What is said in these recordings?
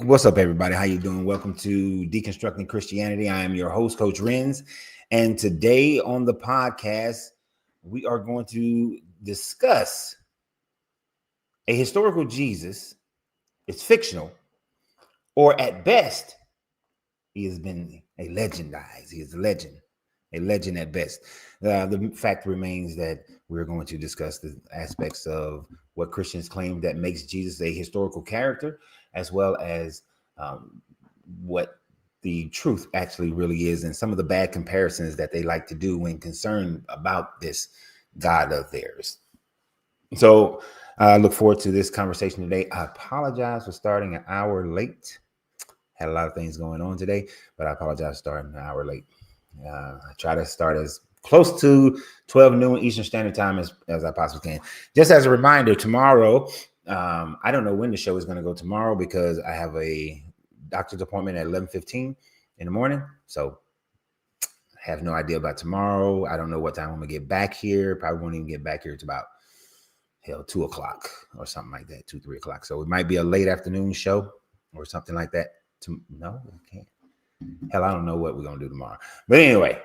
What's up, everybody? How you doing? Welcome to Deconstructing Christianity. I am your host, Coach Renz, and today on the podcast, we are going to discuss a historical Jesus. It's fictional, or at best, he has been a legendized. He is a legend at best. The fact remains that we're going to discuss the aspects of what Christians claim that makes Jesus a historical character, as well as what the truth actually really is, and some of the bad comparisons that they like to do when concerned about this God of theirs. So I look forward to this conversation today. I apologize for starting an hour late. Had a lot of things going on today, but I apologize for starting an hour late. I try to start as close to 12 noon Eastern Standard Time as I possibly can. Just as a reminder, tomorrow, I don't know when the show is going to go tomorrow because I have a doctor's appointment at 11:15 in the morning. So I have no idea about tomorrow. I don't know what time I'm going to get back here. Probably won't even get back here. It's about 2 o'clock or something like that, 2, 3 o'clock. So it might be a late afternoon show or something like that. No, I can't. Hell, I don't know what we're going to do tomorrow. But anyway.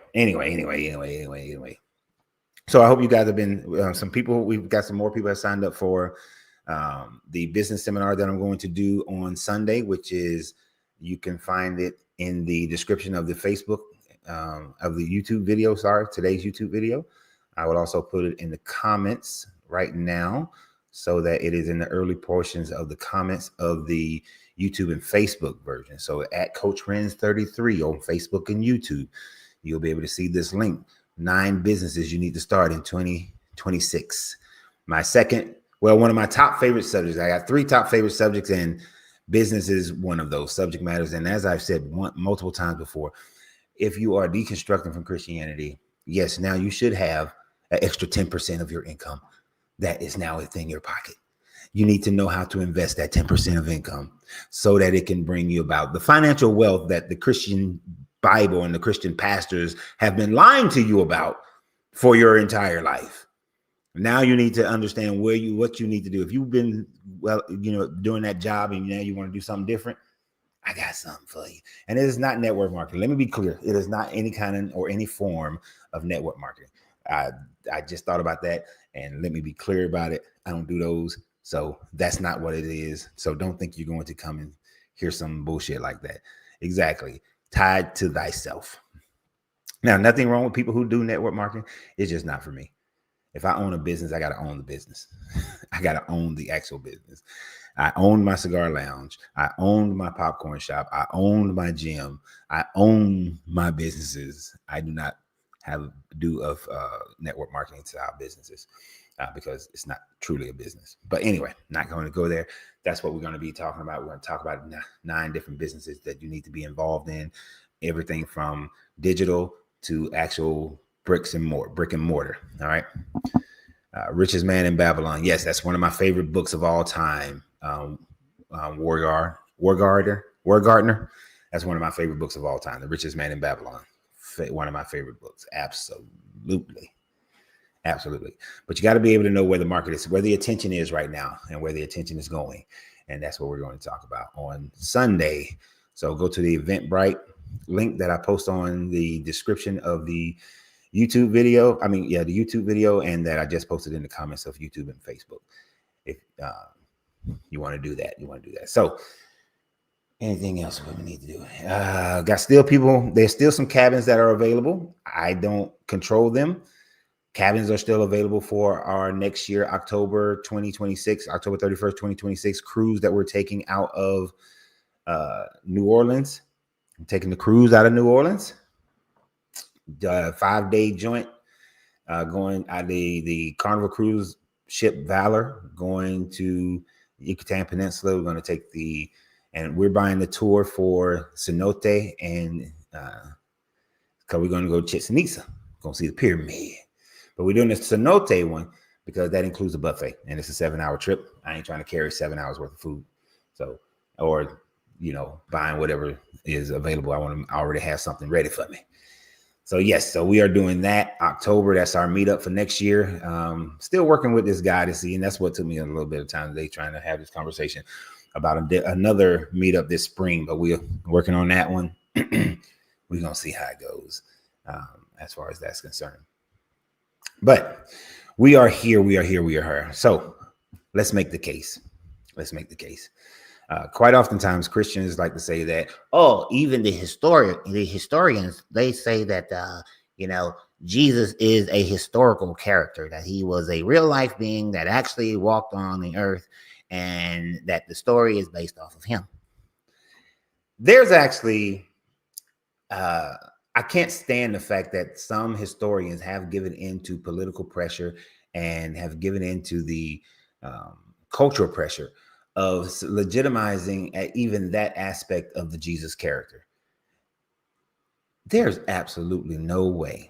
So I hope you guys have been, some people, we've got some more people that signed up for the business seminar that I'm going to do on Sunday, which is, you can find it in the description of the Facebook, of the YouTube video, today's YouTube video. I will also put it in the comments right now so that it is in the early portions of the comments of the YouTube and Facebook version. So at Coach Renz 33 on Facebook and YouTube, you'll be able to see this link. 9 businesses you need to start in 2026. One of my top favorite subjects. I got 3 top favorite subjects, and business is one of those subject matters. And as I've said multiple times before, if you are deconstructing from Christianity, yes, now you should have an extra 10% of your income that is now within your pocket. You need to know how to invest that 10% of income so that it can bring you about the financial wealth that the Christian Bible and the Christian pastors have been lying to you about for your entire life. Now you need to understand what you need to do. If you've been, doing that job and now you want to do something different, I got something for you. And it is not network marketing. Let me be clear. It is not any kind of or any form of network marketing. I just thought about that, and let me be clear about it. I don't do those. So that's not what it is. So don't think you're going to come and hear some bullshit like that. Exactly. Tied to thyself. Now, nothing wrong with people who do network marketing. It's just not for me. If I own a business, I got to own the business. I got to own the actual business. I owned my cigar lounge. I owned my popcorn shop. I owned my gym. I own my businesses. I do not do network marketing to our businesses because it's not truly a business. But anyway, not going to go there. That's what we're going to be talking about. We're going to talk about 9 different businesses that you need to be involved in. Everything from digital to actual brick and mortar. All right. Richest Man in Babylon. Yes, that's one of my favorite books of all time. War Gardner. That's one of my favorite books of all time. The Richest Man in Babylon. One of my favorite books. Absolutely. But you got to be able to know where the market is, where the attention is right now, and where the attention is going. And that's what we're going to talk about on Sunday. So go to the Eventbrite link that I post on the description of the YouTube video. The YouTube video, and that I just posted in the comments of YouTube and Facebook. If you want to do that, So anything else we need to do? Got still people. There's still some cabins that are available. I don't control them. Cabins are still available for our next year, October 31st, 2026 cruise that we're taking out of New Orleans. I'm taking the cruise out of New Orleans. 5-day joint going out the Carnival cruise ship Valor going to Yucatan Peninsula. We're going to take and we're buying the tour for Cenote, and because we're going to go to Chichen Itza, going to see the pyramid. But we're doing the Cenote one because that includes a buffet, and it's a 7-hour trip. I ain't trying to carry 7 hours worth of food. So, or, buying whatever is available. I already have something ready for me. So yes, so we are doing that October. That's our meetup for next year. Still working with this guy to see, and that's what took me a little bit of time today trying to have this conversation. about another meetup this spring, but we're working on that one. We're gonna see how it goes as far as that's concerned. But we are here. We are here. We are here. So let's make the case. Let's make the case. Quite oftentimes, Christians like to say that, oh, even the historians, they say that, Jesus is a historical character, that he was a real life being that actually walked on the earth, and that the story is based off of him. There's actually, I can't stand the fact that some historians have given into political pressure and have given into the cultural pressure of legitimizing even that aspect of the Jesus character. There's absolutely no way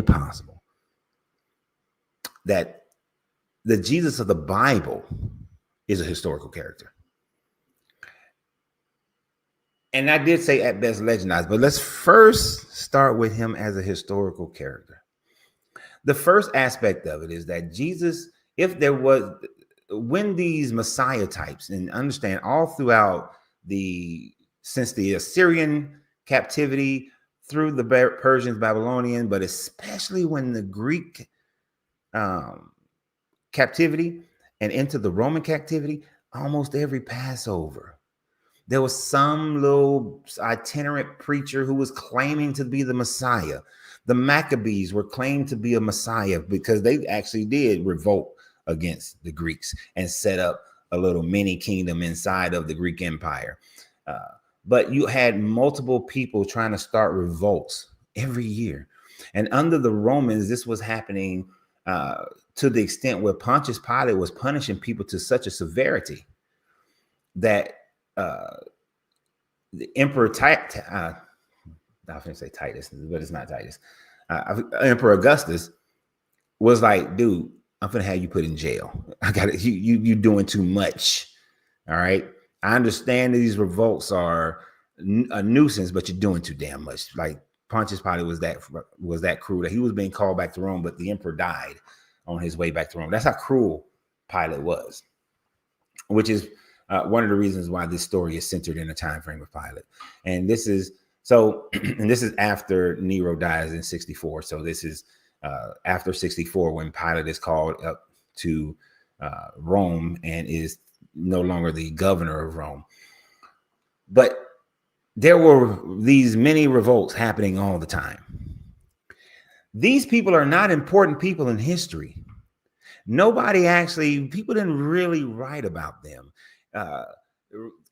possible that the Jesus of the Bible is a historical character. And I did say at best legendized, but let's first start with him as a historical character. The first aspect of it is that Jesus, if there was, when these Messiah types, and understand all throughout since the Assyrian captivity through the Persians, Babylonian, but especially when the Greek captivity and into the Roman captivity, almost every Passover, there was some little itinerant preacher who was claiming to be the Messiah. The Maccabees were claimed to be a Messiah because they actually did revolt against the Greeks and set up a little mini kingdom inside of the Greek Empire. But you had multiple people trying to start revolts every year. And under the Romans, this was happening to the extent where Pontius Pilate was punishing people to such a severity that the Emperor Titus, I was going to say Titus, but it's not Titus. Emperor Augustus was like, dude, I'm going to have you put in jail. I got it. You doing too much. All right. I understand that these revolts are a nuisance, but you're doing too damn much. Like Pontius Pilate was that cruel that he was being called back to Rome, but the emperor died on his way back to Rome. That's how cruel Pilate was, which is one of the reasons why this story is centered in the time frame of Pilate. And this is and this is after Nero dies in 64. So this is after 64 when Pilate is called up to Rome and is no longer the governor of Rome. But there were these many revolts happening all the time. These people are not important people in history. People didn't really write about them.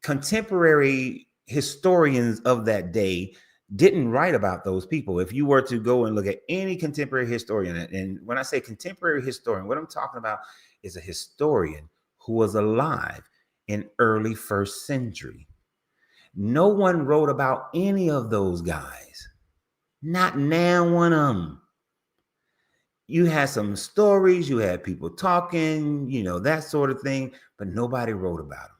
Contemporary historians of that day didn't write about those people. If you were to go and look at any contemporary historian, and when I say contemporary historian, what I'm talking about is a historian who was alive in early first century. No one wrote about any of those guys. Not now one of them. You had some stories, you had people talking, that sort of thing, but nobody wrote about them.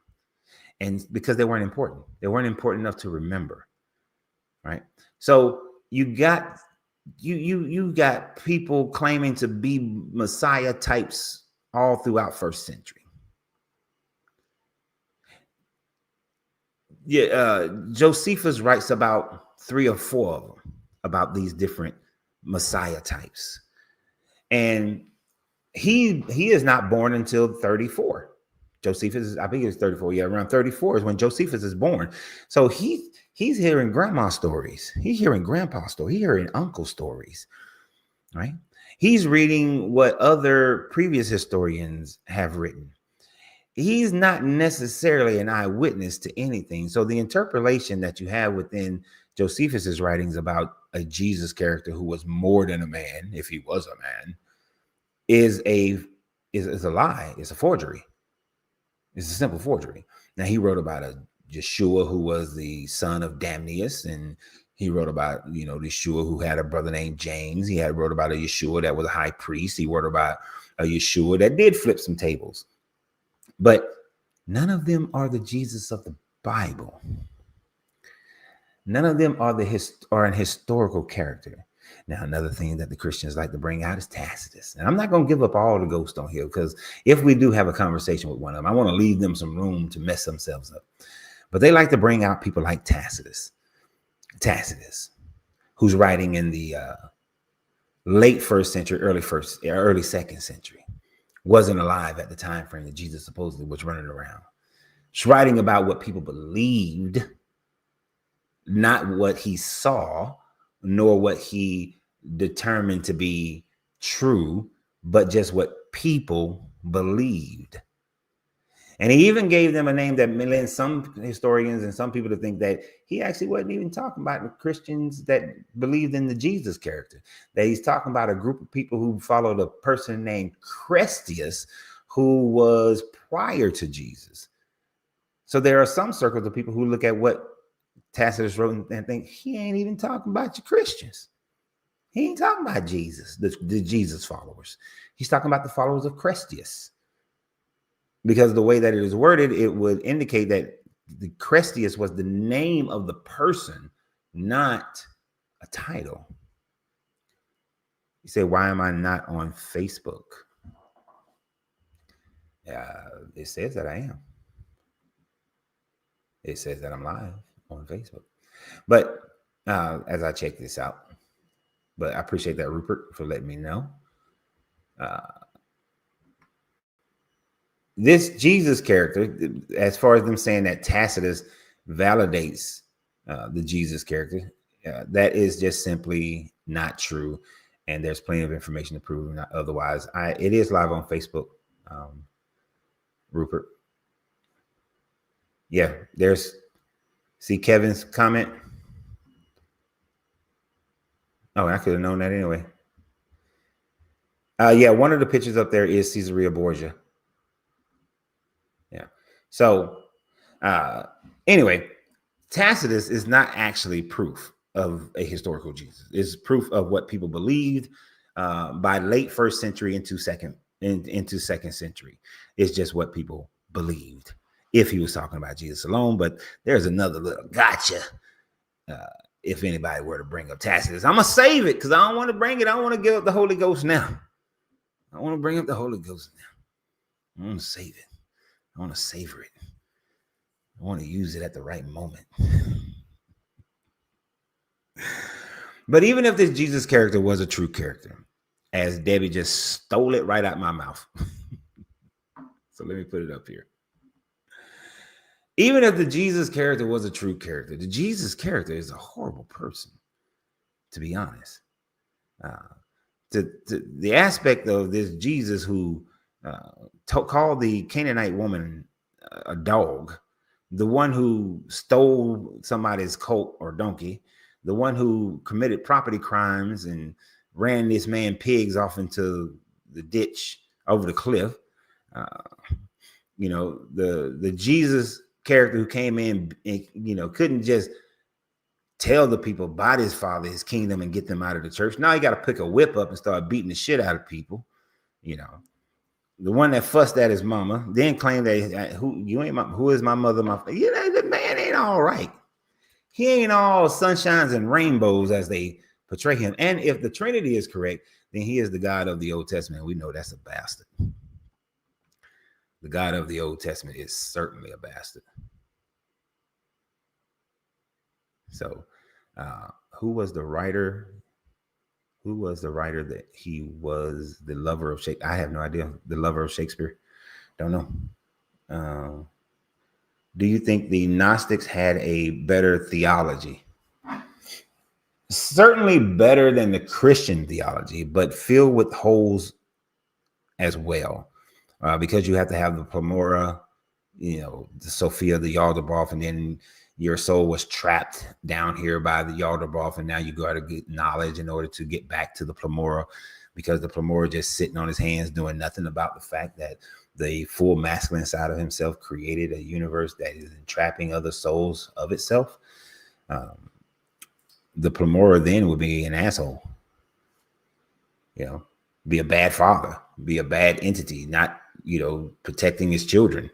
And because they weren't important. They weren't important enough to remember. Right? So you got people claiming to be Messiah types all throughout first century. Yeah, Josephus writes about 3 or 4 of them, about these different Messiah types. And he is not born until 34. Josephus, I think it was 34. Yeah, around 34 is when Josephus is born. So he's hearing grandma stories. He's hearing grandpa stories. He's hearing uncle stories, right? He's reading what other previous historians have written. He's not necessarily an eyewitness to anything. So the interpolation that you have within Josephus's writings about a Jesus character who was more than a man, if he was a man, is a lie. It's a forgery. It's a simple forgery. Now, he wrote about a Yeshua who was the son of Damnius, and he wrote about, Yeshua who had a brother named James. He wrote about a Yeshua that was a high priest. He wrote about a Yeshua that did flip some tables. But none of them are the Jesus of the Bible. None of them are an historical character. Now, another thing that the Christians like to bring out is Tacitus. And I'm not going to give up all the ghosts on here, because if we do have a conversation with one of them, I want to leave them some room to mess themselves up. But they like to bring out people like Tacitus. Tacitus, who's writing in the late first century, early second century, wasn't alive at the time frame that Jesus supposedly was running around. He's writing about what people believed, not what he saw, nor what he determined to be true, but just what people believed. And he even gave them a name that led some historians and some people to think that he actually wasn't even talking about the Christians that believed in the Jesus character, that he's talking about a group of people who followed a person named Crestius, who was prior to Jesus. So there are some circles of people who look at what Tacitus wrote and think he ain't even talking about your Christians. He ain't talking about Jesus, the Jesus followers. He's talking about the followers of Crestius. Because the way that it is worded, it would indicate that the Crestius was the name of the person, not a title. You say, why am I not on Facebook? It says that I am. It says that I'm live on Facebook. But as I check this out, but I appreciate that, Rupert, for letting me know. This Jesus character, as far as them saying that Tacitus validates the Jesus character, that is just simply not true. And there's plenty of information to prove otherwise. It is live on Facebook, Rupert. Yeah, see Kevin's comment. Oh, I could have known that anyway. Yeah, one of the pictures up there is Caesarea Borgia. Yeah. So anyway, Tacitus is not actually proof of a historical Jesus. It's proof of what people believed by late first century into second century. It's just what people believed if he was talking about Jesus alone. But there's another little gotcha. If anybody were to bring up Tacitus, I'm gonna save it because I don't want to bring it. I don't want to give up the Holy Ghost now. I want to bring up the Holy Ghost now. I want to save it. I want to savor it. I want to use it at the right moment. But even if this Jesus character was a true character, as Debbie just stole it right out my mouth. So let me put it up here. Even if the Jesus character was a true character, the Jesus character is a horrible person, to be honest. The aspect of this Jesus who called the Canaanite woman a dog, the one who stole somebody's colt or donkey, the one who committed property crimes and ran this man pigs off into the ditch over the cliff. The Jesus character who came in and, couldn't just tell the people about his father, his kingdom, and get them out of the church. Now you got to pick a whip up and start beating the shit out of people. The one that fussed at his mama, then claimed that who is my mother? The man ain't all right. He ain't all sunshines and rainbows as they portray him. And if the Trinity is correct, then he is the God of the Old Testament. We know that's a bastard. The God of the Old Testament is certainly a bastard. So, who was the writer? Who was the writer that he was the lover of Shakespeare? I have no idea. The lover of Shakespeare. Don't know. Do you think the Gnostics had a better theology? Certainly better than the Christian theology, but filled with holes as well. Because you have to have the Pleroma, the Sophia, the Yaldabaoth, and then your soul was trapped down here by the Yaldabaoth, and now you got to get knowledge in order to get back to the Pleroma, because the Pleroma just sitting on his hands doing nothing about the fact that the full masculine side of himself created a universe that is entrapping other souls of itself. The Pleroma then would be an asshole, be a bad father, be a bad entity, not, protecting his children,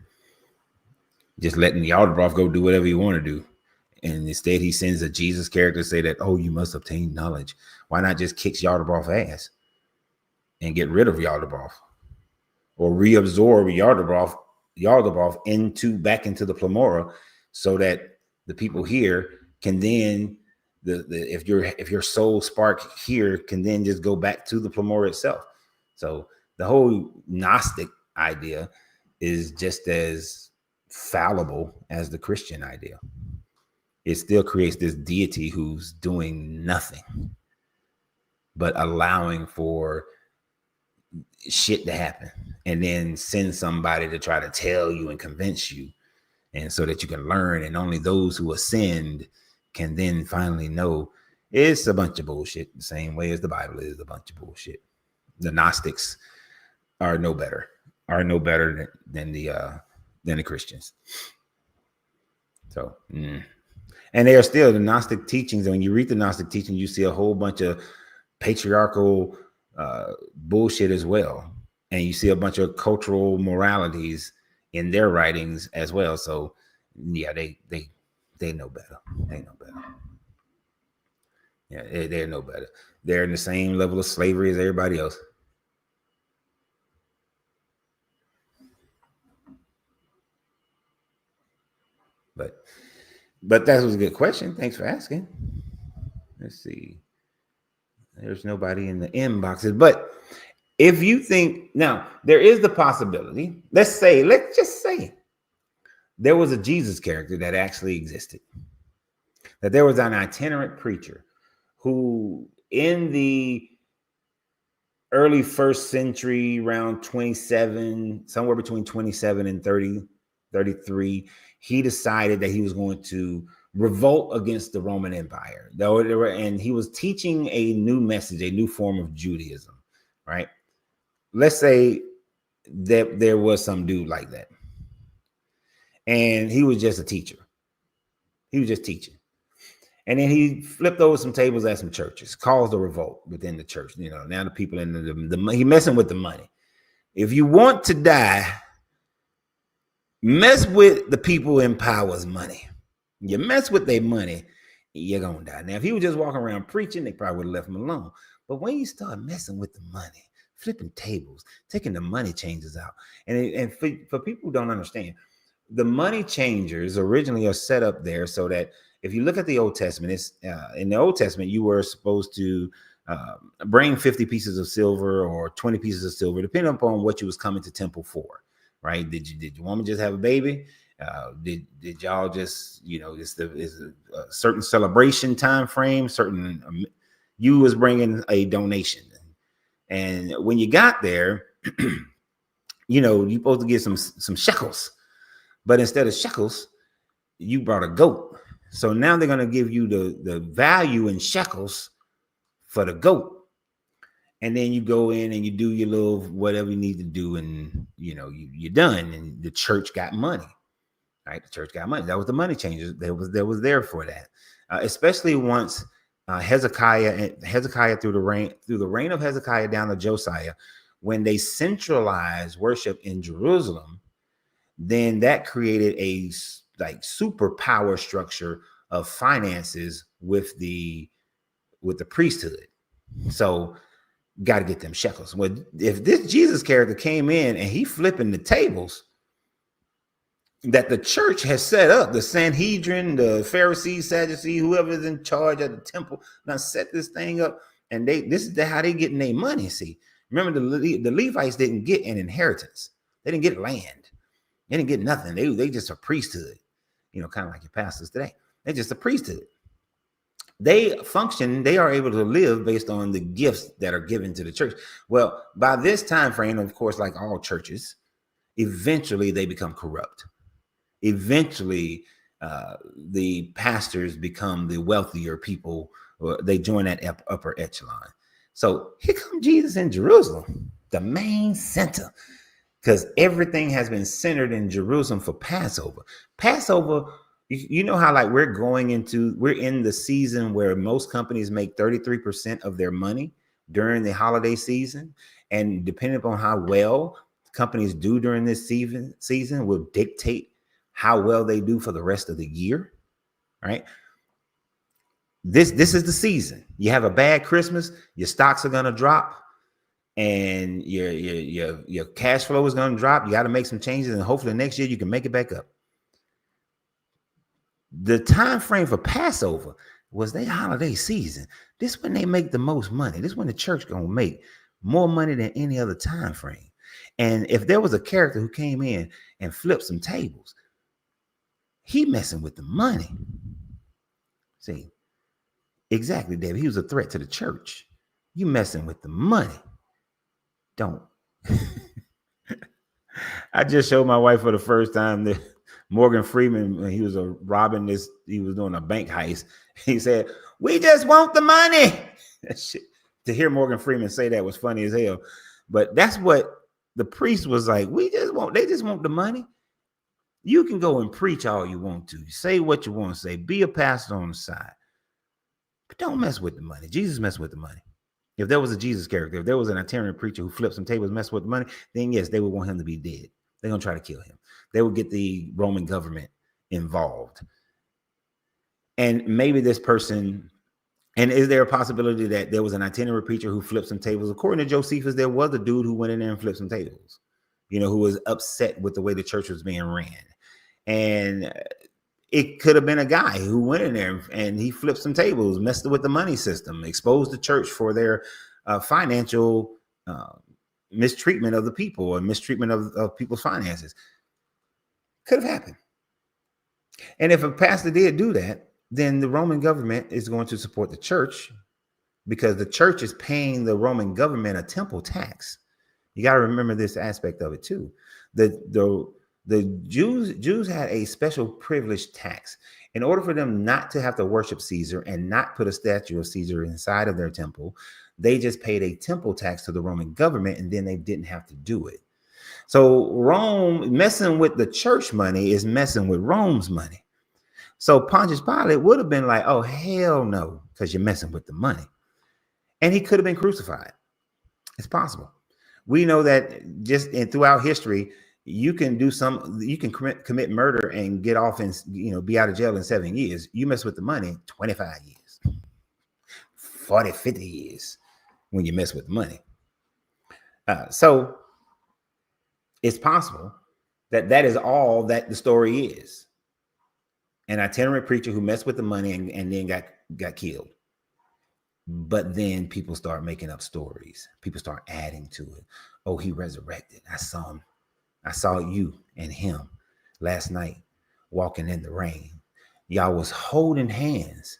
just letting the Yaldabaoth go do whatever you want to do. And instead he sends a Jesus character to say that, oh, you must obtain knowledge. Why not just kick Yaldabaoth ass and get rid of Yaldabaoth, or reabsorb Yaldabaoth back into the Plamora, so that the people here can then if your soul spark here can then just go back to the Plamora itself. So the whole Gnostic idea is just as fallible as the Christian idea. It still creates this deity who's doing nothing but allowing for shit to happen, and then send somebody to try to tell you and convince you, and so that you can learn. And only those who ascend can then finally know it's a bunch of bullshit, the same way as the Bible is a bunch of bullshit. The Gnostics are no better than the Christians. So and they are still the Gnostic teachings. And when you read the Gnostic teaching, you see a whole bunch of patriarchal bullshit as well, and you see a bunch of cultural moralities in their writings as well. So yeah, they know better. They know better. Yeah, they're no better. They're in the same level of slavery as everybody else. But that was a good question. Thanks for asking. Let's see. There's nobody in the inboxes, but if you think now, there is the possibility. Let's just say there was a Jesus character that actually existed. That there was an itinerant preacher who, in the early first century, around 27, somewhere between 27 and 30, 33, he decided that he was going to revolt against the Roman Empire. And he was teaching a new message, a new form of Judaism, right? Let's say that there was some dude like that, and he was just a teacher. He was just teaching. And then he flipped over some tables at some churches, caused a revolt within the church. You know, now the people in the he messing with the money. If you want to die, mess with the people in power's money. You mess with their money, you're gonna die. Now, if he was just walking around preaching, they probably would have left him alone. But when you start messing with the money, flipping tables, taking the money changers out, and for people who don't understand, the money changers originally are set up there so that if you look at the Old Testament, it's in the Old Testament, you were supposed to bring 50 pieces of silver or 20 pieces of silver, depending upon what you was coming to temple for, right? Did your woman just have a baby? Did y'all just, is a certain celebration time frame, certain you was bringing a donation. And when you got there, you're supposed to get some shekels, but instead of shekels, you brought a goat. So now they're going to give you the value in shekels for the goat. And then you go in and you do your little whatever you need to do, and you're done. And the church got money, right? The church got money. That was the money changers. That was there for that, especially once Hezekiah through the reign of Hezekiah down to Josiah, when they centralized worship in Jerusalem, then that created a super power structure of finances with the priesthood. So got to get them shekels. Well, if this Jesus character came in and he flipping the tables that the church has set up, the Sanhedrin, the Pharisees, Sadducees, whoever is in charge of the temple, now set this thing up, and this is how they getting their money. See, remember the Levites didn't get an inheritance. They didn't get land. They didn't get nothing. They just a priesthood, kind of like your pastors today. They're just a priesthood. They are able to live based on the gifts that are given to the church. Well, by this time frame, of course, like all churches, eventually they become corrupt. Eventually, the pastors become the wealthier people, or they join that upper echelon. So here comes Jesus in Jerusalem, the main center, because everything has been centered in Jerusalem for Passover. Passover, you know how we're in the season where most companies make 33% of their money during the holiday season. And depending upon how well companies do during this season will dictate how well they do for the rest of the year. right? This is the season. You have a bad Christmas, your stocks are gonna drop, and your cash flow is gonna drop. You got to make some changes, and hopefully next year you can make it back up. The time frame for Passover was their holiday season. This when they make the most money. This when the church gonna make more money than any other time frame. And if there was a character who came in and flipped some tables, he messing with the money. See, exactly, David. He was a threat to the church. You messing with the money. Don't. I just showed my wife for the first time that Morgan Freeman, when he was robbing this, he was doing a bank heist. He said, "We just want the money." To hear Morgan Freeman say that was funny as hell. But that's what the priest was like. They just want the money. You can go and preach all you want to. Say what you want to say. Be a pastor on the side. But don't mess with the money. Jesus messed with the money. If there was a Jesus character, if there was an itinerant preacher who flipped some tables, messed with the money, then yes, they would want him to be dead. They're going to try to kill him. They would get the Roman government involved. And maybe this person, and is there a possibility that there was an itinerant preacher who flipped some tables? According to Josephus, there was a dude who went in there and flipped some tables, who was upset with the way the church was being ran. And it could have been a guy who went in there and he flipped some tables, messed with the money system, exposed the church for their financial mistreatment of the people or mistreatment of people's finances. Could have happened. And if a pastor did do that, then the Roman government is going to support the church because the church is paying the Roman government a temple tax. You got to remember this aspect of it too. The Jews had a special privilege tax. In order for them not to have to worship Caesar and not put a statue of Caesar inside of their temple, they just paid a temple tax to the Roman government, and then they didn't have to do it. So Rome messing with the church money is messing with Rome's money. So Pontius Pilate would have been like, "Oh, hell no," because you're messing with the money. And he could have been crucified. It's possible. We know that just throughout history, you can commit murder and get off and be out of jail in 7 years. You mess with the money, 25 years, 40, 50 years when you mess with the money. So it's possible that is all that the story is. An itinerant preacher who messed with the money and then got killed. But then people start making up stories. People start adding to it. Oh, he resurrected. I saw him. I saw you and him last night walking in the rain. Y'all was holding hands.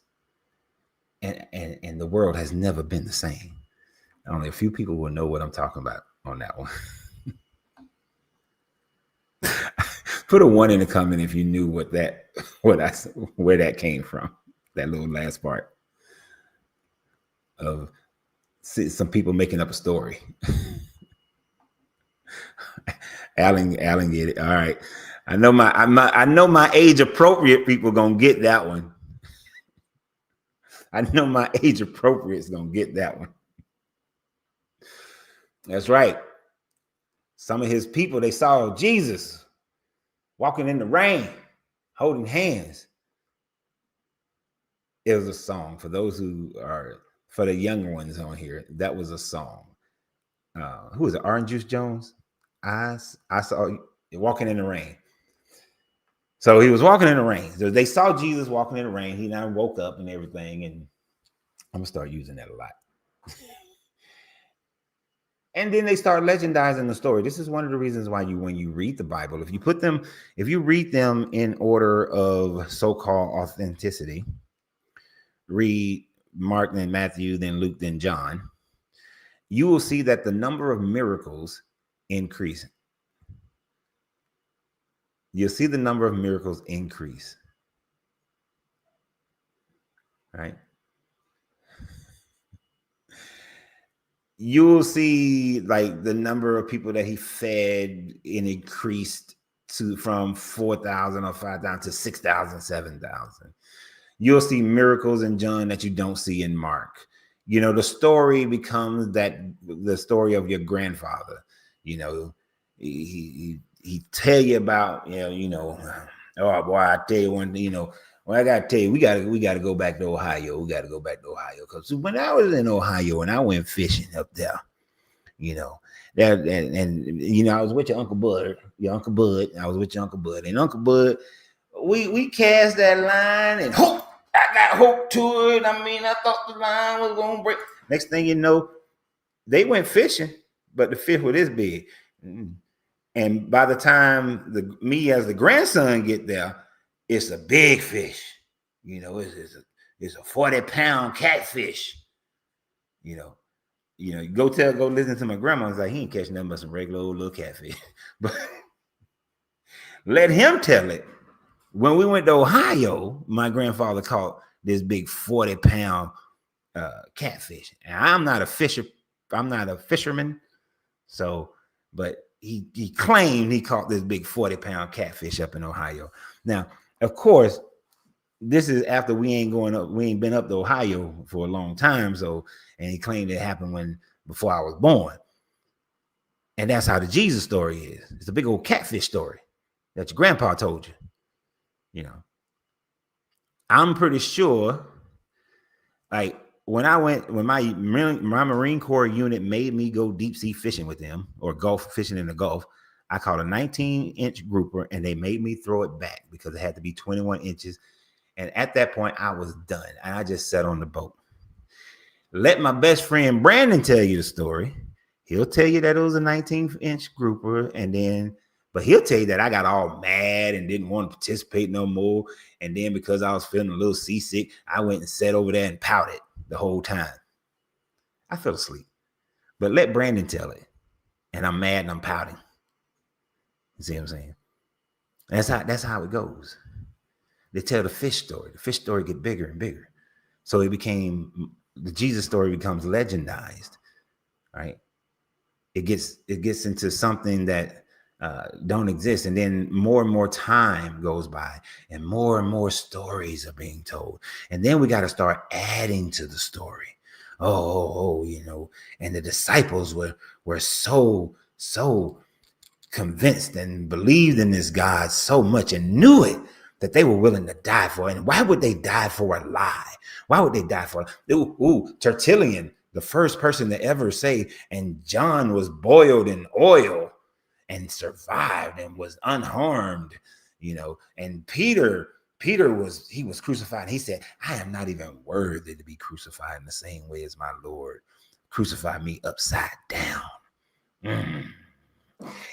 And the world has never been the same. Only a few people will know what I'm talking about on that one. Put a 1 in the comment if you knew where that came from. That little last part of some people making up a story. Alan get it. All right. I know my age appropriate people gonna get that one. I know my age appropriate is gonna get that one. That's right. Some of his people, they saw Jesus walking in the rain, holding hands. It was a song for those for the younger ones on here. That was a song. Who was it? Orange Juice Jones. I saw you walking in the rain. So he was walking in the rain. So they saw Jesus walking in the rain. He now woke up and everything. And I'm gonna start using that a lot. And then they start legendizing the story. This is one of the reasons why when you read the Bible, if you read them in order of so-called authenticity, read Mark, then Matthew, then Luke, then John, you will see that the number of miracles increase. You'll see the number of miracles increase. Right? You'll see like the number of people that he fed and increased from 4,000 or 5,000 to 6,000, 7,000. You'll see miracles in John that you don't see in Mark. The story becomes the story of your grandfather. He tell you about, oh boy, I tell you when, Well, I gotta tell you, we gotta go back to Ohio. We gotta go back to Ohio because when I was in Ohio and I went fishing up there, you know, that and you know, I was with your Uncle Bud. I was with your Uncle Bud, and Uncle Bud, we cast that line and hope I got hope to it. I mean, I thought the line was gonna break. Next thing you know, they went fishing, but the fish was this big. And by the time me as the grandson get there, it's a big fish. You know, it's a 40-pound catfish. You know, go listen to my grandma. It's like he ain't catching nothing but some regular old little catfish. But let him tell it. When we went to Ohio, my grandfather caught this big 40-pound catfish. And I'm not a fisherman. So, but he claimed he caught this big 40-pound catfish up in Ohio. Now, of course, this is after we ain't been up to Ohio for a long time. So, and he claimed it happened before I was born. And that's how the Jesus story is. It's a big old catfish story that your grandpa told you. You know, I'm pretty sure, like when my Marine Corps unit made me go deep sea fishing with them or Gulf fishing in the Gulf, I caught a 19-inch grouper and they made me throw it back because it had to be 21 inches. And at that point, I was done. And I just sat on the boat. Let my best friend Brandon tell you the story. He'll tell you that it was a 19-inch grouper. But he'll tell you that I got all mad and didn't want to participate no more. And then because I was feeling a little seasick, I went and sat over there and pouted the whole time. I fell asleep. But let Brandon tell it. And I'm mad and I'm pouting. You see what I'm saying? That's how it goes. They tell the fish story. The fish story get bigger and bigger. So the Jesus story becomes legendized, right? It gets into something that don't exist. And then more and more time goes by and more stories are being told. And then we got to start adding to the story. You know, and the disciples were so convinced and believed in this God so much and knew it that they were willing to die for it. And why would they die for a lie? Why would they die for it? Tertullian, the first person to ever say, and John was boiled in oil and survived and was unharmed, you know. And Peter was crucified. And he said, I am not even worthy to be crucified in the same way as my Lord crucified me upside down.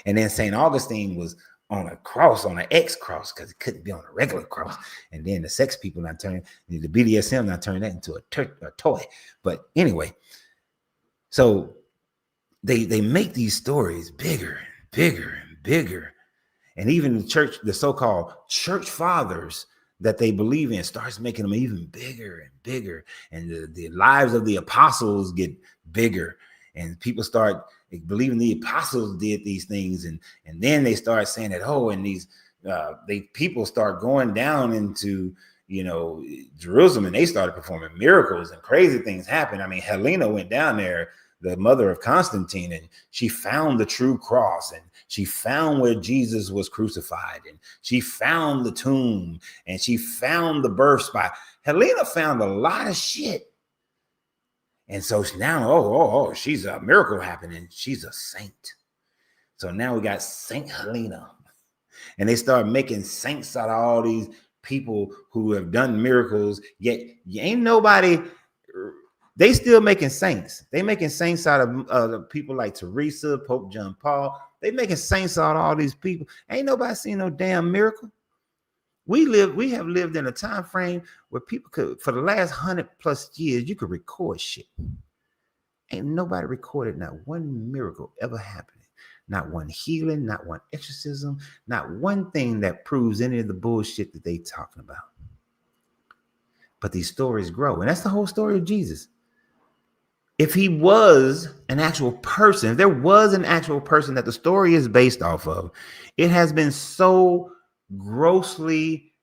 And then St. Augustine was on a cross, on an X cross, because it couldn't be on a regular cross. And then the sex people the BDSM turned that into a toy. But anyway, so they make these stories bigger and bigger and bigger. And even the church, the so-called church fathers that they believe in starts making them even bigger and bigger. And the lives of the apostles get bigger. And people start believing the apostles did these things, and then they start saying that and these people start going down into Jerusalem, and they started performing miracles and crazy things happen. I mean, Helena went down there, the mother of Constantine, and she found the true cross, and she found where Jesus was crucified, and she found the tomb, and she found the birth spot. Helena found a lot of shit. And so now, she's a miracle happening. She's a saint. So now we got Saint Helena. And they start making saints out of all these people who have done miracles. Yet ain't nobody, they still making saints. They making saints out of people like Teresa, Pope John Paul. They making saints out of all these people. Ain't nobody seen no damn miracle. We have lived in a time frame where people could, for the last 100+ years, you could record shit. Ain't nobody recorded not one miracle ever happening, not one healing, not one exorcism, not one thing that proves any of the bullshit that they talking about. But these stories grow, and that's the whole story of Jesus. If he was an actual person, if there was an actual person that the story is based off of, it has been so grossly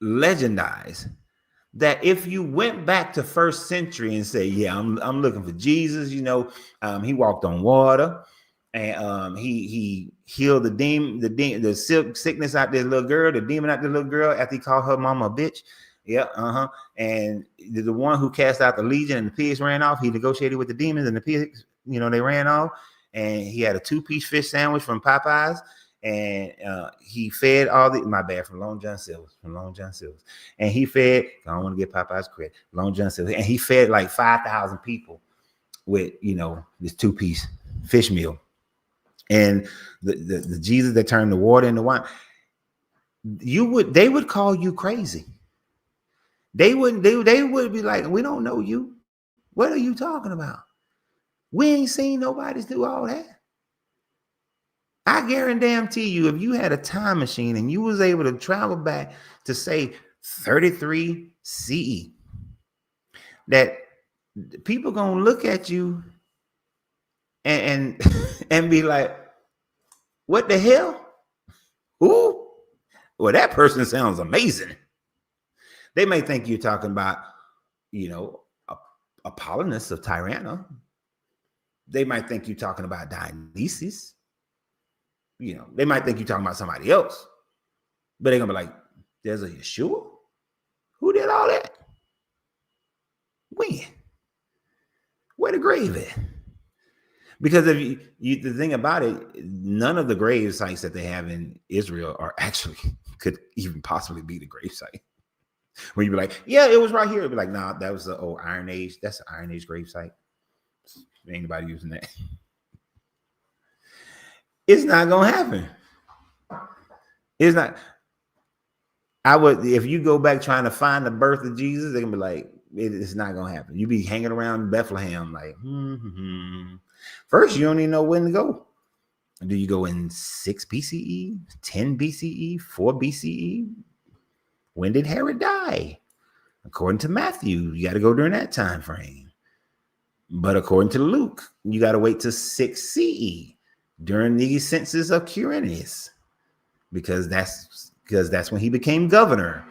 legendized that if you went back to first century and say, I'm looking for Jesus, he walked on water, and he healed the sickness out this little girl, the demon out this little girl after he called her mama a bitch. Yeah, and the one who cast out the legion and the pigs ran off, he negotiated with the demons and the pigs, they ran off. And he had a 2-piece fish sandwich from Popeyes, and he fed all the, my bad, from Long John Silver's, and he fed, I don't want to get Popeyes credit, Long John Silver's, and he fed like 5,000 people with this 2-piece fish meal. And the Jesus that turned the water into wine, they would call you crazy. They would be like, we don't know you. What are you talking about? We ain't seen nobody do all that. I guarantee you, if you had a time machine and you was able to travel back to say 33 CE, that people gonna look at you and be like, what the hell? Who? Well, that person sounds amazing. They may think you're talking about, Apollonius of Tyranna. They might think you're talking about Dionysus. They might think you're talking about somebody else. But they're going to be like, there's a Yeshua? Who did all that? When? Where the grave at? Because if the thing about it, none of the grave sites that they have in Israel are actually could even possibly be the grave site. When you be like, yeah, it was right here. It'd be like, nah, that was the old Iron Age. That's an Iron Age grave site. Ain't anybody using that. It's not gonna happen. It's not. If you go back trying to find the birth of Jesus, they're gonna be like, it's not gonna happen. You be hanging around Bethlehem like, First, you don't even know when to go. Do you go in 6 BCE, 10 BCE, 4 BCE? When did Herod die? According to Matthew, you got to go during that time frame. But according to Luke, you got to wait till 6 CE during the census of Quirinius, because that's when he became governor.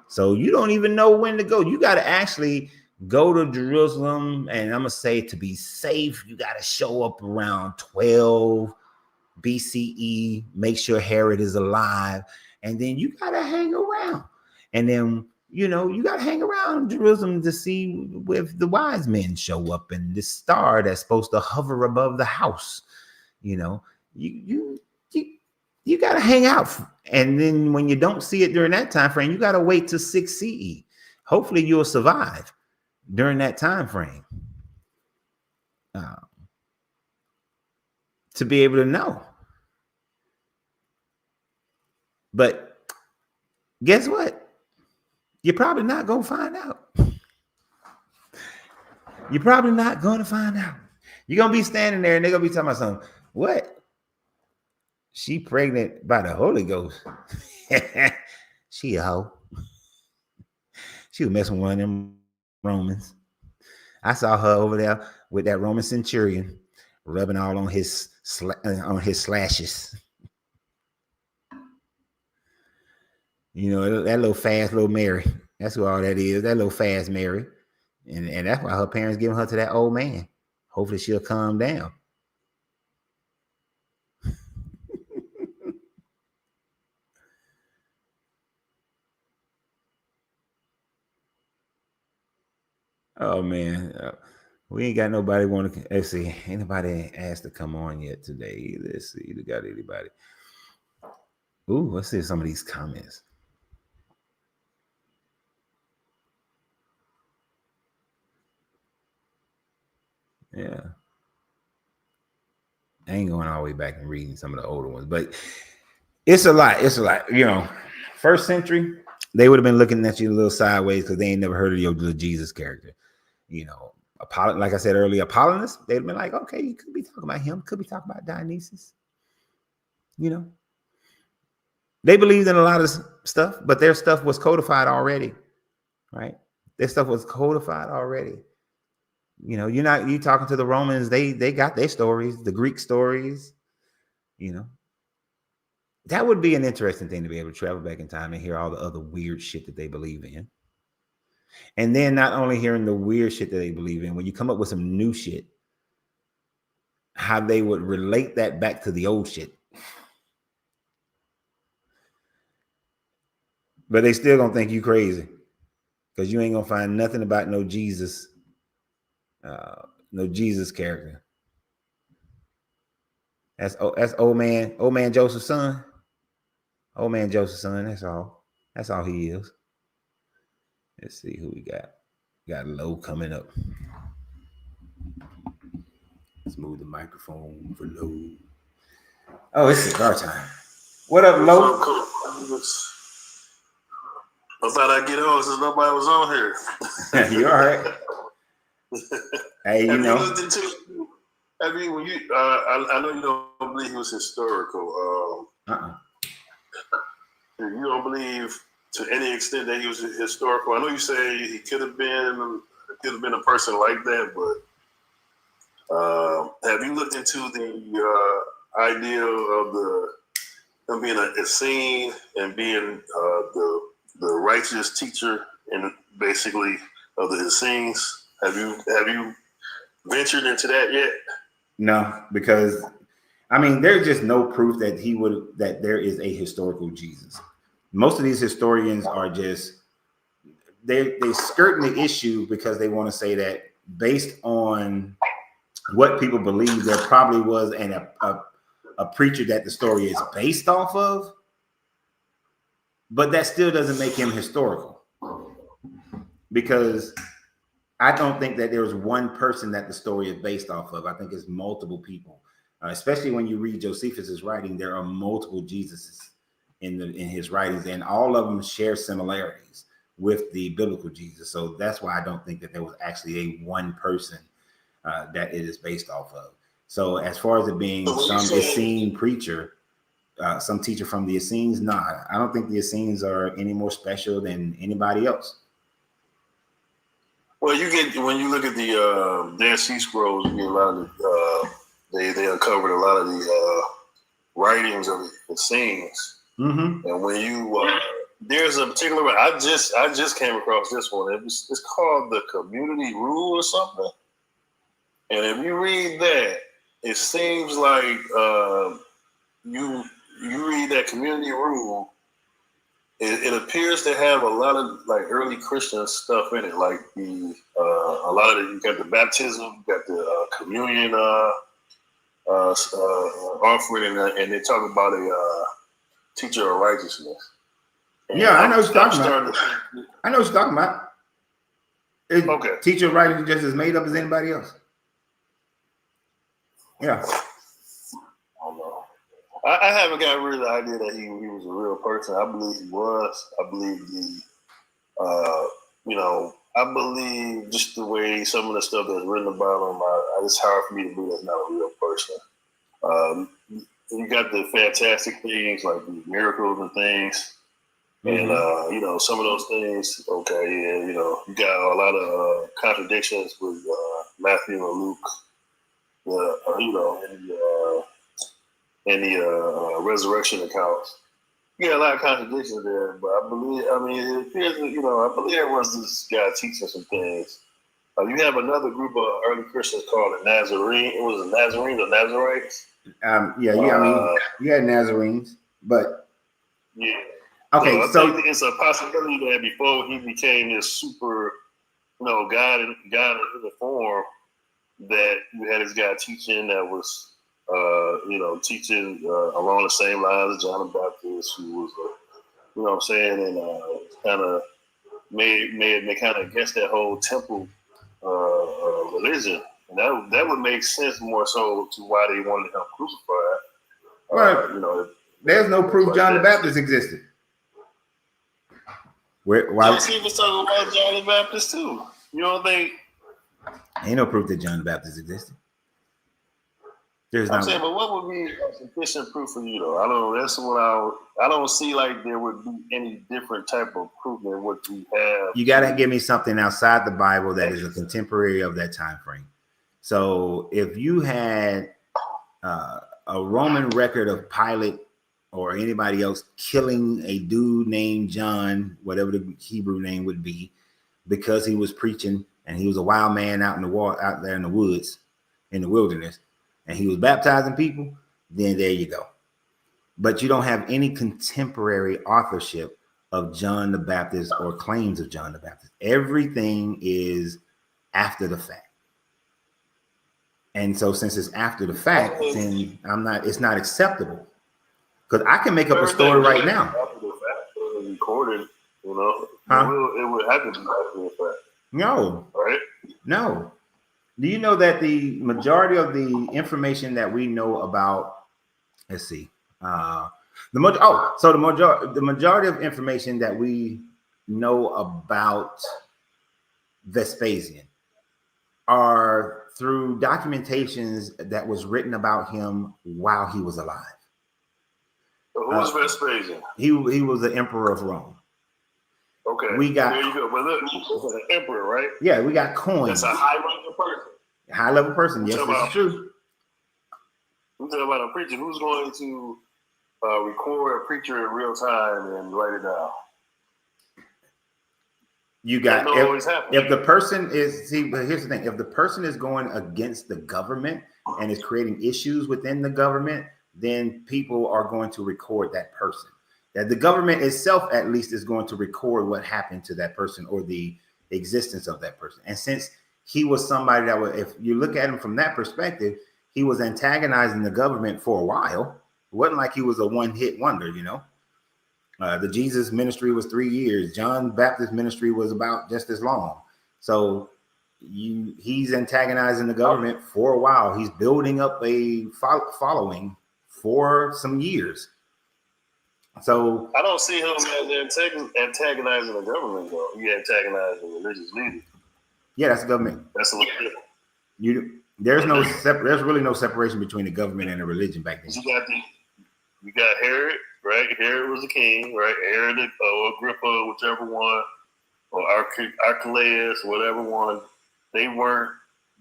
So you don't even know when to go. You got to actually go to Jerusalem, and I'm gonna say, to be safe, you got to show up around 12 BCE. Make sure Herod is alive, and then you got to hang around. And then, you got to hang around Jerusalem to see if the wise men show up and this star that's supposed to hover above the house. You got to hang out. And then when you don't see it during that time frame, you got to wait till 6 CE. Hopefully you'll survive during that time frame to be able to know. But guess what? You're probably not going to find out. You're probably not going to find out. You're going to be standing there and they're going to be talking about something. What? She pregnant by the Holy Ghost. She a hoe. She was messing with one of them Romans. I saw her over there with that Roman centurion rubbing all on his slashes. That little fast little Mary. That's who all that is. That little fast Mary. And that's why her parents giving her to that old man. Hopefully she'll calm down. Oh, man. We ain't got nobody want to. Let's see. Anybody asked to come on yet today? Let's see. You got anybody? Ooh, let's see some of these comments. Yeah. I ain't going all the way back and reading some of the older ones, but it's a lot. It's a lot. First century, they would have been looking at you a little sideways because they ain't never heard of your little Jesus character. Like I said earlier, Apollonius, they'd have been like, okay, you could be talking about him, could be talking about Dionysus. They believed in a lot of stuff, but their stuff was codified already, right? Their stuff was codified already. You talking to the Romans, they got their stories, the Greek stories. That would be an interesting thing to be able to travel back in time and hear all the other weird shit that they believe in. And then not only hearing the weird shit that they believe in, when you come up with some new shit, how they would relate that back to the old shit. But they still gonna think you crazy because you ain't gonna find nothing about no Jesus character. That's old man Joseph's son. Old man Joseph's son. That's all. That's all he is. Let's see who we got. Got Low coming up. Let's move the microphone for Low. Oh, it's cigar time. What up, Low? I thought I'd get on since nobody was on here. You all right? Hey, you know. When you, I know you don't believe he was historical. You don't believe to any extent that he was historical. I know you say he could have been a person like that, but have you looked into the idea of him being a Essene and being the righteous teacher and basically of the Essenes? Have you ventured into that yet? No, because I mean, there's just no proof that there is a historical Jesus. Most of these historians are just they skirting the issue because they want to say that based on what people believe, there probably was a preacher that the story is based off of, but that still doesn't make him historical, because I don't think that there's one person that the story is based off of. I think it's multiple people, especially when you read Josephus's writing. There are multiple Jesuses in his writings, and all of them share similarities with the biblical Jesus. So that's why I don't think that there was actually a one person that it is based off of. So as far as it being some Essene preacher, some teacher from the Essenes, I don't think the Essenes are any more special than anybody else. Well, when you look at the Dead Sea Scrolls, you get a lot of they uncovered a lot of the writings of the Essenes. Mm-hmm. And when you there's a particular one, I just came across this one. It's called the Community Rule or something. And if you read that, it seems like you read that Community Rule. It appears to have a lot of like early Christian stuff in it, like a lot of you got the baptism, you got the communion offering, and they talk about a teacher of righteousness. And yeah, I know what you're talking about. I know what you're talking about. Okay. Teacher of righteousness just as made up as anybody else. Yeah. I haven't got rid of the idea that he was a real person. I believe he was. I believe I believe just the way some of the stuff that's written about him, it's hard for me to believe that's not a real person. You got the fantastic things like the miracles and things. Mm-hmm. And, some of those things, okay, yeah, you got a lot of contradictions with Matthew and Luke, and the resurrection accounts. Yeah, a lot of contradictions there, but I believe it appears that, I believe there was this guy teaching some things. You have another group of early Christians called the Nazarene. It was the Nazarenes or Nazarites. You had Nazarenes, but yeah. Okay, so I think it's a possibility that before he became this super, God in the form, that you had this guy teaching that was, teaching along the same lines as John the Baptist, who was, what I'm saying, and kind of made kind of against that whole temple religion, and that would make sense more so to why they wanted him crucified. Right. There's no proof John the Baptist existed. Why? He was talking about John the Baptist too. You don't think? Ain't no proof that John the Baptist existed. I'm saying, but what would be sufficient proof for you, though? I don't know. That's what I don't see like there would be any different type of proof than what we have. You got to give me something outside the Bible that is a contemporary of that time frame. So if you had a Roman record of Pilate or anybody else killing a dude named John, whatever the Hebrew name would be, because he was preaching and he was a wild man out there in the woods, in the wilderness. and he was baptizing people, then there you go. But you don't have any contemporary authorship of John the Baptist or claims of John the Baptist. Everything is after the fact. And so since it's after the fact, then it's not acceptable. Because I can make up a story right now. After the fact, recorded, you know, it would have to be after the fact. No. Right? No. Do you know that the majority of the information that we know about, let's see, the majority of information that we know about Vespasian are through documentations that was written about him while he was alive. So who was Vespasian? He was the emperor of Rome. Okay, we got there you go. But look, an emperor, right? Yeah, we got coins. That's a high-level person. High-level person. Yes, it's true. We're talking about a preacher. Who's going to record a preacher in real time and write it down? You got if the person is but here's the thing: if the person is going against the government and is creating issues within the government, then people are going to record that person. That the government itself, at least, is going to record what happened to that person or the existence of that person. And since he was somebody that was, if you look at him from that perspective, he was antagonizing the government for a while. It wasn't like he was a one-hit wonder, you know. The Jesus ministry was 3 years. John Baptist ministry was about just as long. So he's antagonizing the government for a while. He's building up a following for some years. So I don't see him as antagonizing the government, though. He antagonizing religious leaders. Yeah, that's the government. That's a little different. There's really no separation between the government and the religion back then. You got Herod, right? Herod was the king, right? Herod or Agrippa, whichever one, or Archelaus, whatever one. They weren't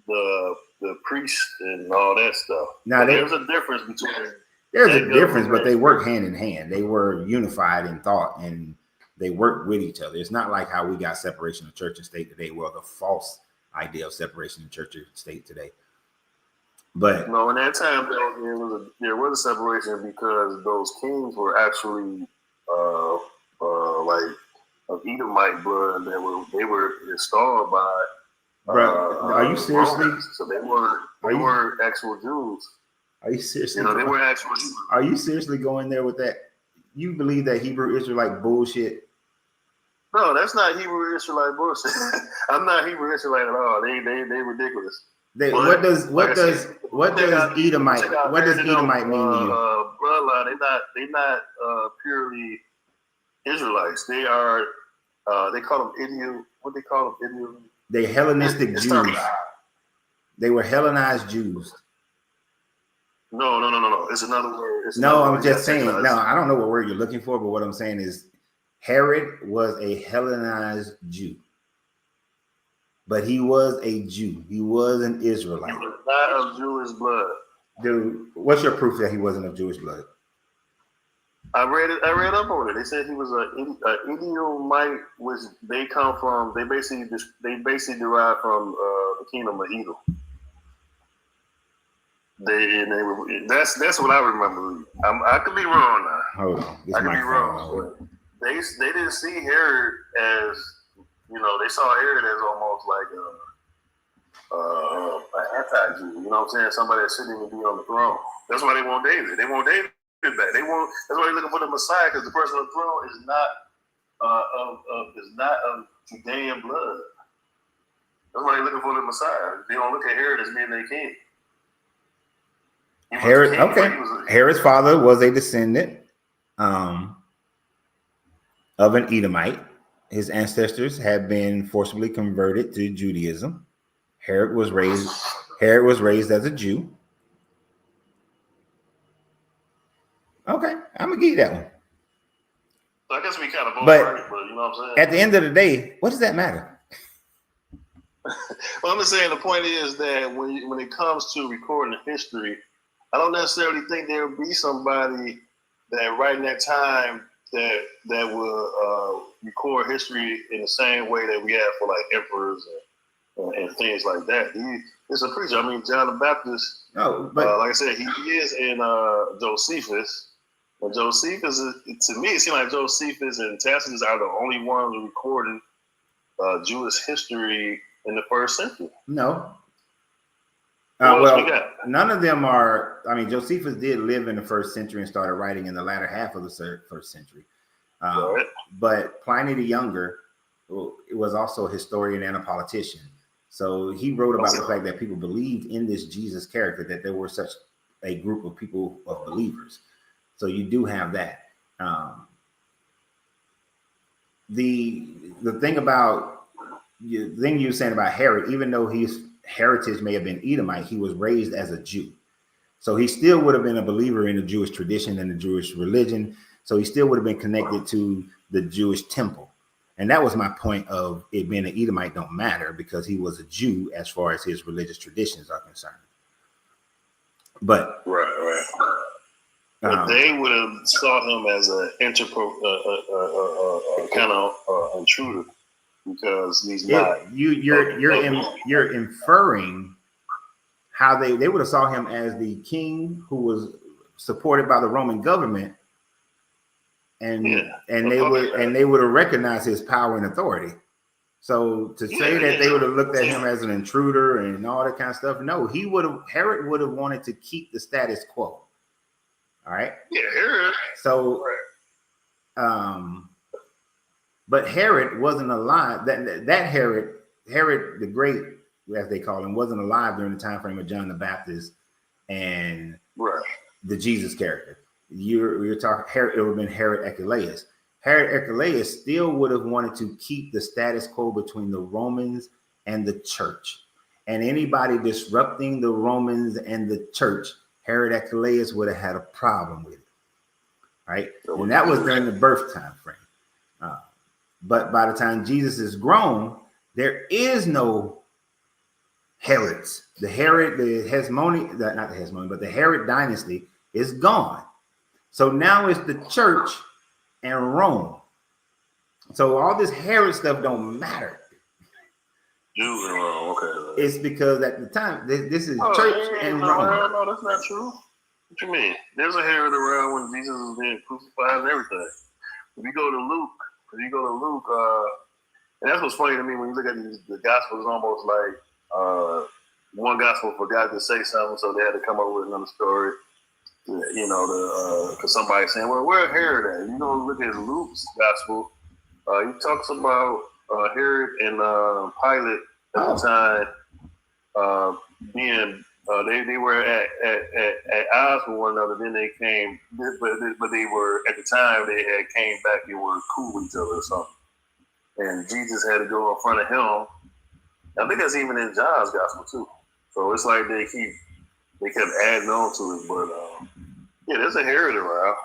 the priests and all that stuff. Now there's a difference between. There's a difference, but they work hand in hand. They were unified in thought and they worked with each other. It's not like how we got separation of church and state today. Well, the false idea of separation of church and state today. But no, in that time there was a separation because those kings were actually like of Edomite blood that they were installed by. Are you seriously? Romans. So they weren't actual Jews. Are you seriously? They were actual Jews. Are you seriously going there with that? You believe that Hebrew Israelite bullshit? No, that's not Hebrew Israelite bullshit. I'm not Hebrew Israelite at all. They ridiculous. What does Edomite mean to you? Bloodline. They're not purely Israelites. They are. They call them Idiom. What they call them? Idiom. They Hellenistic Jews. They were Hellenized Jews. No. It's another word. I'm just saying. No, I don't know what word you're looking for, but what I'm saying is Herod was a Hellenized Jew. But he was a Jew. He was an Israelite. He was not of Jewish blood. Dude, what's your proof that he wasn't of Jewish blood? I read up on it. They said he was an Edomite, which they come from. They basically derive from the kingdom of Edom. That's what I remember. I could be wrong now. Hold on, I could be wrong. They didn't see Herod as, they saw Herod as almost like an anti-Jew. You know what I'm saying? Somebody that's sitting and be on the throne. That's why they want David. They want David back. That's why they're looking for the Messiah, because the person on the throne is not of Judean blood. That's why they're looking for the Messiah. They don't look at Herod as being their king. Herod, okay. Herod's father was a descendant of an Edomite. His ancestors had been forcibly converted to Judaism. Herod was raised as a Jew. Okay, I'm gonna give you that one. So I guess we kind of both right, but you know what I'm saying? At the end of the day, what does that matter? Well, I'm just saying the point is that when it comes to recording history, I don't necessarily think there will be somebody that right in that time that will record history in the same way that we have for like emperors and things like that. He's a preacher. I mean, John the Baptist. No, but like I said, he is in Josephus. And Josephus, to me, it seems like Josephus and Tacitus are the only ones recording Jewish history in the first century. No. Well, none of them are. I mean, Josephus did live in the first century and started writing in the latter half of the first century. Right. But Pliny the Younger was also a historian and a politician. So he wrote about the fact that people believed in this Jesus character, that there were such a group of people, of believers. So you do have that. The thing about the thing you were saying about Herod, even though his heritage may have been Edomite, he was raised as a Jew. So he still would have been a believer in the Jewish tradition and the Jewish religion. So he still would have been connected to the Jewish temple. And that was my point of it being an Edomite don't matter, because he was a Jew as far as his religious traditions are concerned. But right. But they would have saw him as a kind of intruder, because he's not. You're inferring how they would have saw him as the king who was supported by the Roman government, and they would have recognized his power and authority. So to say that they would have looked at him as an intruder and all that kind of stuff, no, Herod would have wanted to keep the status quo. All right. Yeah, Herod. So, but Herod wasn't alive. That Herod the Great, as they call him, wasn't alive during the time frame of John the Baptist and the Jesus character. You're talking Herod. It would have been Herod Archelaus. Herod Archelaus still would have wanted to keep the status quo between the Romans and the church, and anybody disrupting the Romans and the church, Herod Archelaus would have had a problem with it, right? And that was during the birth time frame. But by the time Jesus is grown, there is no Herods. The Herod dynasty is gone. So now it's the church and Rome. So all this Herod stuff don't matter. Jews and Rome, okay. It's because at the time, this is church and Rome. No, that's not true. What you mean? There's a Herod around when Jesus was being crucified and everything. If you go to Luke, and that's what's funny to me when you look at the Gospels, it's almost like one Gospel forgot to say something, so they had to come up with another story. Because somebody's saying, well, where Herod at? You know, look at Luke's Gospel. He talks about Herod and Pilate at the time being they were at odds with one another. Then they came, but they were at the time they had came back and were cool with each other or something. And Jesus had to go in front of him. I think that's even in John's Gospel too. So it's like they kept adding on to it. But there's a Herod around.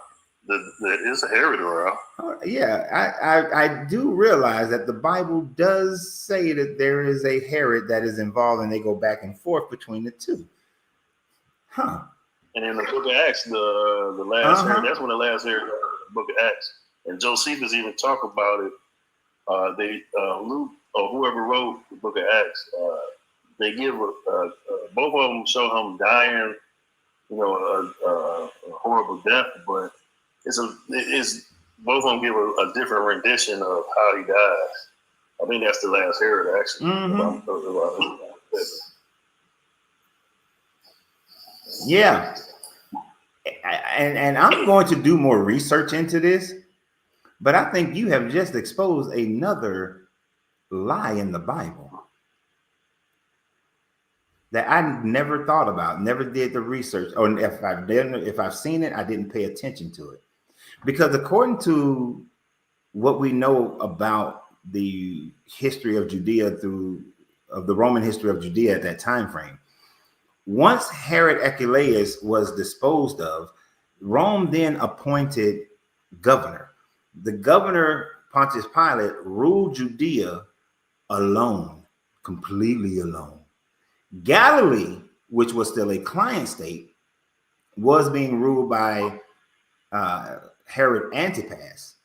There's a Herod around. I do realize that the Bible does say that there is a Herod that is involved, and they go back and forth between the two. Huh. And in the book of Acts, the last Herod, that's when the last Herod, the book of Acts. And Josephus even talk about it. Luke or whoever wrote the book of Acts, they give both of them show him dying, a horrible death, but it's both of them give a different rendition of how he dies. I think that's the last Herod, actually. Yeah, and I'm going to do more research into this, but I think you have just exposed another lie in the Bible that I never thought about, never did the research, or if I've seen it, I didn't pay attention to it. Because according to what we know about the history of Judea of the Roman history of Judea at that time frame, once Herod Archelaus was disposed of, Rome then appointed governor. The governor, Pontius Pilate, ruled Judea alone, completely alone. Galilee, which was still a client state, was being ruled by Herod Antipas,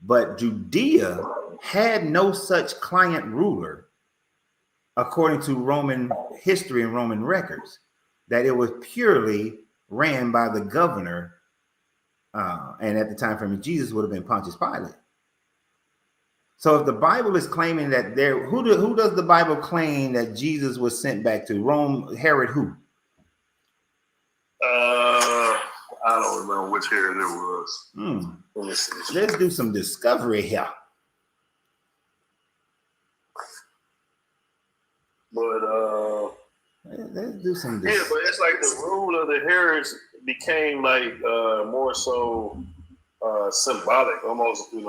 but Judea had no such client ruler according to Roman history and Roman records, that it was purely ran by the governor, and at the time frame of Jesus would have been Pontius Pilate. So if the Bible is claiming that who does the Bible claim that Jesus was sent back to? Rome, Herod who? I don't remember which Herod it was. Let's do some discovery here. But let's do some. Yeah, but it's like the rule of the Herods became like more so symbolic, almost. You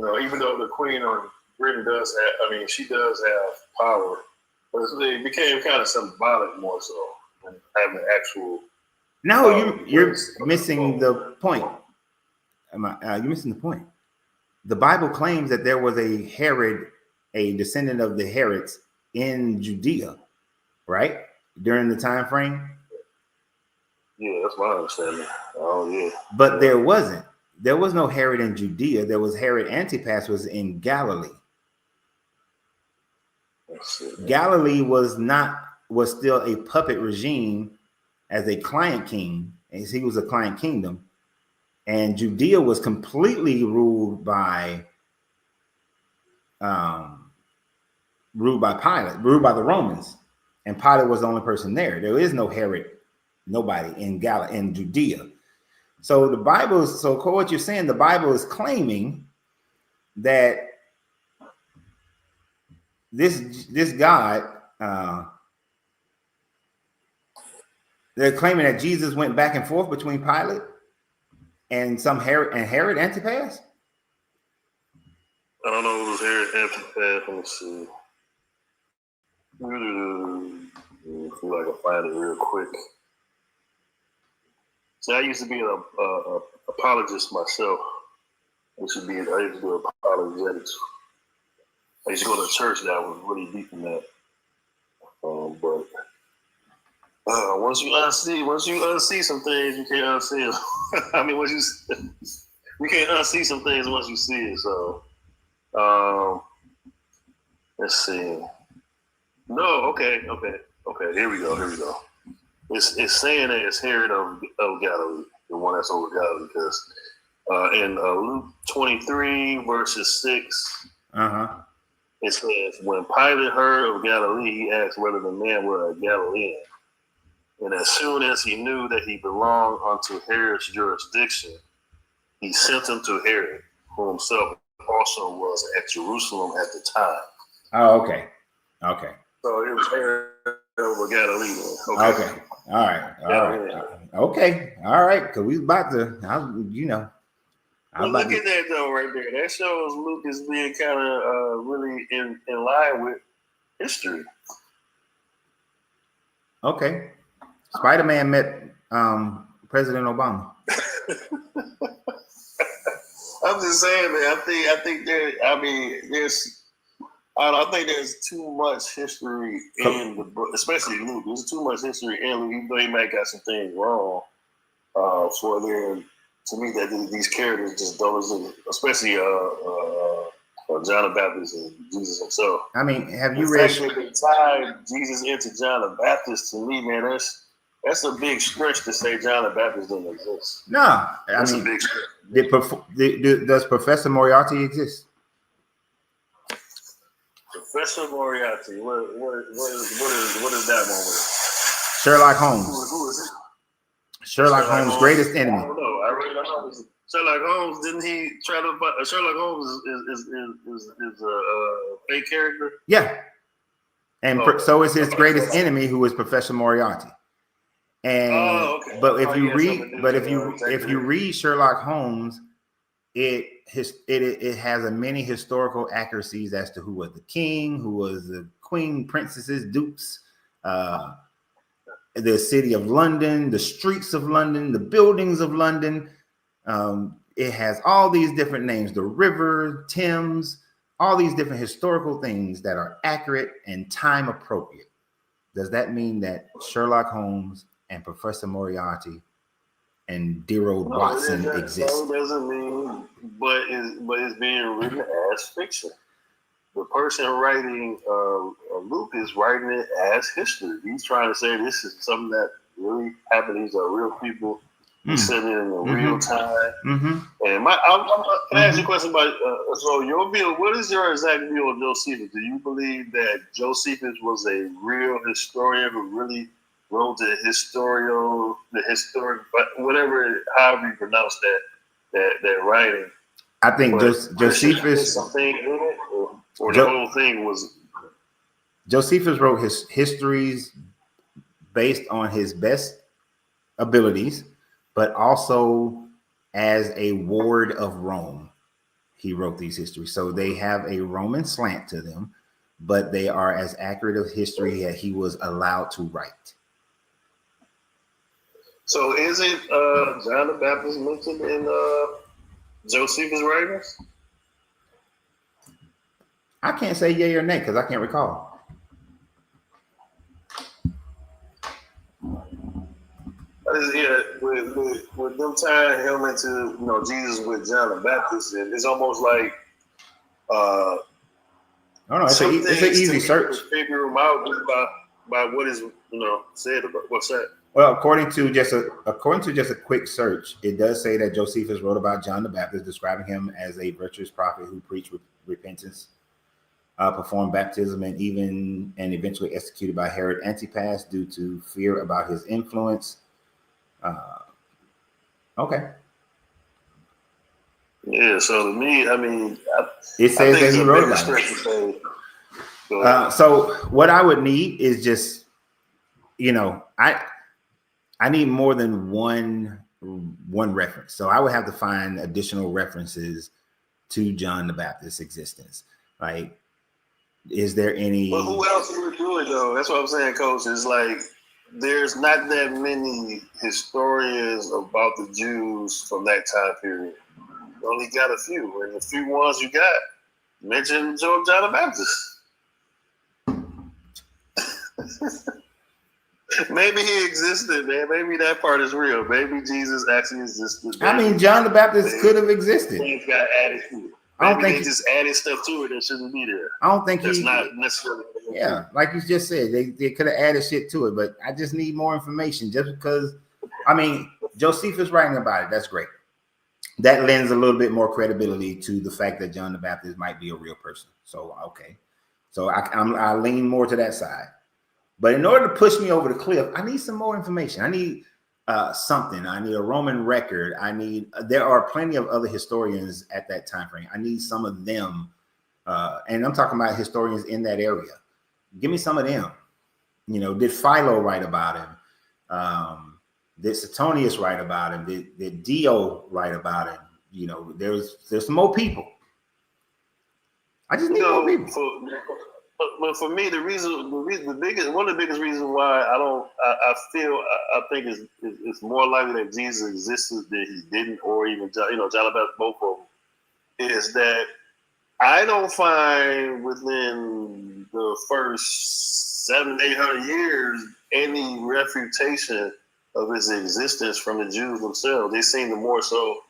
know, even though the Queen of Britain does have, she does have power, but it became kind of symbolic more so than having actual. No, you're missing the point. You're missing the point. The Bible claims that there was a Herod, a descendant of the Herods in Judea, right? During the time frame. Yeah, that's my understanding. Oh yeah. But there wasn't. There was no Herod in Judea. There was Herod Antipas was in Galilee. Galilee was still a puppet regime as a client king, as he was a client kingdom, and Judea was completely ruled by Pilate, ruled by the Romans, and Pilate was the only person there. There is no Herod, nobody in Judea. So the Bible is, so what you're saying, the Bible is claiming that this God, they're claiming that Jesus went back and forth between Pilate and Herod Antipas. I don't know if it was Herod Antipas. Let me see. See if I can find it real quick. See, I used to be an apologist myself. I used to do apologetics. I used to go to church that was really deep in that. But once you unsee some things, you can't unsee them. You can't unsee some things once you see it. So, let's see. No, okay. Here we go. It's saying that it's Herod of Galilee, the one that's over Galilee, because in Luke 23 verses 6, it says, when Pilate heard of Galilee, he asked whether the man were a Galilean. And as soon as he knew that he belonged unto Herod's jurisdiction, he sent him to Herod, who himself also was at Jerusalem at the time. Oh, okay. So it was Herod over Galilee. Okay. All right. Okay. All right. Because we about to, look at that though, right there. That shows Luke is being kind of really in line with history. Okay. Spider-Man met President Obama. I'm just saying, man. I think there's too much history in the book, especially Luke. There's too much history in Luke, even though he might got some things wrong. For them, to me, that these characters just don't, especially John the Baptist and Jesus himself. I mean, have you read? They tied Jesus into John the Baptist. To me, man, that's a big stretch to say John the Baptist didn't exist. No, that's a big stretch. Does Professor Moriarty exist? Professor Moriarty. What is that one with? Sherlock Holmes. Who is it? Sherlock Holmes' greatest enemy. I don't know. I really don't know. Sherlock Holmes, didn't he try to find Sherlock Holmes is a fake character? Yeah. And so is his greatest enemy, who is Professor Moriarty. And but if you read Sherlock Holmes, it has many historical accuracies as to who was the king, who was the queen, princesses, dukes, the city of London, the streets of London, the buildings of London. It has all these different names, the river, Thames, all these different historical things that are accurate and time appropriate. Does that mean that Sherlock Holmes and Professor Moriarty and dear old Watson exist? No, doesn't mean, but it's being written as fiction. the person writing Luke is writing it as history. He's trying to say this is something that really happened. These are real people. He's sitting in real time. And can I ask you a question about so your view? What is your exact view of Josephus? Do you believe that Josephus was a real historian who really wrote the historic, but whatever, however you pronounce that writing? I think Josephus. Something in it, or the whole thing was. Josephus wrote his histories based on his best abilities, but also as a ward of Rome. He wrote these histories. So they have a Roman slant to them, but they are as accurate of history as he was allowed to write. So isn't John the Baptist mentioned in Josephus' writings? I can't say yay or nay because I can't recall. Yeah, with them tying him into Jesus with John the Baptist, it's almost like it's an easy search. Figure him out just by what is said about what's that. Well, according to just a quick search, it does say that Josephus wrote about John the Baptist, describing him as a virtuous prophet who preached repentance, performed baptism, and eventually executed by Herod Antipas due to fear about his influence. Okay. Yeah. So to me, I mean, it says that he wrote about it. So what I would need is just, I need more than one reference. So I would have to find additional references to John the Baptist's existence. Like, is there any? Well, who else would do it though? That's what I'm saying, Coach. It's like there's not that many historians about the Jews from that time period. You only got a few, and the few ones you got mention John the Baptist. Maybe he existed, man. Maybe that part is real. Maybe Jesus actually existed. I mean, John the Baptist could have existed. Things got added to it. I don't think they just added stuff to it that shouldn't be there. I don't think that's not necessarily. Yeah, like you just said, they could have added shit to it, but I just need more information. Just because, I mean, Josephus writing about it, that's great. That lends a little bit more credibility to the fact that John the Baptist might be a real person. So okay, so I lean more to that side. But in order to push me over the cliff, I need some more information. I need something. I need a Roman record. There are plenty of other historians at that time frame. I need some of them. And I'm talking about historians in that area. Give me some of them. Did Philo write about him? Did Suetonius write about him? Did Dio write about him? There's some more people. I just need more people. But for me, one of the biggest reasons why I think it's more likely that Jesus existed than he didn't, or even John the Baptist, both of them, is that I don't find within the first 700-800 years any refutation of his existence from the Jews themselves. They seem to more so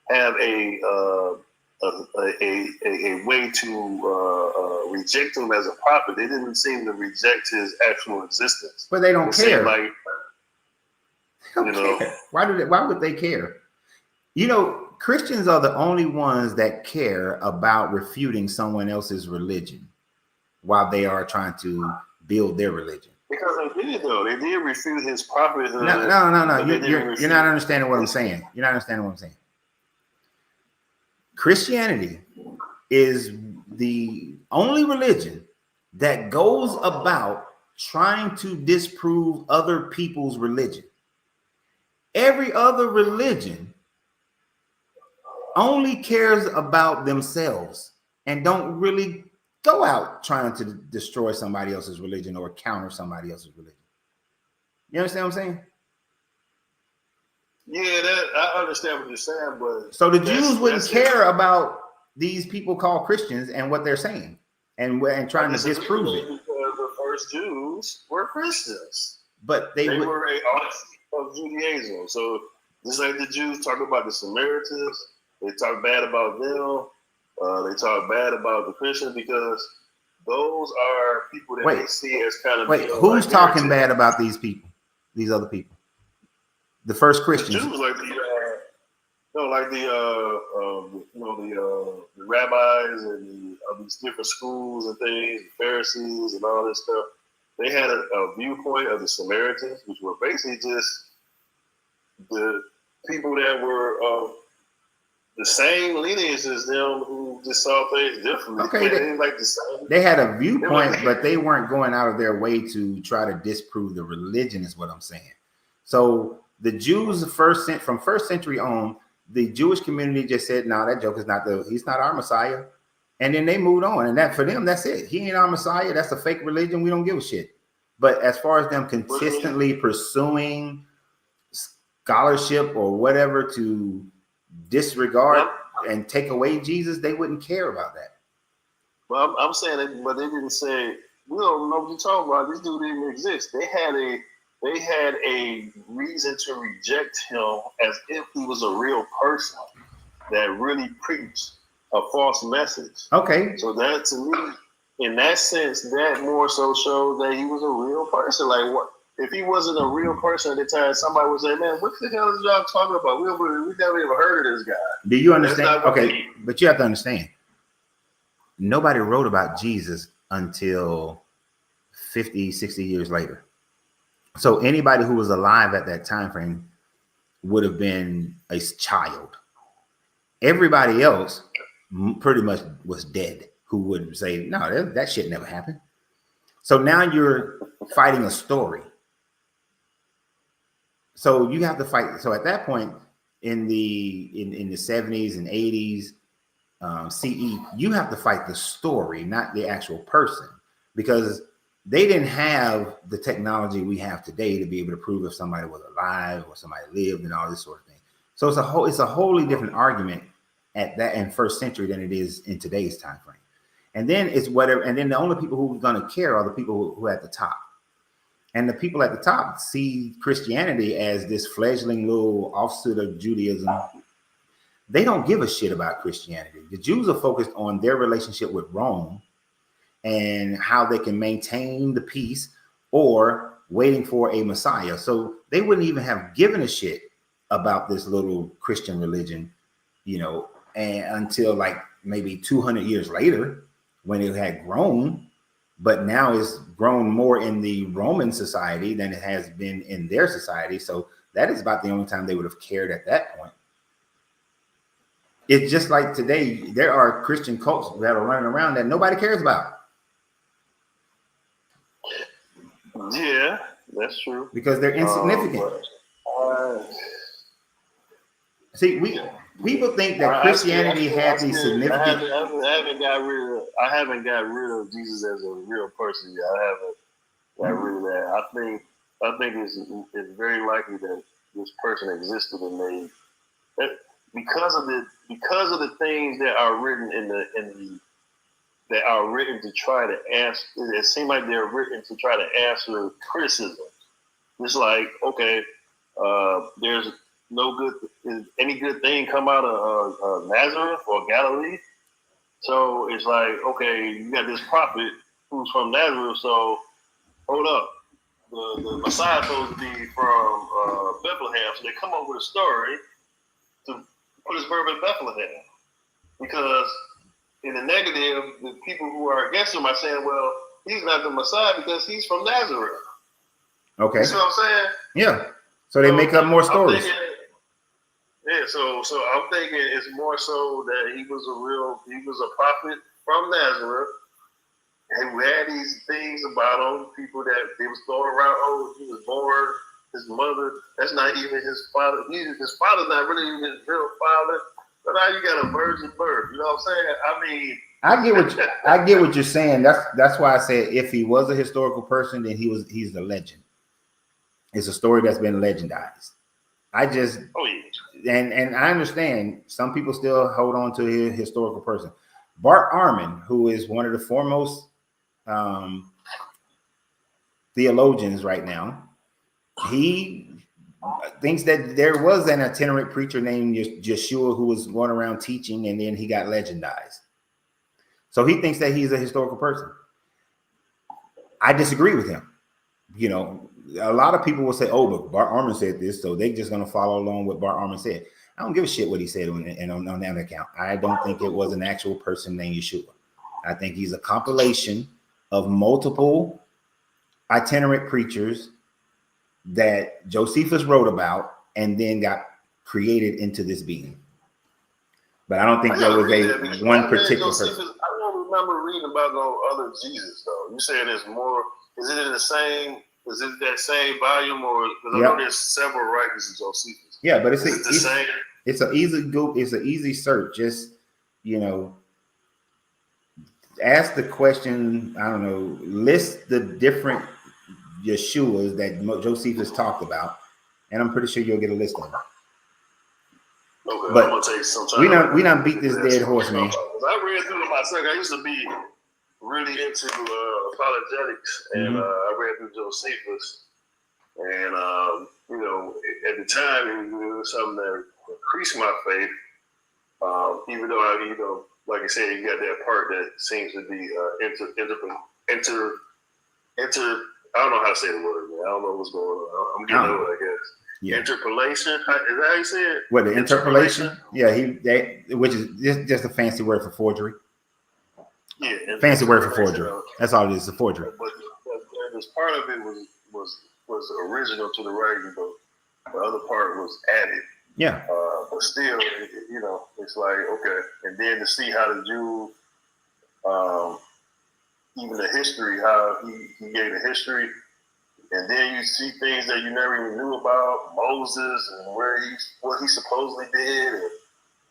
have a way to reject him as a prophet. They didn't seem to reject his actual existence. But they don't care. Like, care. Why would they care? Christians are the only ones that care about refuting someone else's religion while they are trying to build their religion. Because they did, though. They did refute his prophethood. No. You're not understanding what I'm saying. You're not understanding what I'm saying. Christianity is the only religion that goes about trying to disprove other people's religion. Every other religion only cares about themselves and don't really go out trying to destroy somebody else's religion or counter somebody else's religion. You understand what I'm saying? Yeah, I understand what you're saying, but so the Jews wouldn't care about these people called Christians and what they're saying and trying to disprove it. Because the first Jews were Christians, but they were a offshoot of Judaism. So just like the Jews talk about the Samaritans, they talk bad about them. They talk bad about the Christians because those are people that they see as kind of. Who's talking bad about these people? These other people? The first Christians. The Jews, like the rabbis and these different schools and things, the Pharisees and all this stuff. They had a viewpoint of the Samaritans, which were basically just the people that were the same lineage as them, who just saw things differently. Okay, they had a viewpoint, but they weren't going out of their way to try to disprove the religion, is what I'm saying. So the Jews from first century on, the Jewish community just said, "No, that joke is he's not our Messiah," and then they moved on. And that for them, that's it. He ain't our Messiah. That's a fake religion. We don't give a shit. But as far as them consistently pursuing scholarship or whatever to disregard and take away Jesus, they wouldn't care about that. Well, I'm saying that, but they didn't say, we don't know what you're talking about. This dude didn't exist. They had a reason to reject him as if he was a real person that really preached a false message. Okay. So that, to me, in that sense, that more so showed that he was a real person. Like, what if he wasn't a real person at the time? Somebody would say, "Man, what the hell is y'all talking about? We never even heard of this guy." Do you understand? Okay, but you have to understand. Nobody wrote about Jesus until 50, 60 years later. So anybody who was alive at that time frame would have been a child. Everybody else pretty much was dead, who would say, "No, that shit never happened." So now you're fighting a story. So you have to fight. So at that point in the 70s and 80s CE, you have to fight the story, not the actual person, because they didn't have the technology we have today to be able to prove if somebody was alive or somebody lived and all this sort of thing. So it's a wholly different argument at that in first century than it is in today's time frame. And then it's whatever. And then the only people who are going to care are the people who are at the top. And the people at the top see Christianity as this fledgling little offshoot of Judaism. They don't give a shit about Christianity. The Jews are focused on their relationship with Rome and how they can maintain the peace or waiting for a Messiah. So they wouldn't even have given a shit about this little Christian religion, and until like maybe 200 years later when it had grown. But now it's grown more in the Roman society than it has been in their society. So that is about the only time they would have cared at that point. It's just like today, there are Christian cults that are running around that nobody cares about. Yeah, that's true. Because they're insignificant. See, people think that Christianity had these significant. I haven't got rid of Jesus as a real person yet. I haven't got rid of that. I think it's very likely that this person existed and because of the things that are written that are written to try to answer. It seems like they're written to try to answer criticism. It's like, okay, there's any good thing come out of Nazareth or Galilee? So it's like, okay, you got this prophet who's from Nazareth, so hold up. The Messiah is supposed to be from Bethlehem, so they come up with a story to put his birth in Bethlehem. Because in the negative, the people who are against him are saying, well, he's not the Messiah because he's from Nazareth. Okay. You see what I'm saying? Yeah. So they make up more stories. So I'm thinking it's more so that he was a prophet from Nazareth, and who had these things about him, people that they was throwing around, oh, he was born, his mother, that's not even his father. His father's not really even his real father. But now you got a virgin birth. You know what I'm saying? I mean, I get what you're saying. That's why I said if he was a historical person, then he's the legend. It's a story that's been legendized. And I understand some people still hold on to his historical person. Bart Ehrman, who is one of the foremost theologians right now, he thinks that there was an itinerant preacher named Yeshua who was going around teaching, and then he got legendized. So he thinks that he's a historical person. I disagree with him. You know, a lot of people will say, "Oh, but Bart Ehrman said this," so they're just going to follow along what Bart Ehrman said. I don't give a shit what he said on that account. I don't think it was an actual person named Yeshua. I think he's a compilation of multiple itinerant preachers that Josephus wrote about and then got created into this being. But I don't think there was one particular person. I don't remember reading about no other Jesus though. You saying there's more? Is it in the same? Is it that same volume, or because I know there's several writings of Josephus? Yeah, but it's the same. It's an easy go. It's an easy search. Just ask the question. I don't know. List the different Yeshuas that Josephus talked about, and I'm pretty sure you'll get a list of them. Okay, but I'm gonna take some time. We don't beat this dead horse, man. I read through it myself. I used to be really into apologetics, and I read through Josephus, and at the time it was something that increased my faith. Even though like I said, you got that part that seems to be I don't know how to say the word, man. I don't know what's going on. I'm getting old, I guess. Yeah. Interpolation? Is that how you say it? What, the interpolation? Yeah, which is just a fancy word for forgery. Yeah. Fancy word for forgery. That's all it is, a forgery. But this part of it was original to the writing, but the other part was added. Yeah. But still, it's like, okay. And then to see how the Jews, even the history, how he gave the history, and then you see things that you never even knew about Moses and what he supposedly did. And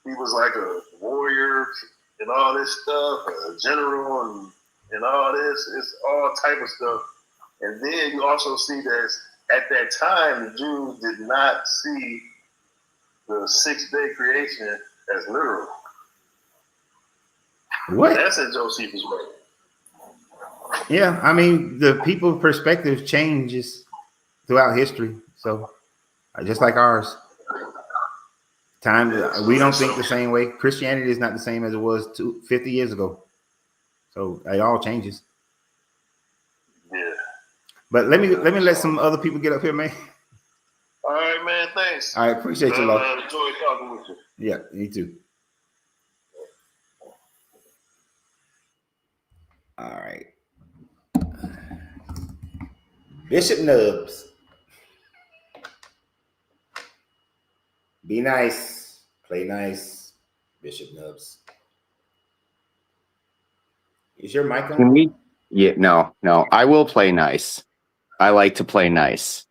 he was like a warrior and all this stuff, a general and all this. It's all type of stuff. And then you also see that at that time, the Jews did not see the 6-day creation as literal. What? That's in Josephus' way. Yeah, I mean, the people's perspective changes throughout history. So, just like ours. We don't think the same way. Christianity is not the same as it was 50 years ago. So, it all changes. Yeah. But let me let some other people get up here, man. All right, man. Thanks. All right, appreciate you, love. I enjoyed talking with you. Yeah, me too. All right. Bishop Nubs. Be nice. Play nice. Bishop Nubs. Is your mic on? Can we? Yeah, no. I will play nice. I like to play nice.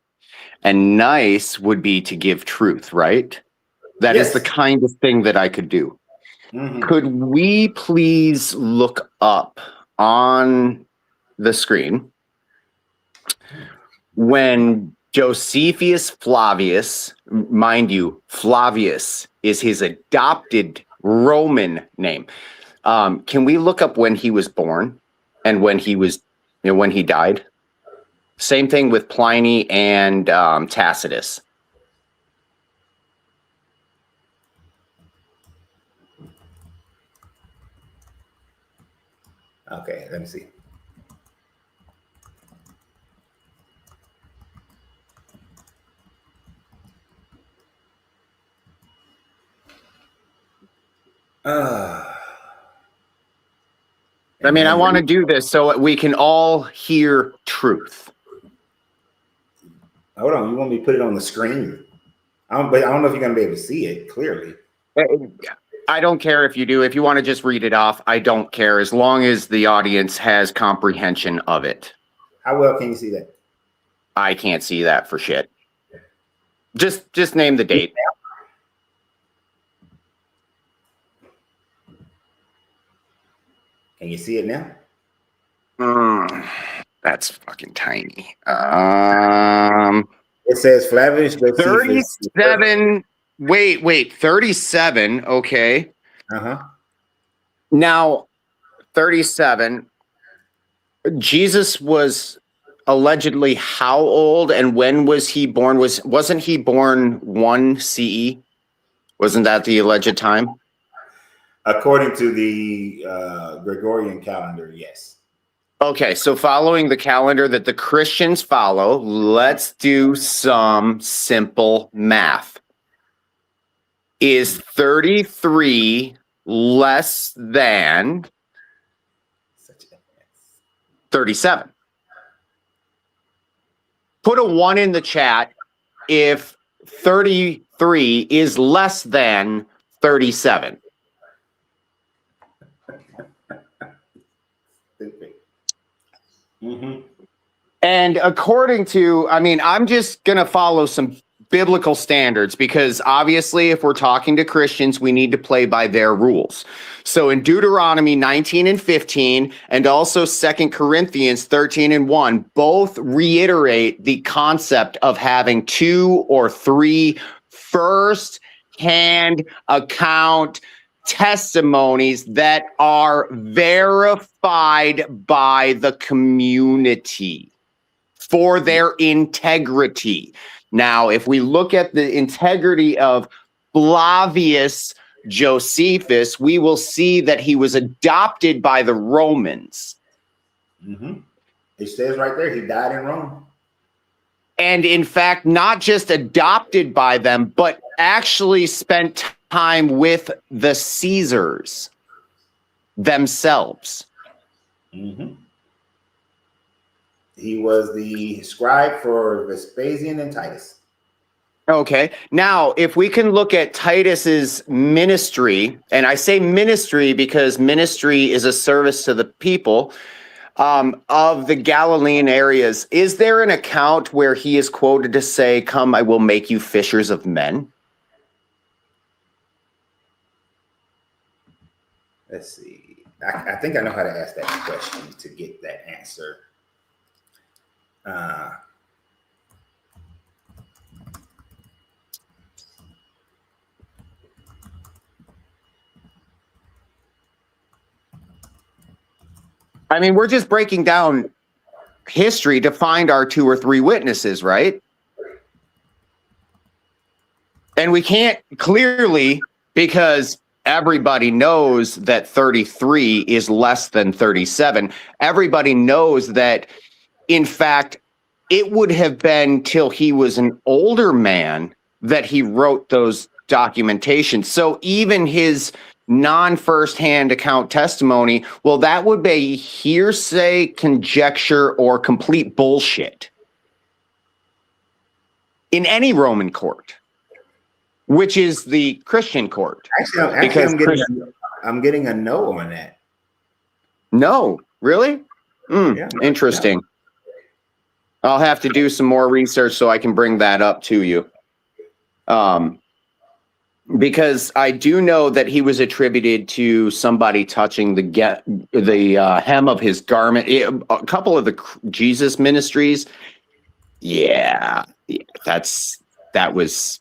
And nice would be to give truth, right? That is the kind of thing that I could do. Mm-hmm. Could we please look up on the screen when Josephus Flavius, mind you, Flavius is his adopted Roman name. Can we look up when he was born and when he was, when he died? Same thing with Pliny and Tacitus. Okay, let me see. I mean, I want to do this so we can all hear truth. Hold on, you want me to put it on the screen? But I don't know if you're going to be able to see it clearly. I don't care if you do. If you want to just read it off, I don't care, as long as the audience has comprehension of it. How well can you see that? I can't see that for shit. Just name the date. Can you see it now? That's fucking tiny. It says Flavius Josephus. 37. Wait. 37. Okay. Uh-huh. Now, 37. Jesus was allegedly how old, and when was he born? Wasn't he born 1 CE? Wasn't that the alleged time? According to the Gregorian calendar, yes. Okay, so following the calendar that the Christians follow, let's do some simple math. Is 33 less than 37? Put a 1 in the chat if 33 is less than 37. Mm-hmm. And according to, I mean, I'm just going to follow some biblical standards because obviously if we're talking to Christians, we need to play by their rules. So in Deuteronomy 19 and 15 and also 2 Corinthians 13 and 1, both reiterate the concept of having 2 or 3 first-hand account testimonies that are verified by the community for their integrity. Now, if we look at the integrity of Flavius Josephus, we will see that he was adopted by the Romans. Mm-hmm. It says right there, he died in Rome. And in fact, not just adopted by them, but actually spent time with the Caesars themselves. Mm-hmm. He was the scribe for Vespasian and Titus. Okay. Now, if we can look at Titus's ministry, and I say ministry because ministry is a service to the people of the Galilean areas, is there an account where he is quoted to say, "Come, I will make you fishers of men"? Let's see. I think I know how to ask that question to get that answer. I mean, we're just breaking down history to find our 2 or 3 witnesses, right? And we can't clearly, because everybody knows that 33 is less than 37. Everybody knows that, in fact, it would have been till he was an older man that he wrote those documentations. So even his non-firsthand account testimony, well, that would be hearsay, conjecture, or complete bullshit in any Roman court, which is the Christian court. Actually, I'm getting a no on that. No, really? Yeah, interesting. No. I'll have to do some more research so I can bring that up to you. Because I do know that he was attributed to somebody touching the hem of his garment. A couple of the Jesus ministries. Yeah, that was.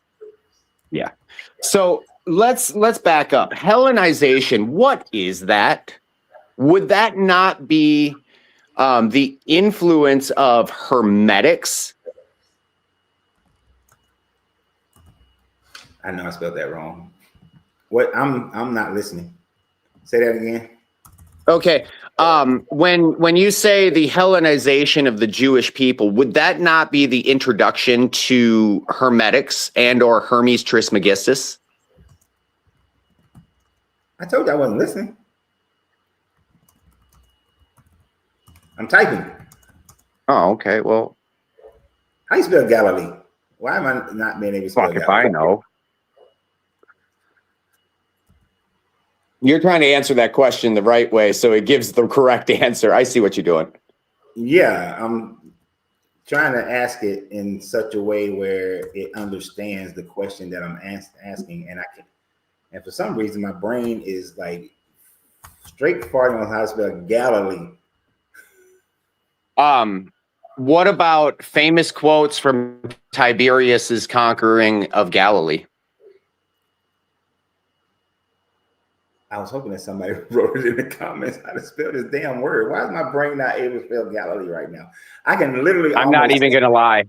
So let's back up. Hellenization. What is that? Would that not be the influence of Hermetics? I know I spelled that wrong. What? I'm not listening. Say that again. Okay. When you say the Hellenization of the Jewish people, would that not be the introduction to Hermetics and or Hermes Trismegistus? I told you I wasn't listening. I'm typing. Oh, okay. Well, how you spell Galilee? Why am I not being able to spell Galilee? Fuck if I know. You're trying to answer that question the right way, so it gives the correct answer. I see what you're doing. Yeah, I'm trying to ask it in such a way where it understands the question that I'm asking, and I can. And for some reason, my brain is like straight farting on how to spell Galilee. What about famous quotes from Tiberius's conquering of Galilee? I was hoping that somebody wrote it in the comments how to spell this damn word. Why is my brain not able to spell Galilee right now? I can literally. I'm not even going to lie.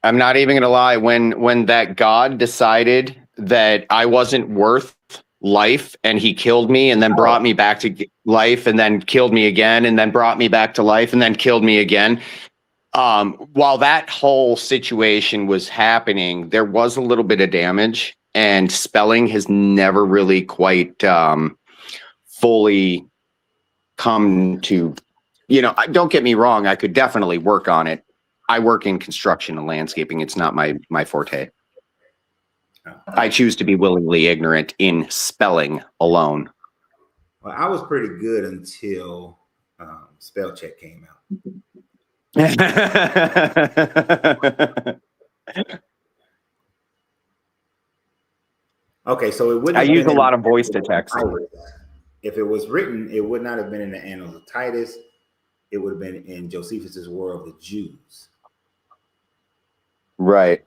I'm not even going to lie. When that God decided that I wasn't worth life, and he killed me and then brought me back to life and then killed me again and then brought me back to life and then killed me again. While that whole situation was happening, there was a little bit of damage, and spelling has never really quite fully come to, don't get me wrong, I could definitely work on it. I work in construction and landscaping. It's not my forte. I choose to be willingly ignorant in spelling alone. Well, I was pretty good until spell check came out. Okay, so it wouldn't. I use a lot of voice to text. If it was written, it would not have been in the Annals of Titus. It would have been in Josephus's War of the Jews. Right.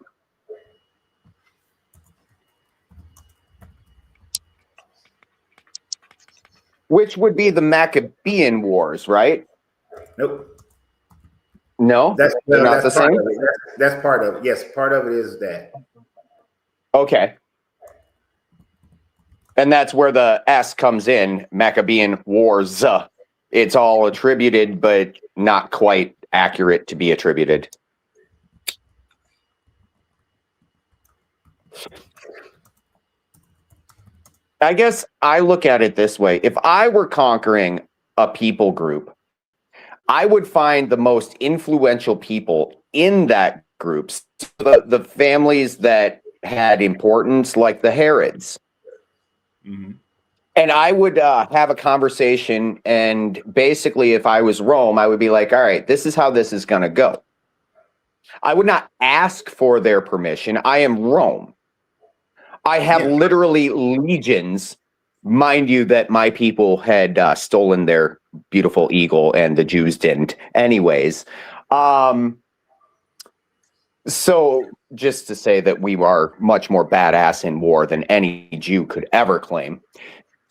Which would be the Maccabean Wars, right? Nope. No, that's not the same. That's part of it. Yes, part of it is that. Okay. And that's where the S comes in, Maccabean Wars. It's all attributed, but not quite accurate to be attributed. I guess I look at it this way. If I were conquering a people group, I would find the most influential people in that group, the families that had importance, like the Herods. Mm-hmm. And I would have a conversation, and basically, if I was Rome, I would be like, all right, this is how this is going to go. I would not ask for their permission. I am Rome. I have literally legions. Mind you that my people had stolen their beautiful eagle and the Jews didn't. Anyways, so just to say that we are much more badass in war than any Jew could ever claim.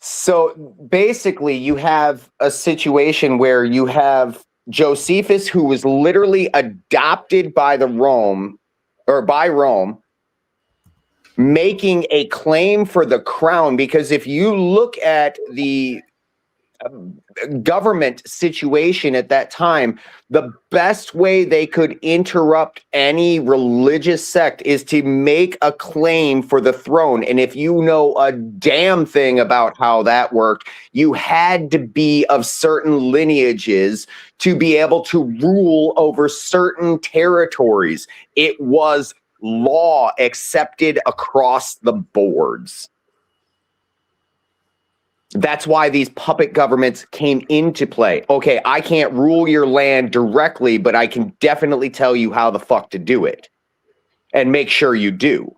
So basically you have a situation where you have Josephus, who was literally adopted by Rome, making a claim for the crown, because if you look at the government situation at that time, the best way they could interrupt any religious sect is to make a claim for the throne. And if you know a damn thing about how that worked, you had to be of certain lineages to be able to rule over certain territories. It was law accepted across the boards. That's why these puppet governments came into play. Okay, I can't rule your land directly, but I can definitely tell you how the fuck to do it and make sure you do.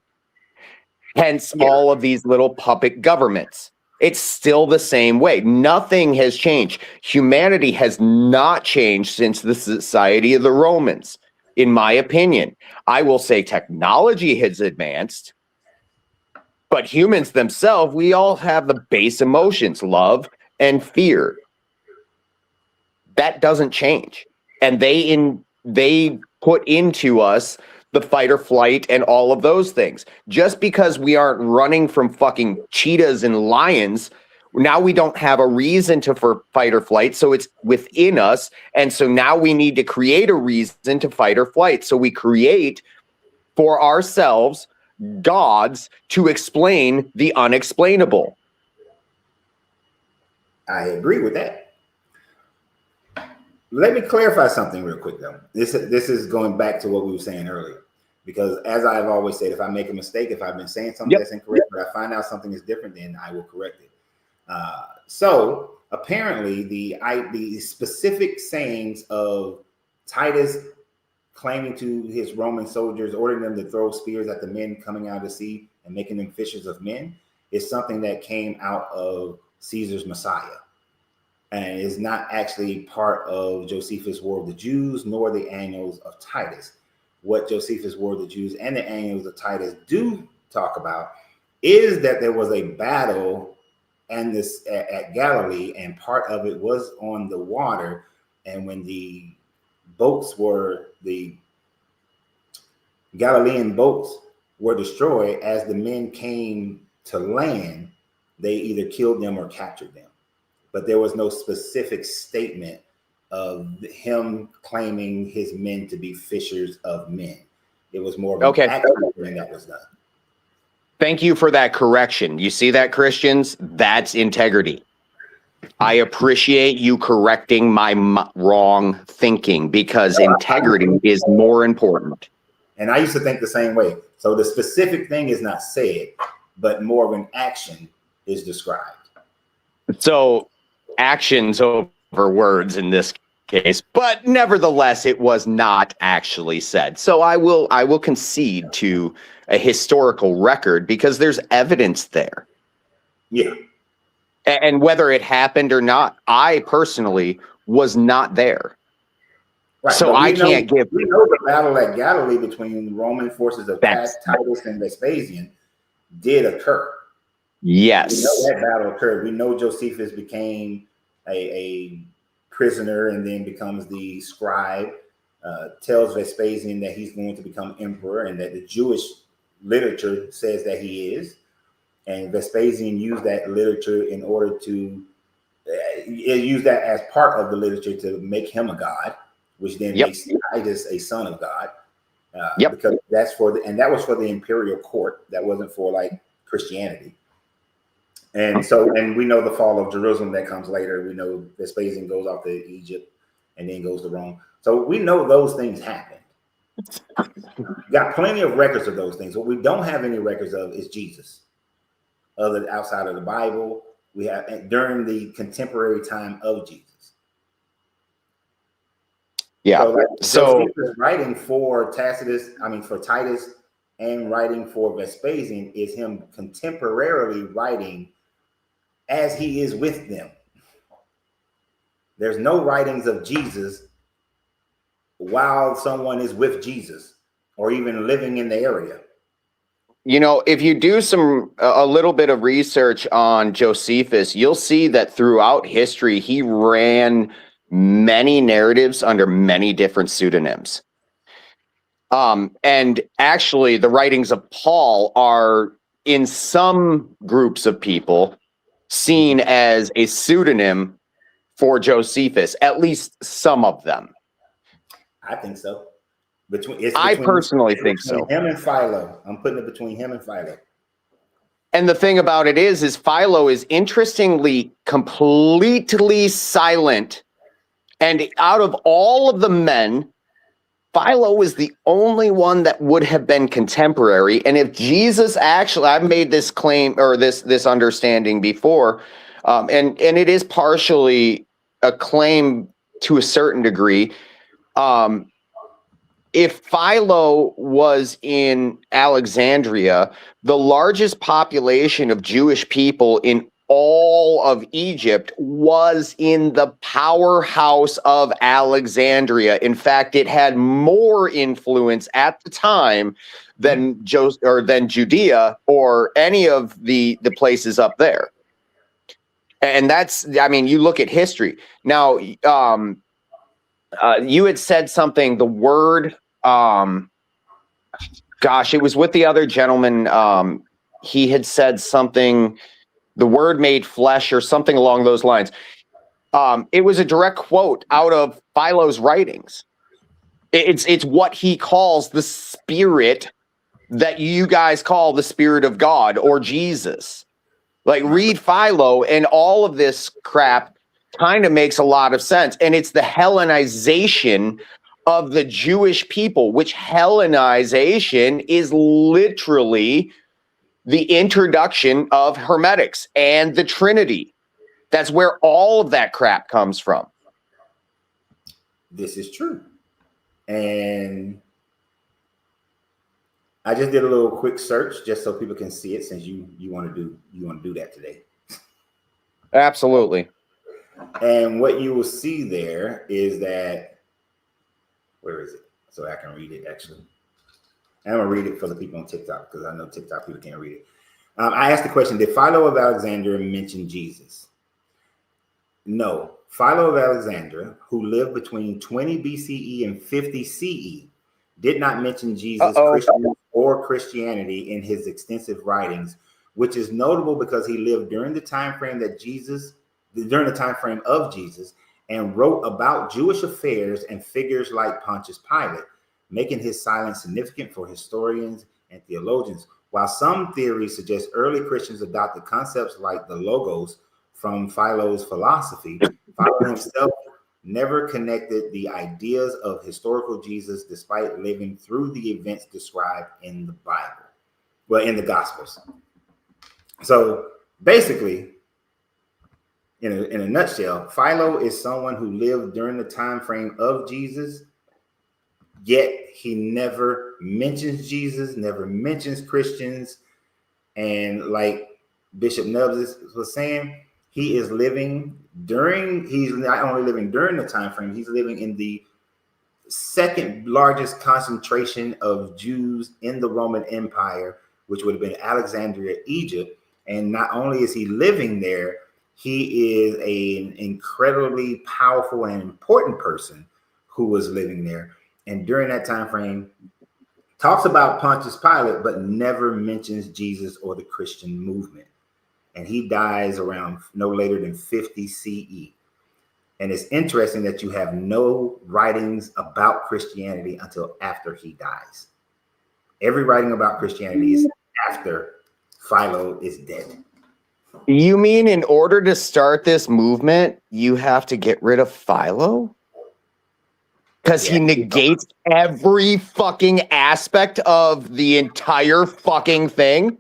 Hence all of these little puppet governments. It's still the same way. Nothing has changed. Humanity has not changed since the society of the Romans, in my opinion. I will say technology has advanced, but humans themselves, we all have the base emotions, love and fear. That doesn't change. And they put into us the fight or flight and all of those things. Just because we aren't running from fucking cheetahs and lions, now we don't have a reason for fight or flight, so it's within us. And so now we need to create a reason to fight or flight. So we create for ourselves gods to explain the unexplainable. I agree with that. Let me clarify something real quick, though. This is going back to what we were saying earlier, because as I've always said, if I make a mistake, if I've been saying something that's incorrect, but I find out something is different, then I will correct it. So apparently the specific sayings of Titus claiming to his Roman soldiers, ordering them to throw spears at the men coming out of the sea and making them fishers of men, is something that came out of Caesar's Messiah, and is not actually part of Josephus' War of the Jews nor the Annals of Titus. What Josephus' War of the Jews and the Annals of Titus do talk about is that there was a battle and this at Galilee, and part of it was on the water. And when the Galilean boats were destroyed, as the men came to land, they either killed them or captured them. But there was no specific statement of him claiming his men to be fishers of men. It was more of an actual thing that was done. Thank you for that correction. You see that, Christians? That's integrity. I appreciate you correcting my wrong thinking, because integrity is more important. And I used to think the same way. So the specific thing is not said, but more of an action is described. So actions over words in this case, but nevertheless, it was not actually said. So I will concede to a historical record because there's evidence there. Yeah. And whether it happened or not, I personally was not there. Right. So I can't give. We know the battle at Galilee between the Roman forces of Titus and Vespasian did occur. Yes. We know that battle occurred. We know Josephus became a prisoner and then becomes the scribe, tells Vespasian that he's going to become emperor and that the Jewish literature says that he is. And Vespasian used that literature in order to use that as part of the literature to make him a god, which then makes Titus a son of God. Because that's that was for the imperial court. That wasn't for like Christianity. And we know the fall of Jerusalem that comes later. We know Vespasian goes off to Egypt and then goes to Rome. So we know those things happened. Got plenty of records of those things. What we don't have any records of is Jesus. Outside of the Bible, we have during the contemporary time of Jesus. Yeah. So writing for Titus and writing for Vespasian is him contemporarily writing as he is with them. There's no writings of Jesus while someone is with Jesus or even living in the area. You know, if you do a little bit of research on Josephus, you'll see that throughout history, he ran many narratives under many different pseudonyms. And actually, the writings of Paul are, in some groups of people, seen as a pseudonym for Josephus, at least some of them. I think so. I personally think so. Him and Philo. I'm putting it between him and Philo. And the thing about it is Philo is interestingly completely silent. And out of all of the men, Philo is the only one that would have been contemporary. And if Jesus actually, I've made this claim or this understanding before, and it is partially a claim to a certain degree. If Philo was in Alexandria, the largest population of Jewish people in all of Egypt was in the powerhouse of Alexandria. In fact, it had more influence at the time than Judea or any of the places up there. And that's, I mean, you look at history. Now, you had said something, the word, it was with the other gentleman. He had said something, the word made flesh or something along those lines. It was a direct quote out of Philo's writings. It's what he calls the spirit that you guys call the Spirit of God or Jesus. Like, read Philo, and all of this crap kind of makes a lot of sense. And it's the Hellenization of the Jewish people, which Hellenization is literally the introduction of hermetics and the Trinity. That's where all of that crap comes from. This is true. And I just did a little quick search just so people can see it, since you want to do that today. Absolutely. And what you will see there is that, where is it? So I can read it actually. And I'm gonna read it for the people on TikTok because I know TikTok people can't read it. I asked the question, did Philo of Alexandria mention Jesus? No. Philo of Alexandria, who lived between 20 BCE and 50 CE, did not mention Jesus, Christian, or Christianity in his extensive writings, which is notable because he lived during the time frame of Jesus, and wrote about Jewish affairs and figures like Pontius Pilate, making his silence significant for historians and theologians. While some theories suggest early Christians adopted concepts like the logos from Philo's philosophy, Philo himself never connected the ideas of historical Jesus despite living through the events described in the Bible, well, in the Gospels. So basically, in a nutshell, Philo is someone who lived during the time frame of Jesus, yet he never mentions Jesus, never mentions Christians. And like Bishop Nubbs was saying, he's not only living during the time frame, he's living in the second largest concentration of Jews in the Roman Empire, which would have been Alexandria, Egypt. And not only is he living there, he is an incredibly powerful and important person who was living there. And during that time frame, talks about Pontius Pilate, but never mentions Jesus or the Christian movement. And he dies around no later than 50 CE. And it's interesting that you have no writings about Christianity until after he dies. Every writing about Christianity is after Philo is dead. You mean in order to start this movement, you have to get rid of Philo? Because he negates every fucking aspect of the entire fucking thing?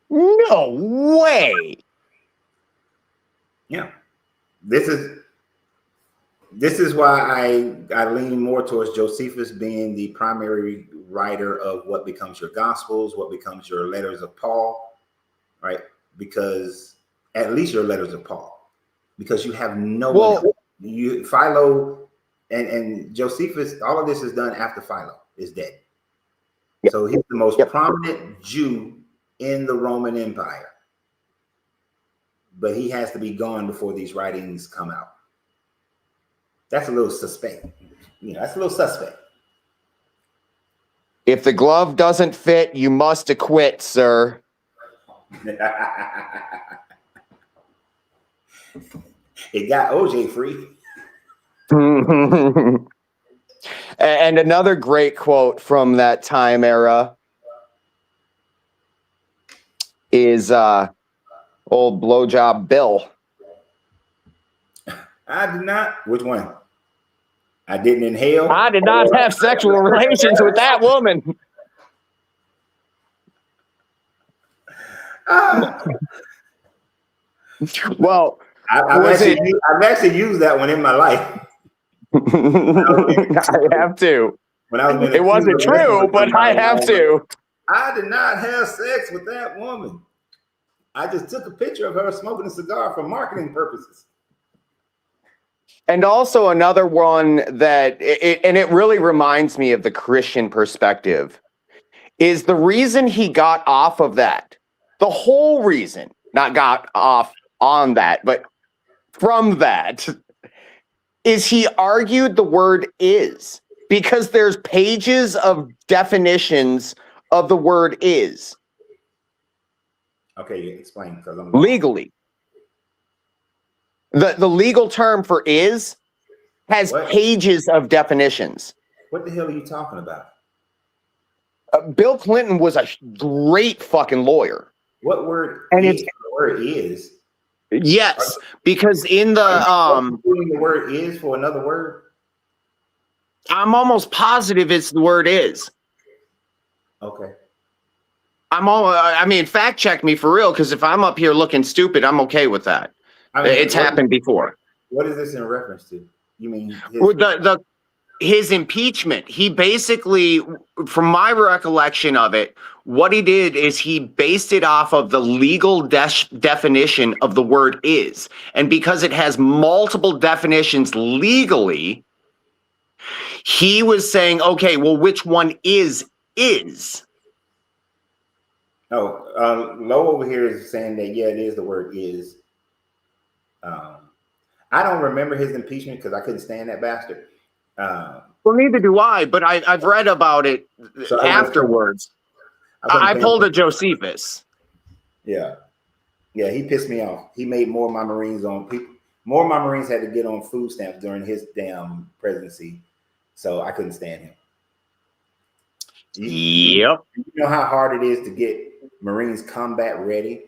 No way. Yeah. This is why I lean more towards Josephus being the primary writer of what becomes your Gospels, what becomes your letters of Paul, right? Because at least your letters of Paul, because you have no one else. Philo and Josephus, all of this is done after Philo is dead. Yep. So he's the most prominent Jew in the Roman Empire, but he has to be gone before these writings come out. That's a little suspect. That's a little suspect. If the glove doesn't fit, you must acquit, sir. It got OJ free. And another great quote from that time era is old blowjob Bill. I did not. Which one? I didn't inhale. I did not have sexual relations with that woman. Well, I've actually used that one in my life. I have to. It wasn't true, but I have to. I did not have sex with that woman. I just took a picture of her smoking a cigar for marketing purposes. And also another one that, it really reminds me of the Christian perspective, is the reason he got off of that. The whole reason, not got off on that, but from that, is he argued the word is, because there's pages of definitions of the word is. Okay, explain. Because I'm legally. The legal term for is has pages of definitions. What the hell are you talking about? Bill Clinton was a great fucking lawyer. What word? And the word is. Yes, because in the the word is for another word. I'm almost positive it's the word is. Okay. I mean, fact check me for real, because if I'm up here looking stupid, I'm okay with that. It's happened before. What is this in reference to? You mean his impeachment? He basically, from my recollection of it, what he did is he based it off of the legal definition of the word is. And because it has multiple definitions legally, he was saying, okay, well, which one is? Oh, Lo over here is saying that, yeah, it is the word is. I don't remember his impeachment because I couldn't stand that bastard. Well, neither do I, but I've read about it afterwards. I pulled a Josephus. Yeah. Yeah, he pissed me off. He made more of my Marines on people. More of my Marines had to get on food stamps during his damn presidency, so I couldn't stand him. Yep. You know how hard it is to get Marines combat ready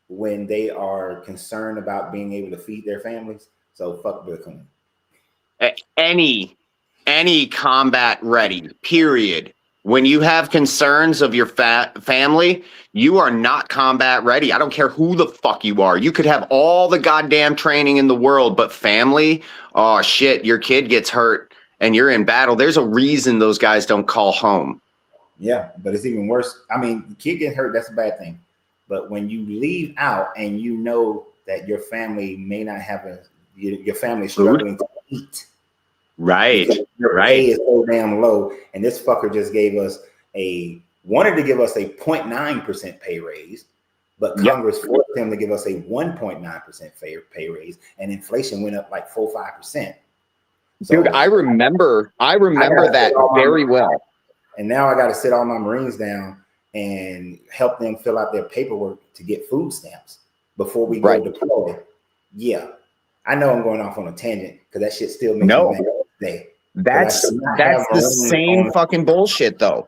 when they are concerned about being able to feed their families. So fuck Bill Clinton. Any combat ready, period. When you have concerns of your family, you are not combat ready. I don't care who the fuck you are. You could have all the goddamn training in the world, but family, oh shit, your kid gets hurt and you're in battle. There's a reason those guys don't call home. Yeah, but it's even worse. I mean, the kid getting hurt, that's a bad thing. But when you leave out and you know that your family may not have your family struggling to eat. Right. Your pay is so damn low. And this fucker just wanted to give us a 0.9% pay raise, but Congress forced him to give us a 1.9% pay raise, and inflation went up like 4-5%. So, dude, I remember that very well. And now I got to sit all my Marines down and help them fill out their paperwork to get food stamps before we go deploy. Yeah. I know I'm going off on a tangent because that shit still makes me mad today. That's the same fucking bullshit though.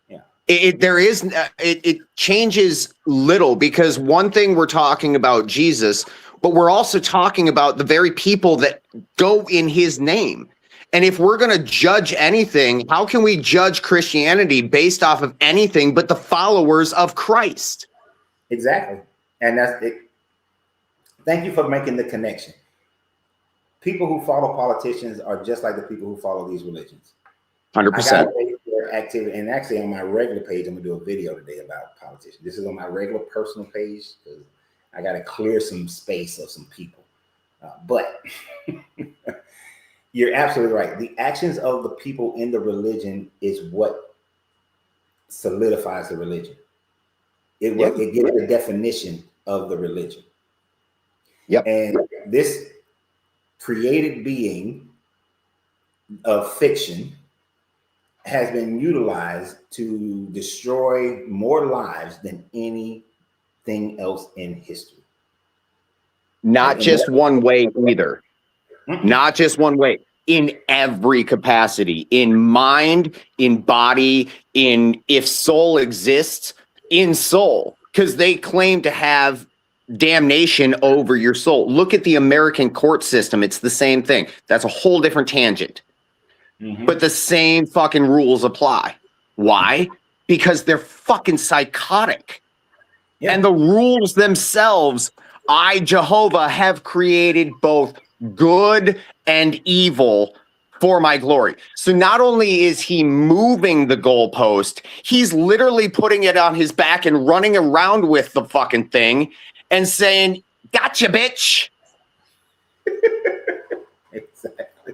Yeah. It changes little because one thing we're talking about Jesus, but we're also talking about the very people that go in his name. And if we're going to judge anything, how can we judge Christianity based off of anything but the followers of Christ? Exactly. And that's it. Thank you for making the connection. People who follow politicians are just like the people who follow these religions. 100%. Their activity, and actually on my regular page, I'm gonna do a video today about politicians. This is on my regular personal page because I got to clear some space of some people. But you're absolutely right. The actions of the people in the religion is what solidifies the religion. It gives the definition of the religion. Yep. And this created being of fiction has been utilized to destroy more lives than anything else in history. Not just one way either. Not just one way. In every capacity, in mind, in body, in if soul exists, in soul, because they claim to have damnation over your soul. Look at the American court system. It's the same thing. That's a whole different tangent. But the same fucking rules apply. Why? Because they're fucking psychotic. Yeah. And the rules themselves, I, Jehovah, have created both good and evil for my glory. So not only is he moving the goalpost, he's literally putting it on his back and running around with the fucking thing and saying, "Gotcha, bitch." Exactly.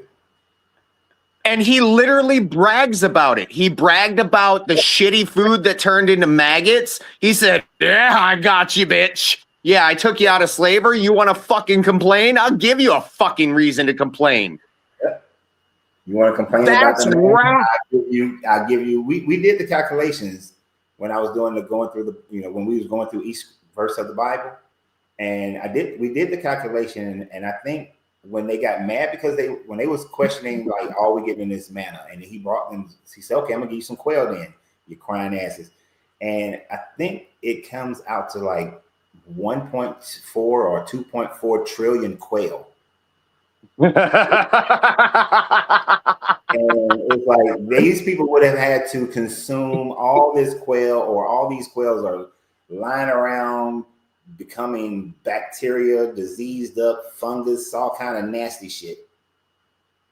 And he literally brags about it. He bragged about the shitty food that turned into maggots. He said, "Yeah, I got you, bitch. Yeah, I took you out of slavery. You want to fucking complain? I'll give you a fucking reason to complain." Yeah. You want to complain That's about right. I'll give you. We did the calculations when I was going through the, when we was going through each verse of the Bible, and we did the calculation, and I think when they got mad because when they was questioning like, all we getting is manna, and he brought them, he said, "Okay, I'm gonna give you some quail then, you crying asses," and I think it comes out to like 1.4 or 2.4 trillion quail. And it's like these people would have had to consume all this quail, or all these quails are lying around becoming bacteria, diseased up, fungus, all kind of nasty shit.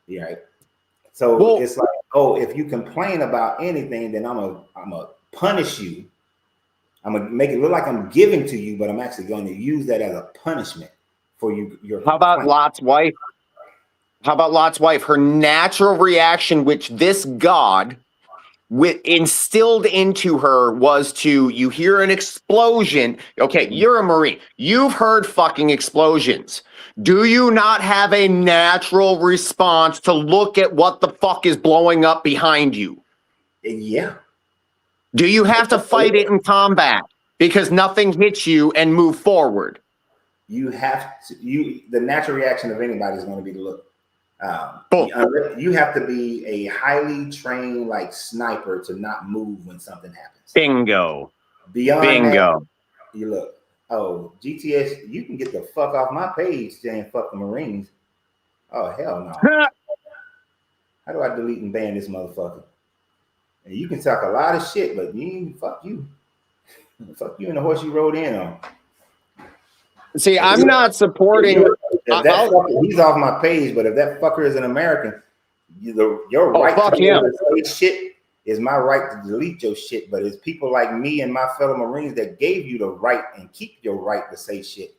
Yeah. Right? So it's like, oh, if you complain about anything, then I'm a punish you. I'm gonna make it look like I'm giving to you, but I'm actually going to use that as a punishment for you. How about Lot's wife? How about Lot's wife? Her natural reaction, which this God instilled into her, was you hear an explosion. Okay, you're a Marine. You've heard fucking explosions. Do you not have a natural response to look at what the fuck is blowing up behind you? Yeah. Do you have to fight it in combat? because nothing hits you and move forward. You have to. The natural reaction of anybody is going to be to look. You have to be a highly trained like sniper to not move when something happens. Bingo. Beyond that, you look. Oh, GTS, you can get the fuck off my page saying fuck the Marines. Oh hell no. How do I delete and ban this motherfucker? And you can talk a lot of shit, but fuck you. Fuck you and the horse you rode in on. See, I'm not supporting. He's off my page, but if that fucker is an American, your right to say shit is my right to delete your shit. But it's people like me and my fellow Marines that gave you the right and keep your right to say shit.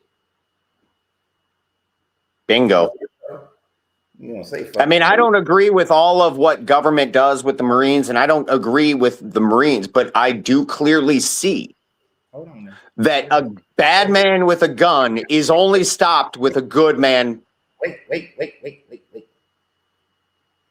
Bingo. You don't say I mean, I don't agree with all of what government does with the Marines, and I don't agree with the Marines, but I do clearly see that a bad man with a gun is only stopped with a good man. Wait.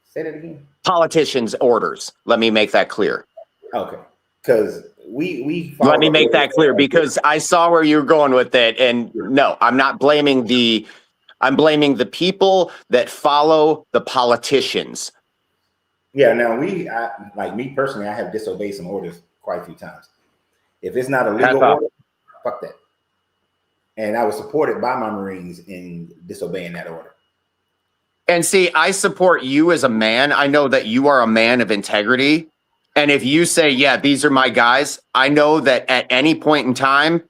Say that again. Politicians' orders. Let me make that clear. Okay. Because we let me make that clear, because I saw where you were going with it. And no, I'm not blaming I'm blaming the people that follow the politicians. Yeah, now like me personally, I have disobeyed some orders quite a few times. If it's not a legal order, fuck that. And I was supported by my Marines in disobeying that order. And see, I support you as a man. I know that you are a man of integrity. And if you say, yeah, these are my guys, I know that at any point in time,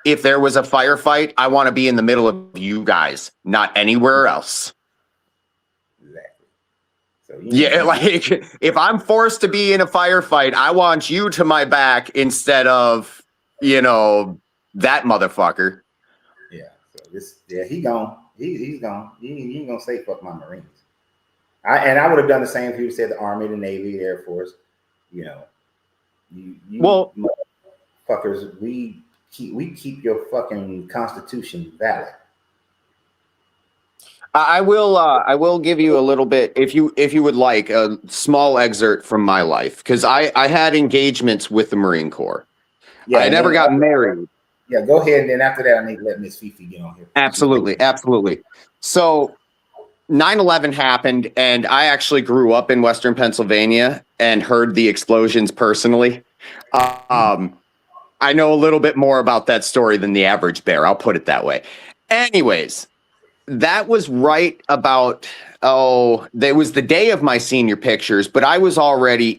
if there was a firefight, I want to be in the middle of you guys, not anywhere else. Exactly. So, yeah, like if I'm forced to be in a firefight, I want you to my back instead of, that motherfucker. Yeah. So he gone. He's gone. He ain't gonna say fuck my Marines. I would have done the same if he said the Army, the Navy, the Air Force. Well, fuckers, we keep your fucking Constitution valid. I will give you a little bit, if you would like, a small excerpt from my life, because I had engagements with the Marine Corps. Yeah, I never got married. Yeah, go ahead, and then after that, I need to let Miss Fifi get on here. Absolutely. So 9/11 happened, and I actually grew up in Western Pennsylvania and heard the explosions personally. I know a little bit more about that story than the average bear. I'll put it that way. Anyways, that was right about, that was the day of my senior pictures, but I was already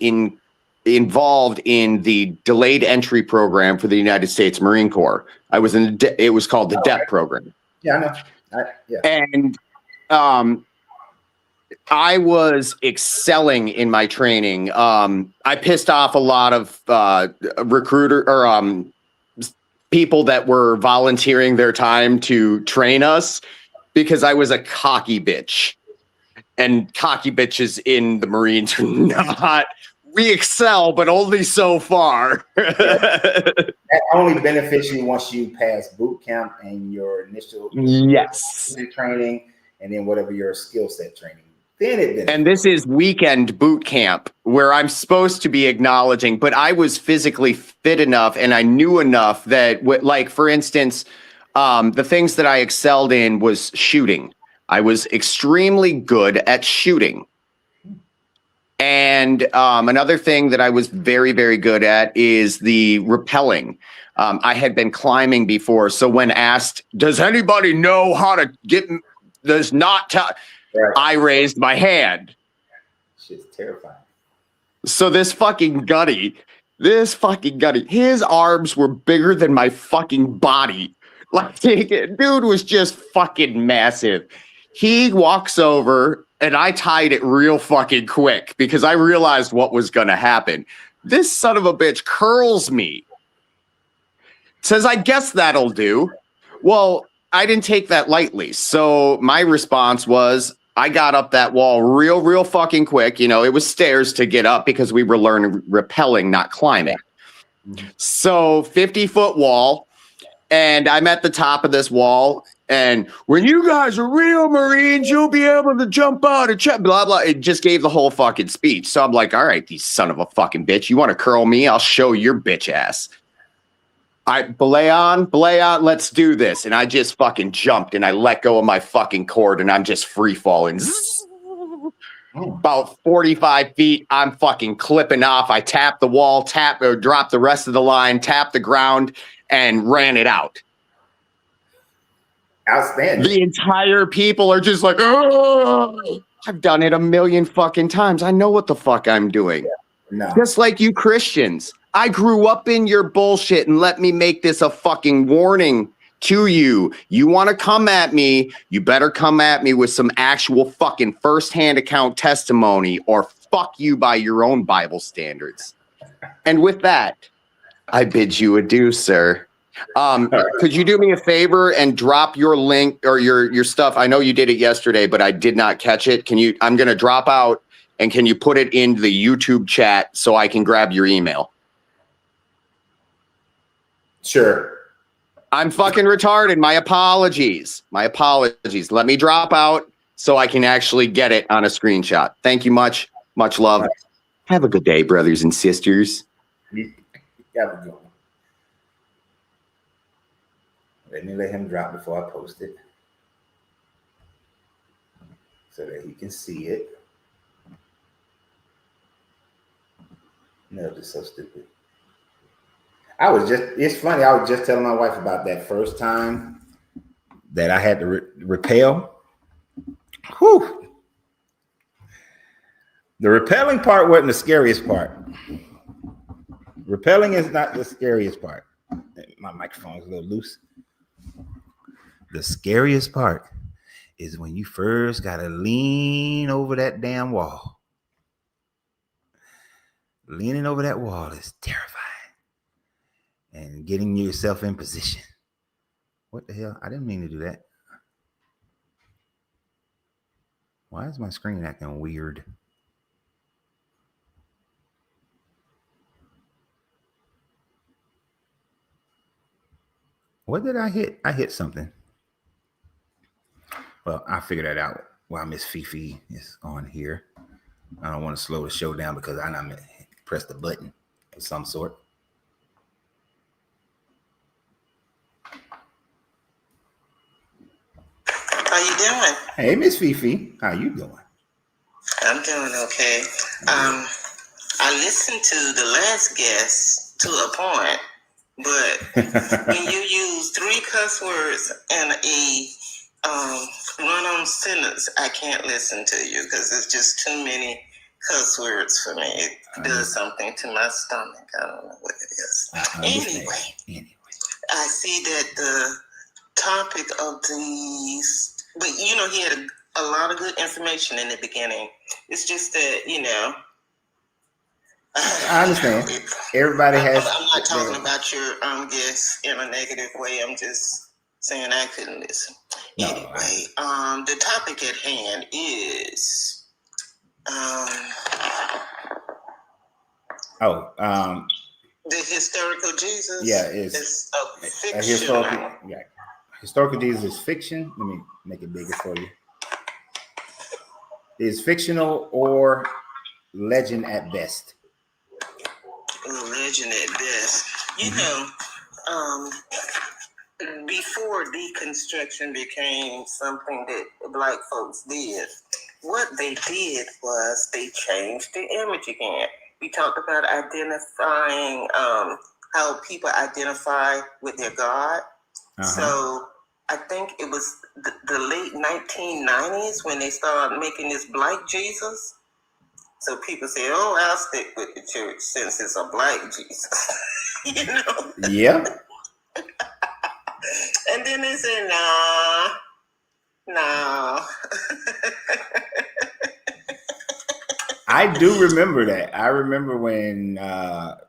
involved in the delayed entry program for the United States Marine Corps. I was it was called the DEP program. Yeah, I know. And I was excelling in my training. I pissed off a lot of people that were volunteering their time to train us because I was a cocky bitch. And cocky bitches in the Marines are not. We excel, but only so far. That only benefits you once you pass boot camp and your initial training, and then whatever your skill set training. Then it benefits. And this is weekend boot camp where I'm supposed to be acknowledging, but I was physically fit enough and I knew enough that, like, for instance, the things that I excelled in was shooting. I was extremely good at shooting. And another thing that I was very, very good at is the rappelling. I had been climbing before. So when asked, does anybody know how to get this knot? I raised my hand. Shit's terrifying. So this fucking gutty, his arms were bigger than my fucking body. Like, dude was just fucking massive. He walks over, and I tied it real fucking quick because I realized what was going to happen. This son of a bitch curls me. Says, I guess that'll do. Well, I didn't take that lightly. So my response was, I got up that wall real fucking quick. It was stairs to get up because we were learning rappelling, not climbing. So 50-foot wall. And I'm at the top of this wall. And when you guys are real Marines, you'll be able to jump out and check, blah, blah. It just gave the whole fucking speech. So I'm like, all right, you son of a fucking bitch. You want to curl me? I'll show your bitch ass. belay on, let's do this. And I just fucking jumped and I let go of my fucking cord and I'm just free falling. About 45 feet, I'm fucking clipping off. I tapped the wall, dropped the rest of the line, tapped the ground, and ran it out. Outstanding. The entire people are just like, oh, I've done it a million fucking times. I know what the fuck I'm doing. No. Just like you Christians. I grew up in your bullshit, and let me make this a fucking warning to you. You want to come at me, you better come at me with some actual fucking firsthand account testimony, or fuck you by your own Bible standards. And with that, I bid you adieu, sir. Could you do me a favor and drop your link or your stuff? I know you did it yesterday, but I did not catch it. I'm going to drop out, and can you put it in the YouTube chat so I can grab your email? Sure. I'm fucking retarded. My apologies. Let me drop out so I can actually get it on a screenshot. Thank you much. Much love. Right. Have a good day, brothers and sisters. Have a good one. Let me let him drop before I post it so that he can see it. No, this is so stupid. It's funny. I was just telling my wife about that first time that I had to repel. Whew. The repelling part wasn't the scariest part. Repelling is not the scariest part. My microphone is a little loose. The scariest part is when you first got to lean over that damn wall. Leaning over that wall is terrifying. And getting yourself in position. What the hell? I didn't mean to do that. Why is my screen acting weird? What did I hit? I hit something. Well, I'll figure that out while Miss Fifi is on here. I don't want to slow the show down because I pressed the button of some sort. How you doing? Hey, Miss Fifi. How you doing? I'm doing okay. I listened to the last guest to a point, but when you use 3 cuss words and a run-on sentence, I can't listen to you because it's just too many cuss words for me. It does something to my stomach. I don't know what it is. Anyway, I see that the topic of these, but he had a lot of good information in the beginning. It's just that, I understand. Everybody has. I'm not talking about your guests in a negative way. I'm just saying I couldn't listen. No, anyway, the topic at hand is the historical Jesus. Yeah, it's a historical. Yeah, historical Jesus is fiction. Let me make it bigger for you. Is fictional or legend at best. Legend at best. Before deconstruction became something that Black folks did, what they did was they changed the image again. We talked about identifying how people identify with their God. So I think it was the late 1990s when they started making this Black Jesus. So people say, "Oh, I'll stick with the church since it's a Black Jesus." Yeah. And then they say, no. I do remember that. I remember when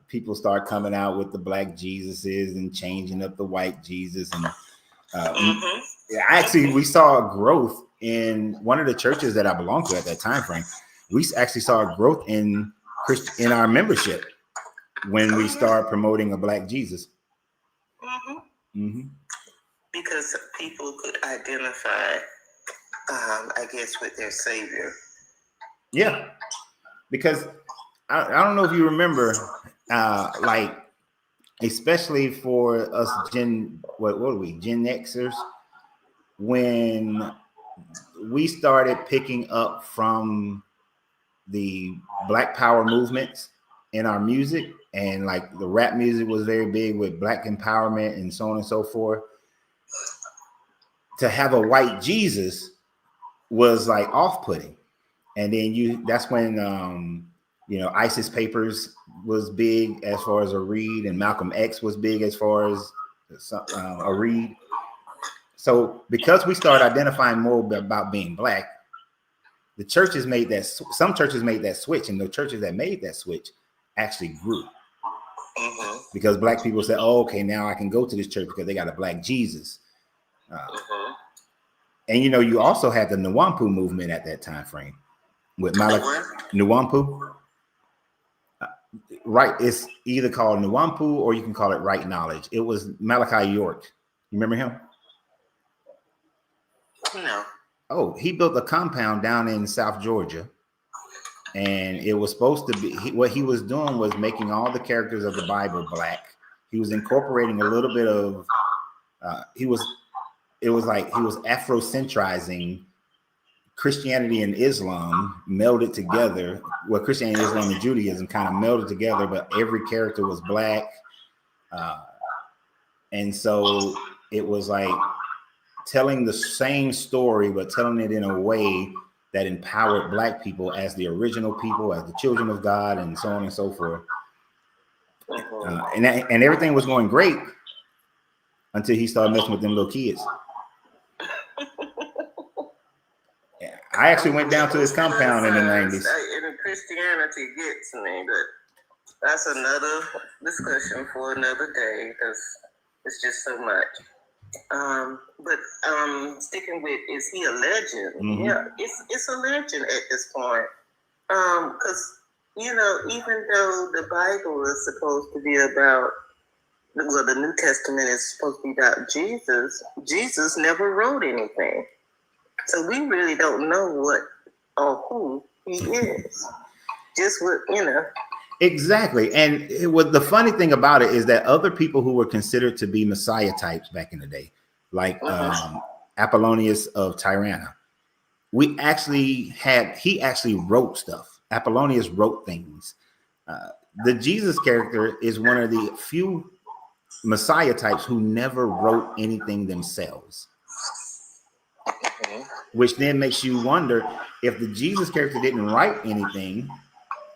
people start coming out with the Black Jesuses and changing up the white Jesus. And actually, we saw a growth in one of the churches that I belonged to at that time frame. We actually saw a growth in our membership when we started promoting a Black Jesus. Because people could identify, I guess, with their Savior. Yeah, because I don't know if you remember, like especially for us what are we, Gen Xers, when we started picking up from the Black Power movements in our music, and like the rap music was very big with Black empowerment and so on and so forth. To have a white Jesus was like off-putting. And then that's when ISIS Papers was big as far as a read, and Malcolm X was big as far as a read. So because we started identifying more about being Black, the churches made that. Some churches made that switch, and the churches that made that switch actually grew. Mm-hmm. Because Black people said, "Oh, okay, now I can go to this church because they got a Black Jesus." And you also had the Nwampu movement at that time frame with Nwampu. Right, it's either called Nwampu or you can call it Right Knowledge. It was Malachi York. You remember him? No. Oh, he built a compound down in South Georgia, and it was supposed to be what he was doing was making all the characters of the Bible Black. He was incorporating a little bit of he was Afrocentrizing Christianity and Islam, melded together. Well, Christianity, Islam, and Judaism kind of melded together, but every character was Black, and so it was like telling the same story, but telling it in a way that empowered Black people as the original people, as the children of God, and so on and so forth. And everything was going great until he started messing with them little kids. I actually went down to his compound in the 90s. And Christianity gets me, but that's another discussion for another day because it's just so much. But sticking with, is he a legend? Mm-hmm. Yeah, it's a legend at this point. Because even though the Bible is supposed to be about, well, the New Testament is supposed to be about Jesus. Jesus never wrote anything, so we really don't know what or who he is. Just what Exactly. And the funny thing about it is that other people who were considered to be Messiah types back in the day, like Apollonius of Tyranna, he actually wrote stuff. Apollonius wrote things. The Jesus character is one of the few Messiah types who never wrote anything themselves. Which then makes you wonder, if the Jesus character didn't write anything,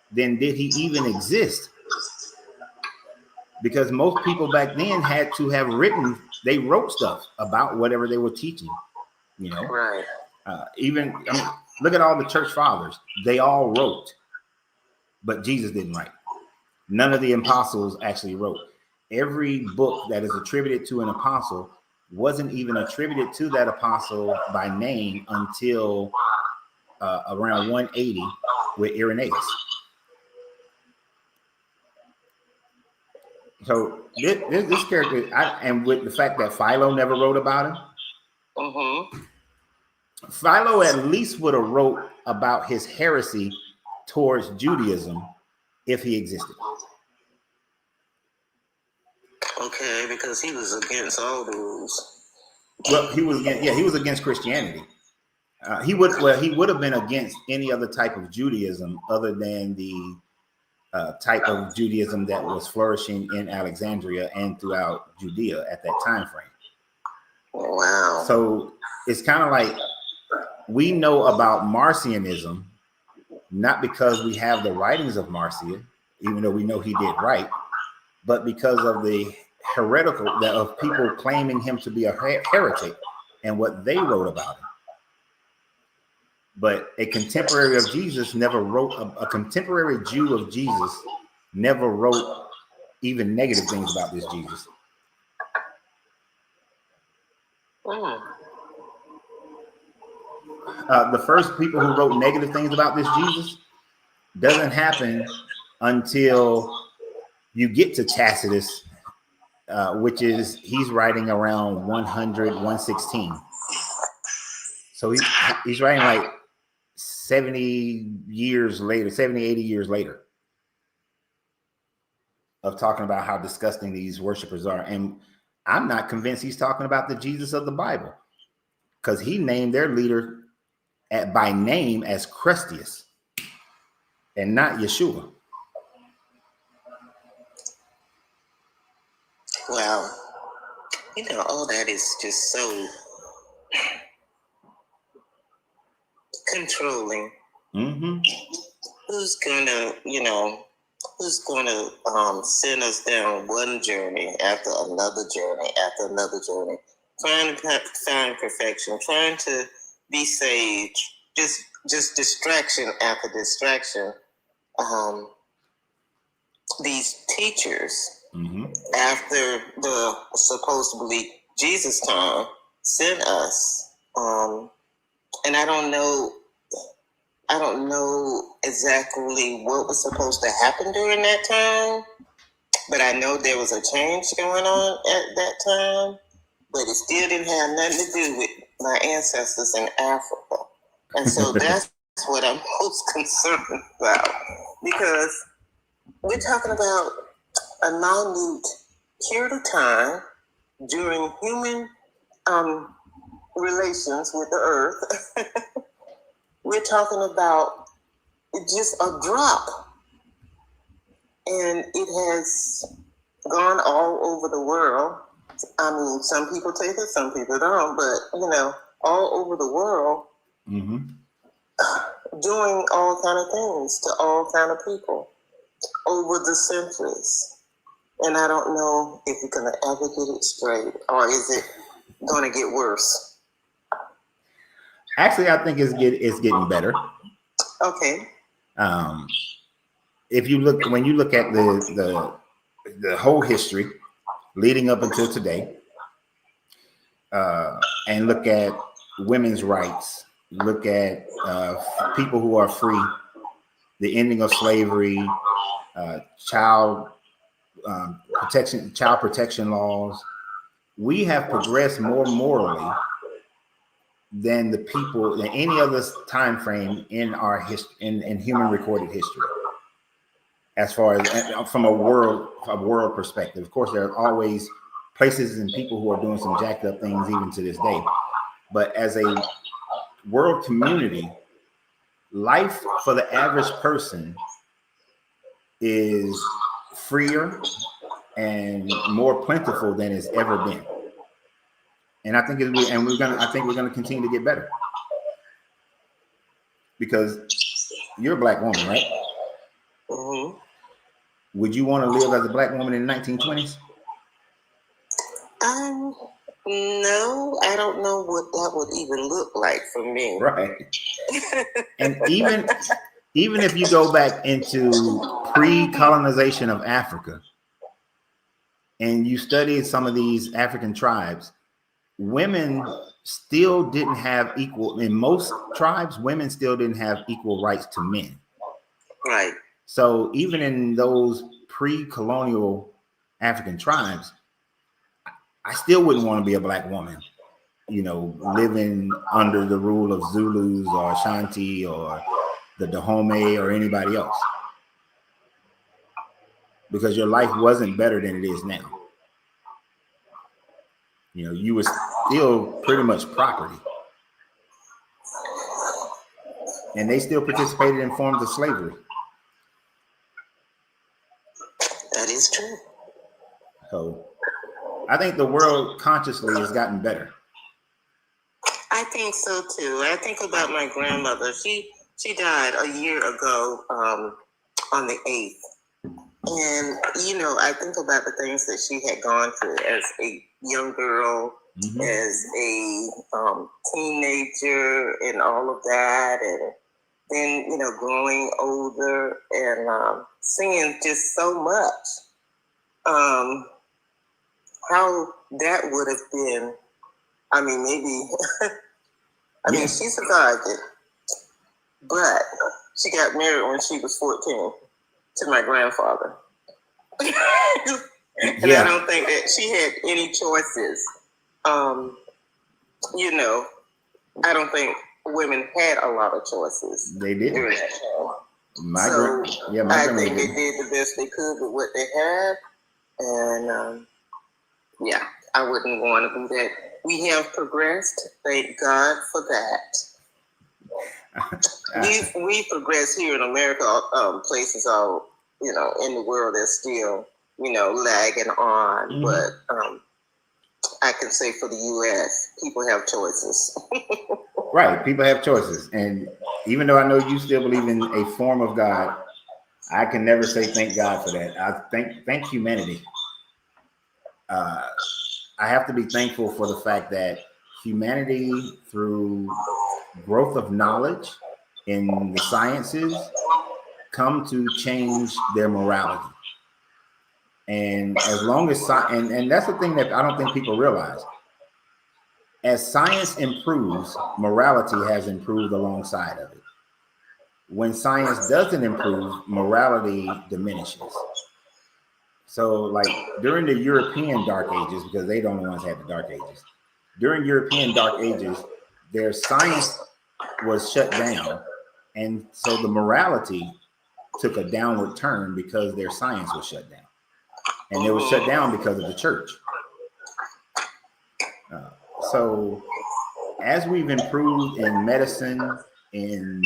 then did he even exist? Because most people back then had to have they wrote stuff about whatever they were teaching, Right. Look at all the church fathers. They all wrote, but Jesus didn't write. None of the apostles actually wrote. Every book that is attributed to an apostle wasn't even attributed to that apostle by name until around 180 with Irenaeus. So this character, and with the fact that Philo never wrote about him, Philo at least would have wrote about his heresy towards Judaism if he existed. Okay, because he was against all the rules. Well, he was against Christianity. He would have been against any other type of Judaism other than the type of Judaism that was flourishing in Alexandria and throughout Judea at that time frame. Wow. So it's kind of like we know about Marcionism, not because we have the writings of Marcion, even though we know he did write, but because of the heretical of people claiming him to be a heretic and what they wrote about him. But a contemporary of Jesus never wrote, a contemporary Jew of Jesus never wrote even negative things about this Jesus. The first people who wrote negative things about this Jesus doesn't happen until you get to Tacitus, which is he's writing around 100, 116. So he's writing like 70 years later, 70, 80 years later. of talking about how disgusting these worshipers are. And I'm not convinced he's talking about the Jesus of the Bible, because he named their leader by name as Christus and not Yeshua. Well, all that is just so controlling. Mm-hmm. Who's gonna send us down one journey after another journey after another journey, trying to find perfection, trying to be saved, just distraction after distraction. These teachers, Mm-hmm. after the supposedly Jesus time, sent us, and I don't know exactly what was supposed to happen during that time, but I know there was a change going on at that time, but it still didn't have nothing to do with my ancestors in Africa. And so that's what I'm most concerned about, because we're talking about a minute period of time during human relations with the earth. We're talking about just a drop, and it has gone all over the world. I mean, some people take it, some people don't, but all over the world, Mm-hmm. doing all kind of things to all kind of people over the centuries. And I don't know if we're gonna ever get it straight, or is it gonna get worse? Actually, I think it's getting better. Okay. When you look at the whole history leading up until today, and look at women's rights, look at people who are free, the ending of slavery, child protection laws, we have progressed more morally than any other time frame in our history, in human recorded history. As far as from a world perspective, of course, there are always places and people who are doing some jacked up things even to this day. But as a world community, life for the average person is freer and more plentiful than it's ever been. And I think we're gonna continue to get better, because you're a Black woman, right? Mm-hmm. Would you want to live as a Black woman in the 1920s? No, I don't know what that would even look like for me. Right. And even if you go back into pre-colonization of Africa and you study some of these African tribes, women still didn't have in most tribes, women still didn't have equal rights to men. Right. So even in those pre-colonial African tribes, I still wouldn't want to be a Black woman, living under the rule of Zulus or Ashanti or the Dahomey or anybody else, because your life wasn't better than it is now. You were still pretty much property, and they still participated in forms of slavery. That is true. So I think the world consciously has gotten better. I think so too. I think about my grandmother. She died a year ago on the 8th. And, I think about the things that she had gone through as a young girl, mm-hmm. as a teenager and all of that. And then, growing older and seeing just so much. How that would have been, I mean, maybe, mean, she survived it, but she got married when she was 14 to my grandfather. And I don't think that she had any choices. I don't think women had a lot of choices. They did. My So my I grandmother think they did. did the best they could with what they had, and yeah, I wouldn't want to do that. We have progressed. Thank God for that. We progressed here in America. Places all in the world that's still lagging on, but I can say for the U.S., people have choices. Right, people have choices, and even though I know you still believe in a form of God, I can never say thank God for that. I thank humanity. I have to be thankful for the fact that humanity, through growth of knowledge in the sciences, come to change their morality. And as long as and that's the thing that I don't think people realize. As science improves, morality has improved alongside of it. When science doesn't improve, morality diminishes. So, like during the European Dark Ages, because they don't the ones that had the Dark Ages, during European Dark Ages, their science was shut down, and so the morality took a downward turn because their science was shut down, and it was shut down because of the church. So, as we've improved in medicine, in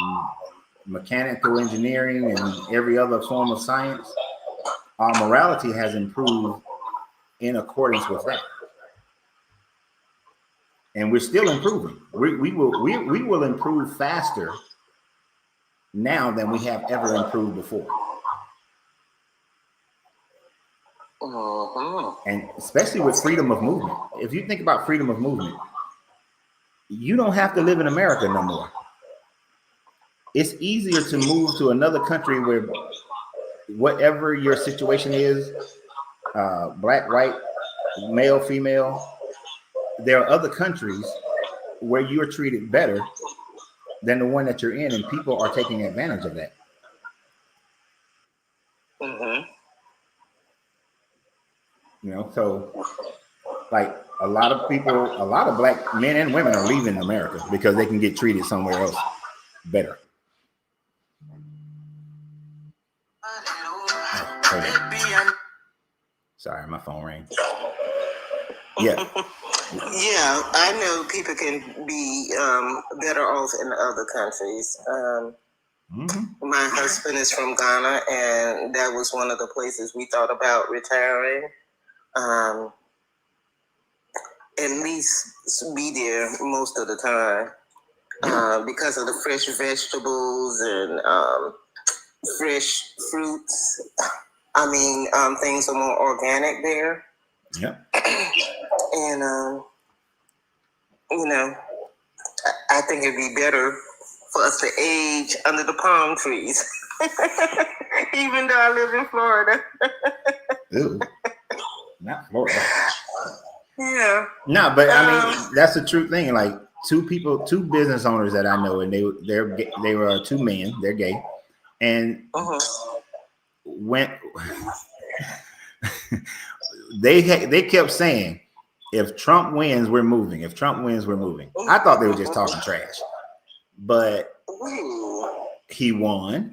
mechanical engineering, and every other form of science, our morality has improved in accordance with that. And we're still improving. We will improve faster now than we have ever improved before. And especially with freedom of movement. If you think about freedom of movement, you don't have to live in America no more. It's easier to move to another country where whatever your situation is, black, white, male, female, there are other countries where you're treated better than the one that you're in, and people are taking advantage of that. So like a lot of black men and women are leaving America because they can get treated somewhere else better. Sorry, my phone rang. Yeah. Yeah, I know people can be better off in other countries. My husband is from Ghana, and that was one of the places we thought about retiring. At least be there most of the time because of the fresh vegetables and fresh fruits. I mean, things are more organic there. Yep. And, I think it'd be better for us to age under the palm trees, even though I live in Florida. Ooh, not Florida. Yeah. No, but I mean, that's the true thing. Like two business owners that I know, and they were two men, they're gay. And when they kept saying, if Trump wins, we're moving. If Trump wins, we're moving. I thought they were just talking trash, but he won.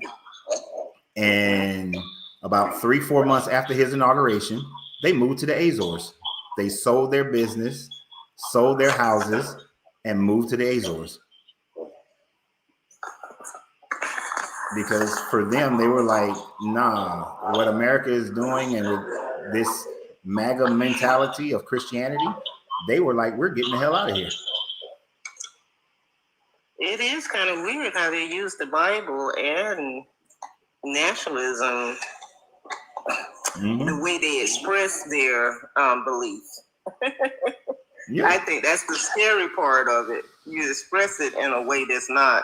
And about 3-4 months after his inauguration, they moved to the Azores. They sold their business, sold their houses, and moved to the Azores. Because for them, they were like, nah, what America is doing and with this MAGA mentality of Christianity, they were like, we're getting the hell out of here. It is kind of weird how they use the Bible and nationalism, the way they express their beliefs. Yeah. I think that's the scary part of it. You express it in a way that's not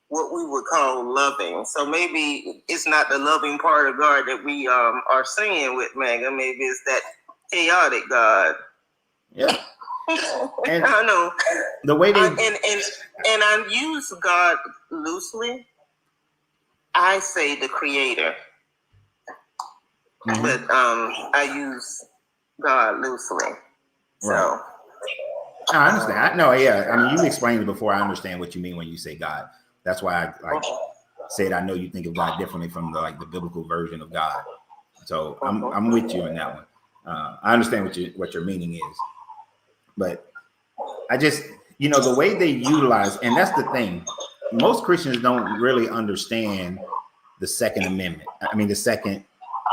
what we would call loving. So maybe it's not the loving part of God that we are seeing with MAGA. Maybe it's that chaotic God. Yeah. And I know the way they and I use God loosely. I say the Creator, but I use God loosely. So. Right. I understand. I mean, you explained it before. I understand what you mean when you say God. That's why said, I know you think of God differently from the biblical version of God. So I'm with you on that one. I understand what your meaning is, but I just, the way they utilize, and that's the thing, most Christians don't really understand the Second Amendment. I mean, the Second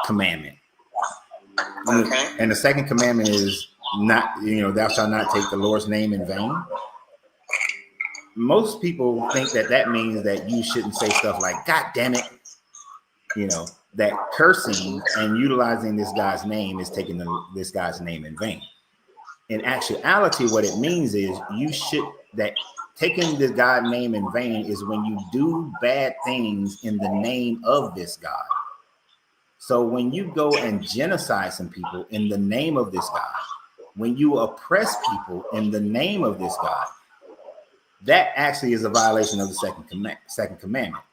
Commandment. Okay. And the Second Commandment is not, thou shalt not take the Lord's name in vain. Most people think that means that you shouldn't say stuff like, God damn it. That cursing and utilizing this guy's name is taking this guy's name in vain. In actuality, what it means is that taking this God's name in vain is when you do bad things in the name of this God. So when you go and genocide some people in the name of this God, when you oppress people in the name of this God, that actually is a violation of the second commandment.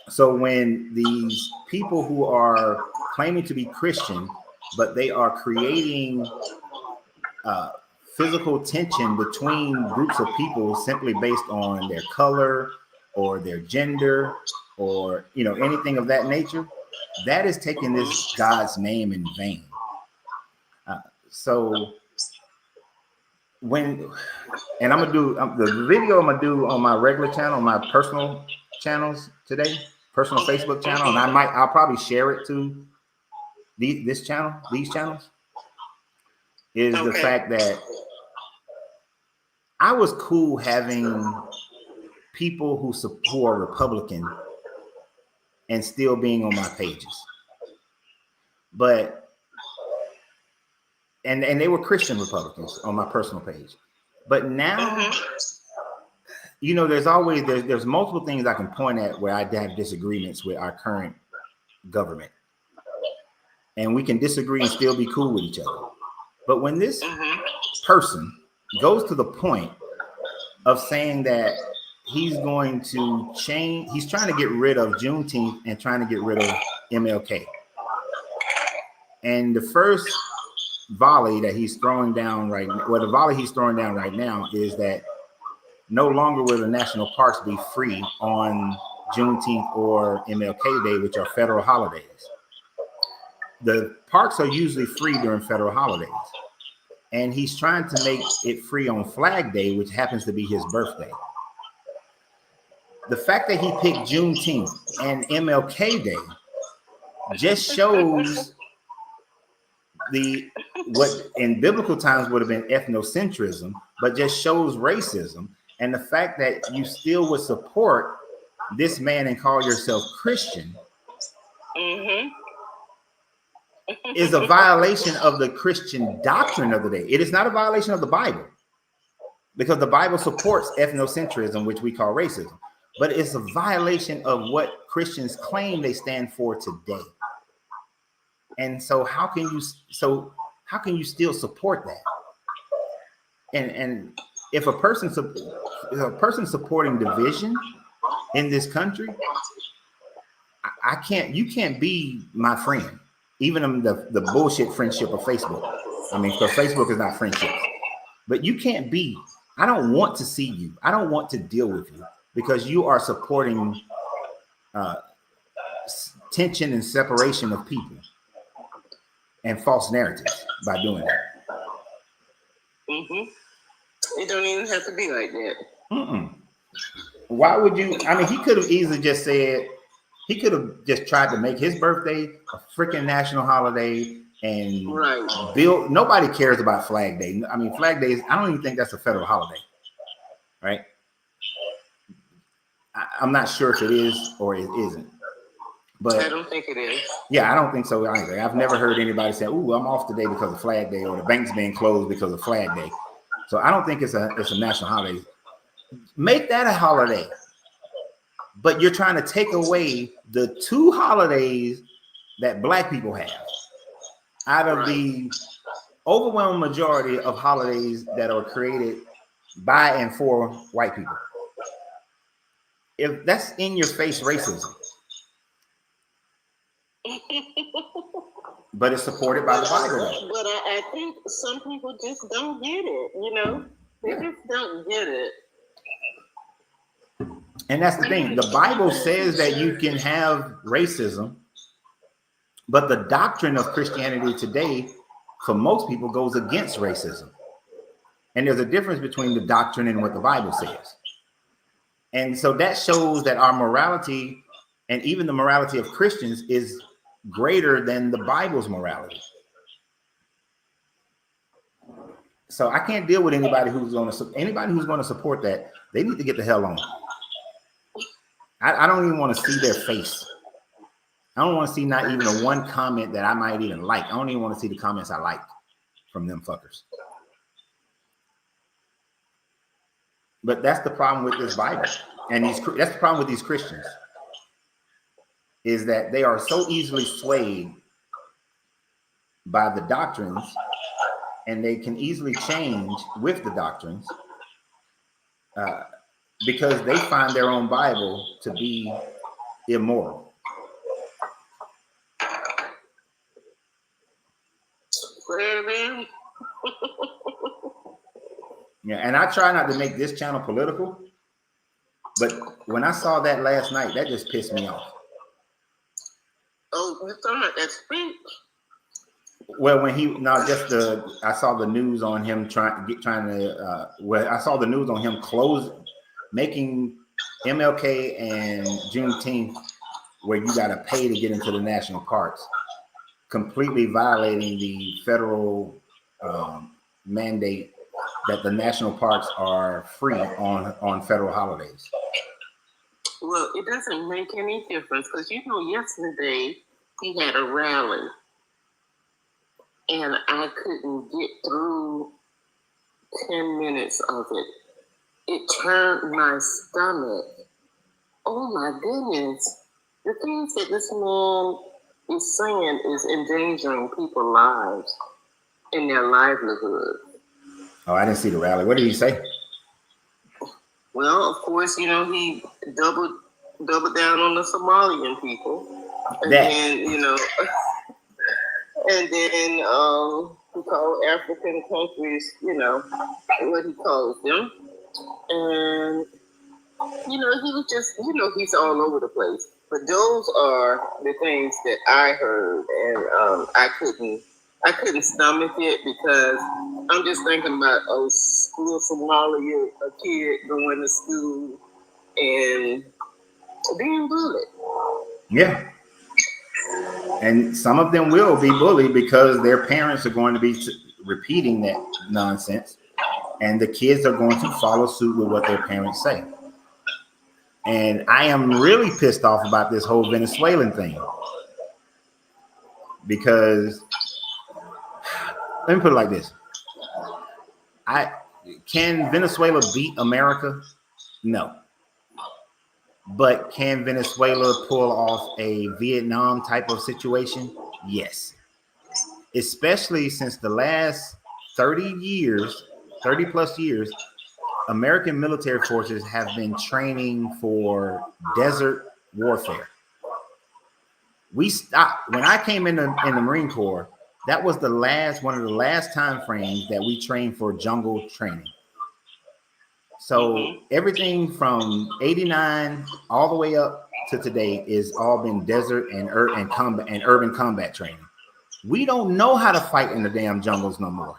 So when these people who are claiming to be Christian, but they are creating physical tension between groups of people simply based on their color or their gender or anything of that nature, that is taking this God's name in vain. So I'm gonna do the video I'm gonna do on my regular channel, my personal channels today, personal Facebook channel, and I'll probably share it to these channels, is the fact that I was cool having people who are Republican and still being on my pages, but and they were Christian Republicans on my personal page, but now there's multiple things I can point at where I have disagreements with our current government, and we can disagree and still be cool with each other. But when this person goes to the point of saying that he's going to change, he's trying to get rid of Juneteenth and trying to get rid of MLK. And the first volley that he's throwing down right now, the volley he's throwing down right now is that no longer will the national parks be free on Juneteenth or MLK Day, which are federal holidays. The parks are usually free during federal holidays. And he's trying to make it free on Flag Day, which happens to be his birthday. The fact that he picked Juneteenth and MLK Day just shows what in biblical times would have been ethnocentrism, but just shows racism. And the fact that you still would support this man and call yourself Christian is a violation of the Christian doctrine of the day. It is not a violation of the Bible, because the Bible supports ethnocentrism, which we call racism, but it's a violation of what Christians claim they stand for today. And so how can you still support that? And if a person supporting division in this country, you can't be my friend, even the bullshit friendship of Facebook. I mean, because Facebook is not friendship, but you can't be. I don't want to see you. I don't want to deal with you because you are supporting tension and separation of people and false narratives by doing that. It don't even have to be like that. Why would you? I mean, he could have easily just said, he could have just tried to make his birthday a freaking national holiday and build. Nobody cares about Flag Day. I mean, Flag Day I don't even think that's a federal holiday, right? I'm not sure if it is or it isn't. But I don't think it is. Yeah, I don't think so either. I've never heard anybody say, "Ooh, I'm off today because of Flag Day," or the bank's being closed because of Flag Day. So I don't think it's a national holiday. Make that a holiday. But you're trying to take away the two holidays that Black people have out of the overwhelming majority of holidays that are created by and for white people. If that's in your face racism. But it's supported by the Bible. But I think some people just don't get it, They just don't get it. And that's the thing. The Bible says that you can have racism, but the doctrine of Christianity today, for most people, goes against racism. And there's a difference between the doctrine and what the Bible says. And so that shows that our morality, and even the morality of Christians, is greater than the Bible's morality. So I can't deal with anybody who's going to support that. They need to get the hell on. I don't even want to see their face. I don't want to see not even a one comment that I might even like. I don't even want to see the comments I like from them fuckers. But that's the problem with this Bible, and that's the problem with these Christians, is that they are so easily swayed by the doctrines, and they can easily change with the doctrines because they find their own Bible to be immoral. Yeah, and I try not to make this channel political, but when I saw that last night, that just pissed me off. Oh, you're talking about that speech? Well, I saw the news on him I saw the news on him making MLK and Juneteenth where you got to pay to get into the national parks, completely violating the federal mandate that the national parks are free on federal holidays. Well, it doesn't make any difference because yesterday he had a rally and I couldn't get through 10 minutes of it. It turned my stomach. Oh my goodness. The things that this man is saying is endangering people's lives and their livelihood. Oh, I didn't see the rally. What did he say? Well, of course, he doubled down on the Somalian people. And then, and then he called African countries, what he calls them. And, he was just, he's all over the place. But those are the things that I heard, and I couldn't stomach it because I'm just thinking about a little Somalia, a kid going to school and being bullied. Yeah. And some of them will be bullied because their parents are going to be repeating that nonsense, and the kids are going to follow suit with what their parents say. And I am really pissed off about this whole Venezuelan thing because, let me put it like this. Can Venezuela beat America? No. But can Venezuela pull off a Vietnam type of situation? Yes. Especially since the last 30 plus years, American military forces have been training for desert warfare. We stopped when I came in the Marine Corps. That was one of the last time frames that we trained for jungle training. So everything from 89 all the way up to today is all been desert and urban combat training. We don't know how to fight in the damn jungles no more.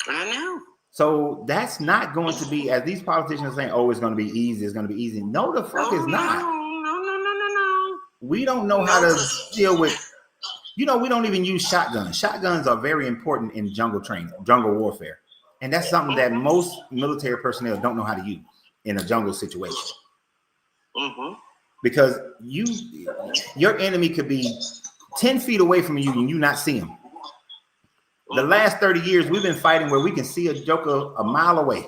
I know. So that's not going to be, as these politicians are saying, oh, it's going to be easy. It's going to be easy. No, the fuck is not. No. We don't know how to deal with, we don't even use shotguns. Shotguns are very important in jungle training, jungle warfare. And that's something that most military personnel don't know how to use in a jungle situation. Because your enemy could be 10 feet away from you and you not see him. The last 30 years, we've been fighting where we can see a joker a mile away.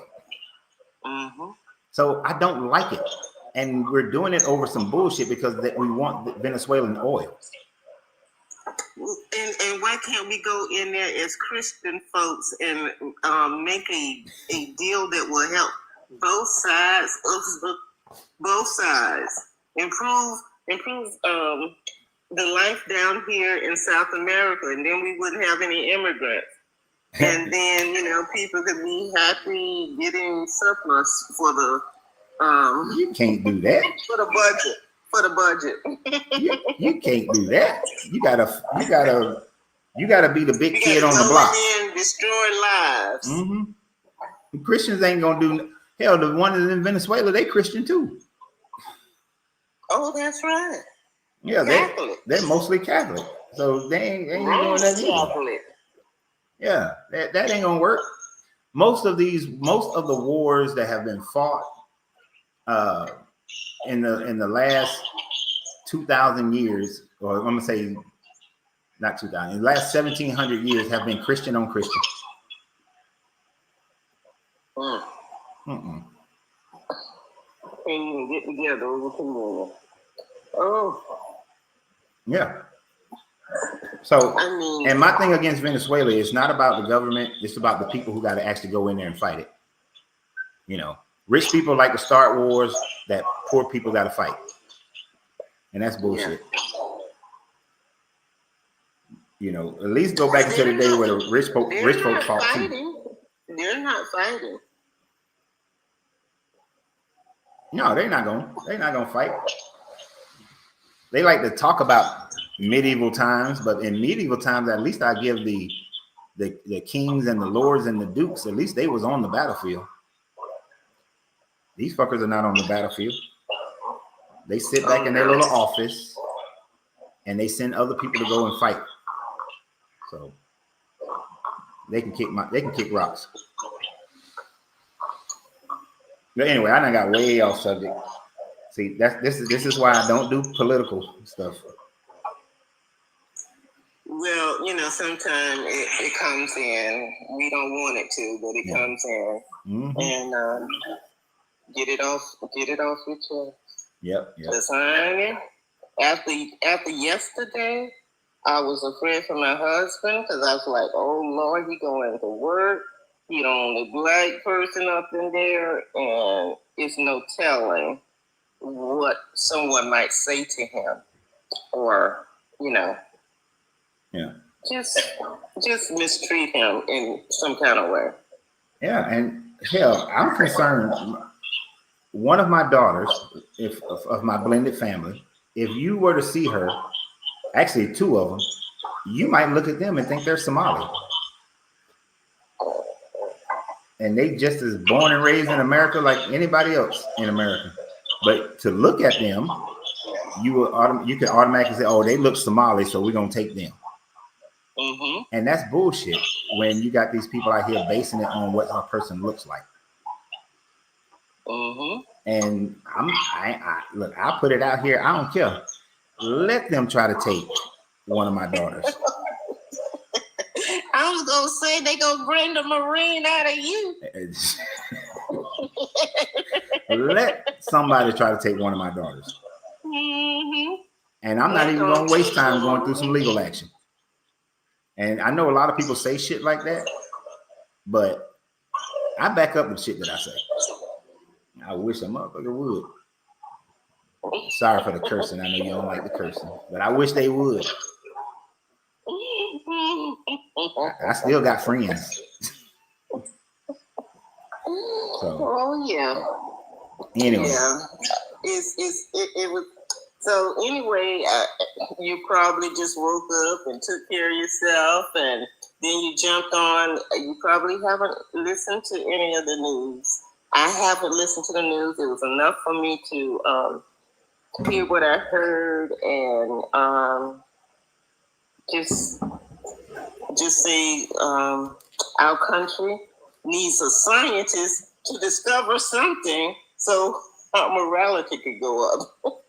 So I don't like it. And we're doing it over some bullshit because we want Venezuelan oil. And why can't we go in there as Christian folks and make a deal that will help both sides improve the life down here in South America, and then we wouldn't have any immigrants. And then, people could be happy getting surplus for the you can't do that. For the budget. You can't do that. You gotta be the big kid on the block. And destroy lives. Mm-hmm. Christians ain't gonna do hell. The ones in Venezuela, they Christian too. Oh, that's right. Yeah, they're mostly Catholic, so they ain't doing that either. Yeah, that ain't gonna work. Most of the wars that have been fought in the last 2,000 years, or I'm gonna say not 2,000, in the last 1,700 years have been Christian on Christian. Can't even get together over communion. Oh. Yeah. So, and my thing against Venezuela is not about the government. It's about the people who got to actually go in there and fight it. Rich people like to start wars that poor people got to fight. And that's bullshit. Yeah. At least go back to the day where the rich folk fought too. They're not fighting. No, they're not gonna fight. They like to talk about medieval times, but in medieval times, at least I give the kings and the lords and the dukes, at least they was on the battlefield. These fuckers are not on the battlefield. They sit back in their little office and they send other people to go and fight. So they can kick rocks. But anyway, I done got way off subject. See, this is why I don't do political stuff. Well, sometimes it comes in. We don't want it to, but it comes in, and get it off your chest. Yep. Because honey, after yesterday, I was afraid for my husband because I was like, oh Lord, he going to work. He the only black person up in there, and it's no telling what someone might say to him, or just mistreat him in some kind of way. Yeah, and hell, I'm concerned. One of my daughters, of my blended family, if you were to see her, actually two of them, you might look at them and think they're Somali. And they just as born and raised in America like anybody else in America. But to look at them, you could automatically say, oh, they look Somali, so we're going to take them. Mm-hmm. And that's bullshit when you got these people out here basing it on what a person looks like. Mm-hmm. And I put it out here. I don't care. Let them try to take one of my daughters. I was gonna say they gonna bring the Marine out of you. Let somebody try to take one of my daughters. Mm-hmm. And I'm not even gonna waste time going through some legal action. And I know a lot of people say shit like that, but I back up the shit that I say. I wish a motherfucker would. Sorry for the cursing. I know you don't like the cursing, but I wish they would. I still got friends. Oh yeah. Anyway. Yeah. It was. So anyway, you probably just woke up and took care of yourself, and then you jumped on. You probably haven't listened to any of the news. I haven't listened to the news. It was enough for me to hear what I heard and just say our country needs a scientist to discover something so our morality could go up.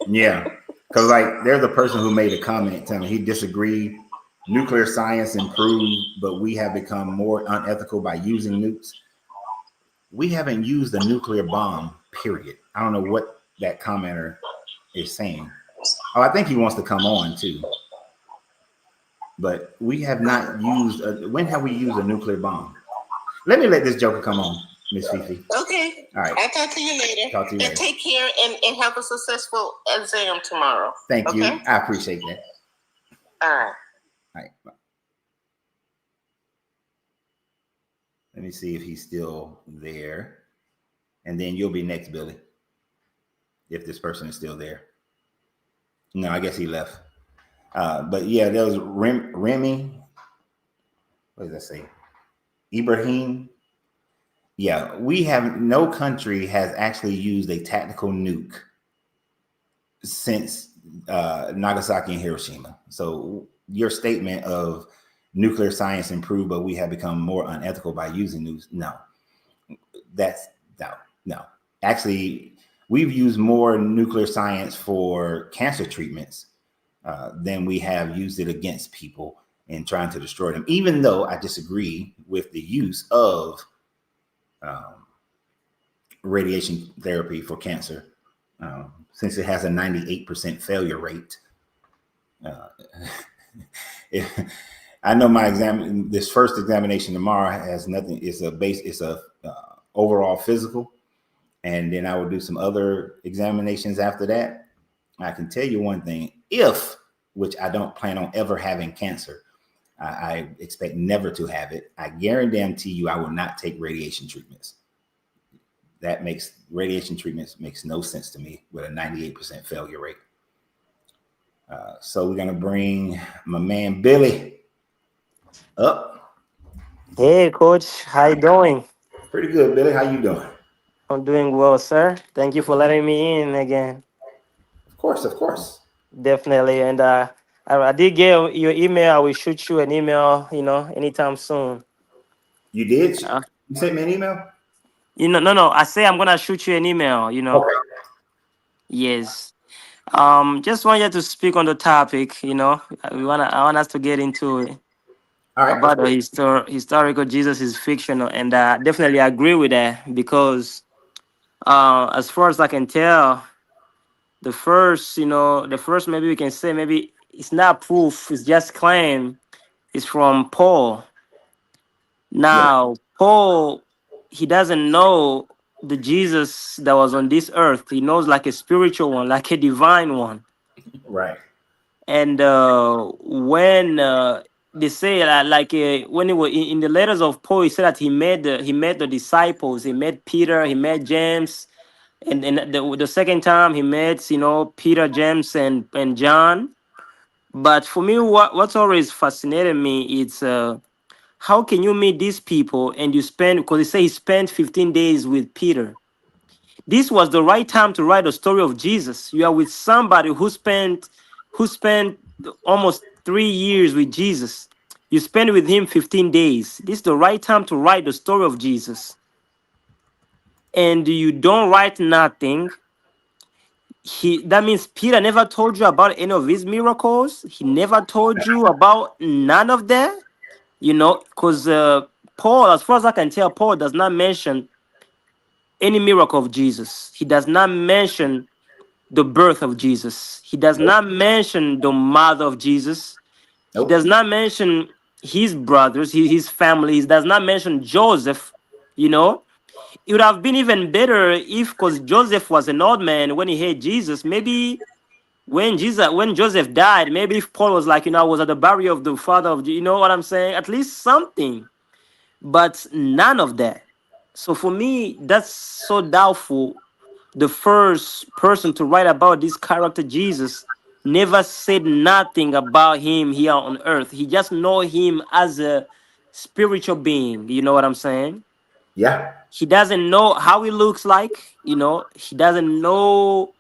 Yeah, because there's a person who made a comment telling me he disagreed. Nuclear science improved, but we have become more unethical by using nukes. We haven't used a nuclear bomb, period. I don't know what that commenter is saying. Oh, I think he wants to come on too. But we have not used, when have we used a nuclear bomb? Let me let this joker come on, Miss Fifi. Okay. All right. I'll talk to you later. Talk to you later. And take care and have a successful exam tomorrow. Thank you. I appreciate that. All right. All right. Bye. Let me see if he's still there. And then you'll be next, Billy. If this person is still there. No, I guess he left. But yeah, there was Remy. What does that say? Ibrahim. Yeah, we have no country has actually used a tactical nuke since Nagasaki and Hiroshima. So your statement of nuclear science improved, but we have become more unethical by using nukes. No, that's no. Actually, we've used more nuclear science for cancer treatments than we have used it against people and trying to destroy them. Even though I disagree with the use of radiation therapy for cancer, since it has a 98% failure rate. I know my this first examination tomorrow has nothing. It's a overall physical, and then I will do some other examinations after that. I can tell you one thing: which I don't plan on ever having cancer, I expect never to have it. I guarantee you, I will not take radiation treatments. Radiation treatments makes no sense to me with a 98% failure rate. So we're gonna bring my man Billy up. Hey, Coach. How you doing? Pretty good, Billy. How you doing? I'm doing well, sir. Thank you for letting me in again. Of course. Definitely. And I did get your email. I will shoot you an email, anytime soon. You did? Uh, You sent me an email? no. I say I'm gonna shoot you an email. Okay. Yes. Just wanted to speak on the topic. I want us to get into it All right. about the historical Jesus is fictional, and definitely agree with that because as far as I can tell, the first maybe we can say maybe it's not proof, it's just claim. It's from Paul. Yeah. Now, Paul, he doesn't know the Jesus that was on this earth. He knows like a spiritual one, like a divine one. Right. And when they say that, like when he was in the letters of Paul, he said that he met the disciples. He met Peter. He met James. And the second time he met, Peter, James, and John. But for me, what's always fascinated me is how can you meet these people and you spend, because they say he spent 15 days with Peter. This was the right time to write a story of Jesus. You are with somebody who spent almost 3 years with Jesus. You spend with him 15 days. This is the right time to write the story of Jesus. And you don't write nothing. That means Peter never told you about any of his miracles. He never told you about none of that. Because Paul, as far as I can tell, Paul does not mention any miracle of Jesus. He does not mention the birth of Jesus. He does Nope. not mention the mother of Jesus. He Nope. does not mention his brothers, his family. He does not mention Joseph. It would have been even better if, because Joseph was an old man when he had Jesus, maybe when Joseph died, maybe if Paul was like, I was at the burial of the father of, you know what I'm saying? At least something, but none of that. So for me, that's so doubtful. The first person to write about this character, Jesus, never said nothing about him here on earth. He just know him as a spiritual being. You know what I'm saying? Yeah. He doesn't know how he looks like. He doesn't know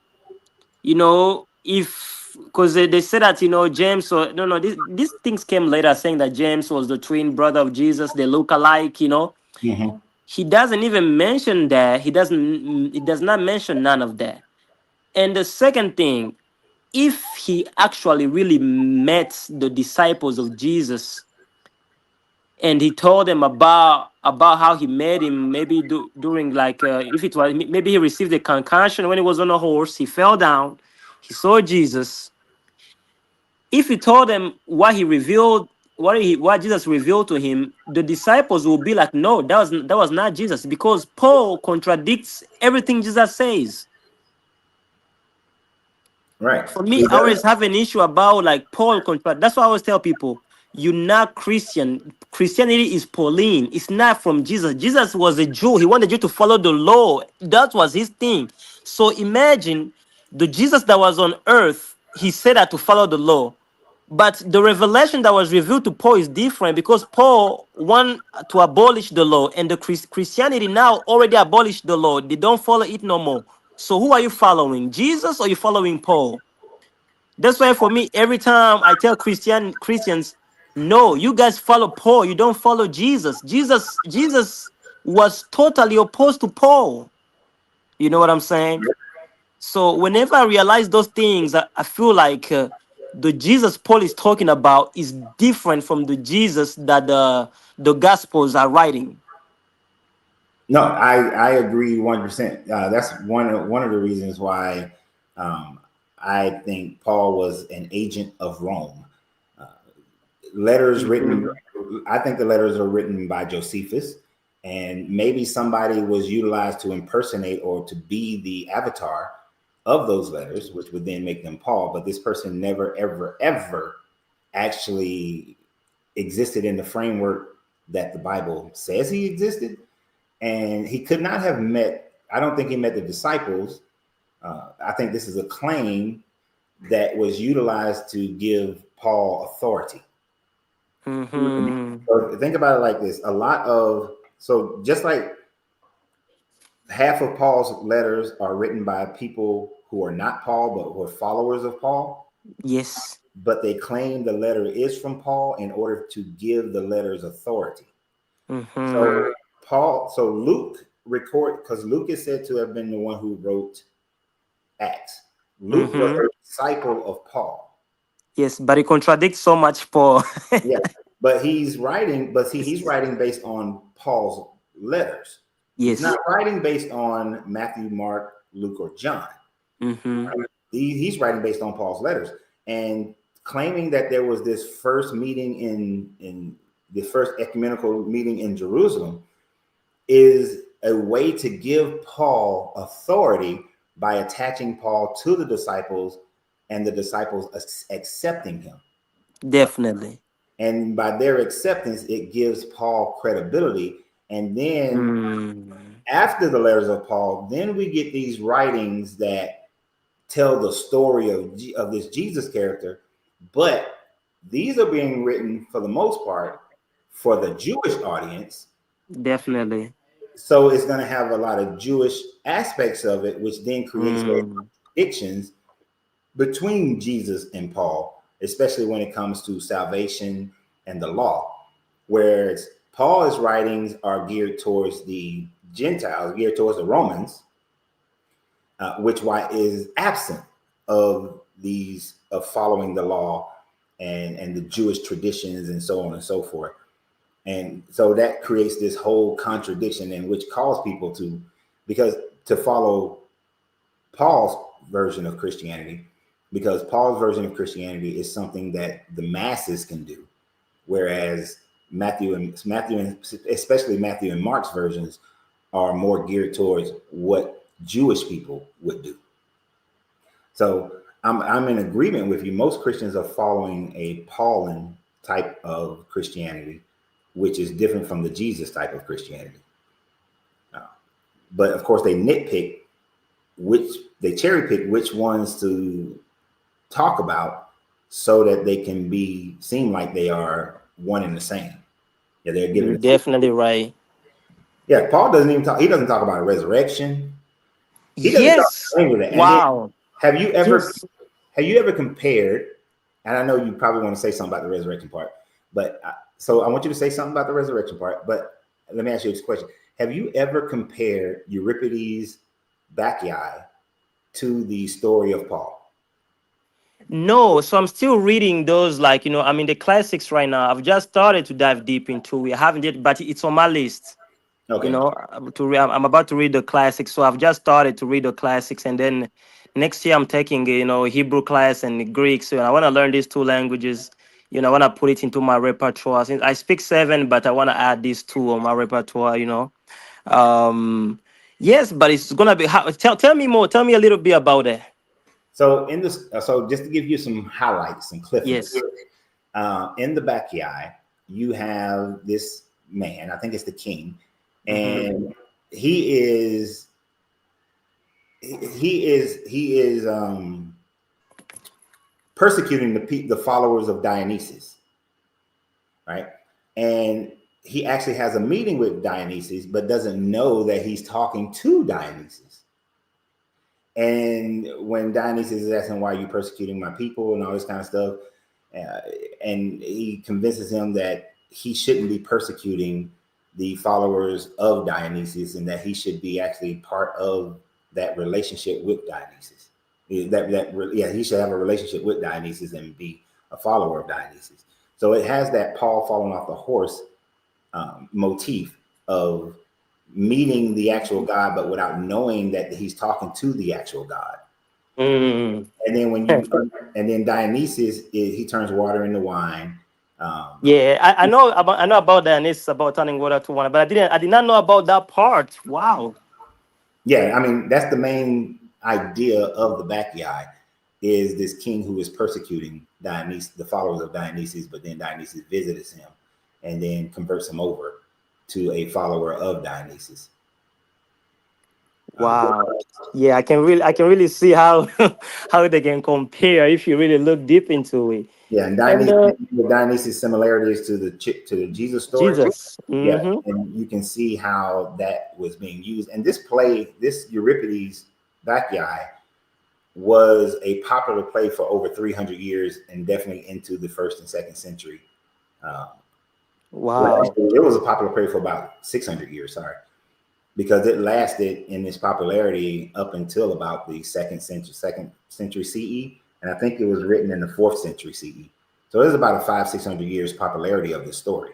if, because they said that James, or no, these things came later, saying that James was the twin brother of Jesus. They look alike. Mm-hmm. He doesn't even mention that. He does not mention none of that. And the second thing, if he actually really met the disciples of Jesus and he told them about how he met him, maybe during, like, if it was, maybe he received a concussion when he was on a horse, he fell down, he saw Jesus. If he told them what he revealed, what Jesus revealed to him, the disciples will be like, no, that was not Jesus, because Paul contradicts everything Jesus says. Right. For me, He I always does. have an issue about, like, Paul contract. That's why I always tell people, you're not Christian. Christianity is Pauline. It's not from Jesus. Jesus was a Jew. He wanted you to follow the law. That was his thing. So imagine the Jesus that was on earth, he said that to follow the law. But the revelation that was revealed to Paul is different because Paul wanted to abolish the law, and the Christianity now already abolished the law. They don't follow it no more. So who are you following? Jesus or you following Paul? That's why for me, every time I tell Christians, no, you guys follow Paul, you don't follow Jesus. Jesus was totally opposed to Paul. You know what I'm saying? So whenever I realize those things, I feel like the Jesus Paul is talking about is different from the Jesus that the Gospels are writing. No, I agree 100%. That's one of the reasons why I think Paul was an agent of Rome. Uh, letters written, Mhm. I think the letters are written by Josephus, and maybe somebody was utilized to impersonate or to be the avatar of those letters, which would then make them Paul. But this person never, ever, ever actually existed in the framework that the Bible says he existed. And he could not have met, I don't think he met the disciples. I think this is a claim that was utilized to give Paul authority. Mhm. So think about it like this. So just like half of Paul's letters are written by people who are not Paul, but who are followers of Paul, Yes. but they claim the letter is from Paul in order to give the letters authority. Mhm. So Luke because Luke is said to have been the one who wrote Acts. Luke was Mhm. a disciple of Paul. Yes, but it contradicts so much Paul. Yeah, but he's writing based on Paul's letters. He's Yes. not writing based on Matthew, Mark, Luke, or John. Mhm. He's writing based on Paul's letters and claiming that there was this first meeting in the first ecumenical meeting in Jerusalem is a way to give Paul authority by attaching Paul to the disciples and the disciples accepting him. Definitely. And by their acceptance, it gives Paul credibility. And then Mm. after the letters of Paul, then we get these writings that tell the story of this Jesus character. But these are being written for the most part for the Jewish audience. Definitely. So it's going to have a lot of Jewish aspects of it, which then creates Mm. contradictions between Jesus and Paul, especially when it comes to salvation and the law. Whereas Paul's writings are geared towards the Gentiles, geared towards the Romans, which why is absent of these of following the law and the Jewish traditions and so on and so forth. And so that creates this whole contradiction in which calls people to follow Paul's version of Christianity, because Paul's version of Christianity is something that the masses can do, whereas Matthew and especially Matthew and Mark's versions are more geared towards what Jewish people would do. So I'm in agreement with you. Most Christians are following a Pauline type of Christianity, which is different from the Jesus type of Christianity. But of course, they cherry pick which ones to talk about so that they can seem like they are one and the same. Yeah, they're You're given. definitely right. Yeah, Paul doesn't even talk. He doesn't talk about a resurrection. He doesn't talk Yes. about any of that. And then, Wow. have you ever Yes. have you ever compared? And I know you probably want to say something about the resurrection part, but so I want you to say something about the resurrection part. But let me ask you this question: have you ever compared Euripides' Bacchae to the story of Paul? No, so I'm still reading those, like, I'm in the classics right now. I've just started to dive deep into it. I haven't yet, but it's on my list. Okay. I'm about to read the classics. So I've just started to read the classics, and then next year I'm taking Hebrew class and Greek. So I want to learn these two languages. I want to put it into my repertoire. Since I speak seven, but I want to add these two on my repertoire. Yes, but it's gonna be. Tell me more. Tell me a little bit about it. So so just to give you some highlights, some cliff notes. Yes. In the backyard, you have this man. I think it's the king, Mm-hmm. and he is he is persecuting the followers of Dionysus, right? And he actually has a meeting with Dionysus, but doesn't know that he's talking to Dionysus. And when Dionysus is asking, why are you persecuting my people and all this kind of stuff, uh, and he convinces him that he shouldn't be persecuting the followers of Dionysus and that he should be actually part of that relationship with Dionysus. Yeah, he should have a relationship with Dionysus and be a follower of Dionysus. So it has that Paul falling off the horse motif of meeting the actual God, but without knowing that he's talking to the actual God. Mm. And then and then Dionysus he turns water into wine. Yeah, I know about that, and it's about turning water to wine, but I did not know about that part. Wow. Yeah, I mean that's the main idea of the backyard is this king who is persecuting Dionysus, the followers of Dionysus, but then Dionysus visits him and then converts him over to a follower of Dionysus. Wow. Yeah, I can really see how how they can compare if you really look deep into it. Yeah, and And Dionysus similarities to the Jesus story. Jesus. Yeah, Mm-hmm. and you can see how that was being used. And this play, this Euripides backyard, was a popular play for over 300 years and definitely into the first and second century. Um, well, Wow. actually, it was a popular play for about 600 years. Sorry, because it lasted in its popularity up until about the second century CE, and I think it was written in the fourth century CE. So it was about a 500-600 years popularity of the story.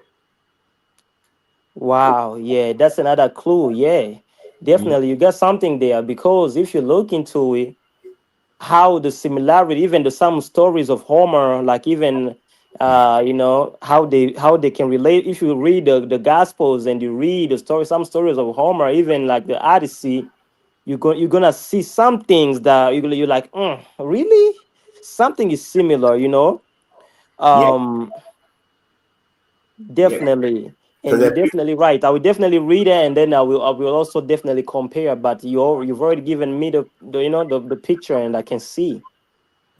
Wow. Yeah, that's another clue. Yeah. Mhm. Definitely you got something there because if you look into it, how the similarity, even the some stories of Homer, like even how they can relate. If you read the Gospels and you read the story, some stories of Homer, even like the Odyssey, you're gonna see some things that you're like, really, something is similar, Yeah, um, yeah, definitely. And because you're definitely right. I will definitely read it, and then I will also definitely compare. But you've already given me the picture, and I can see.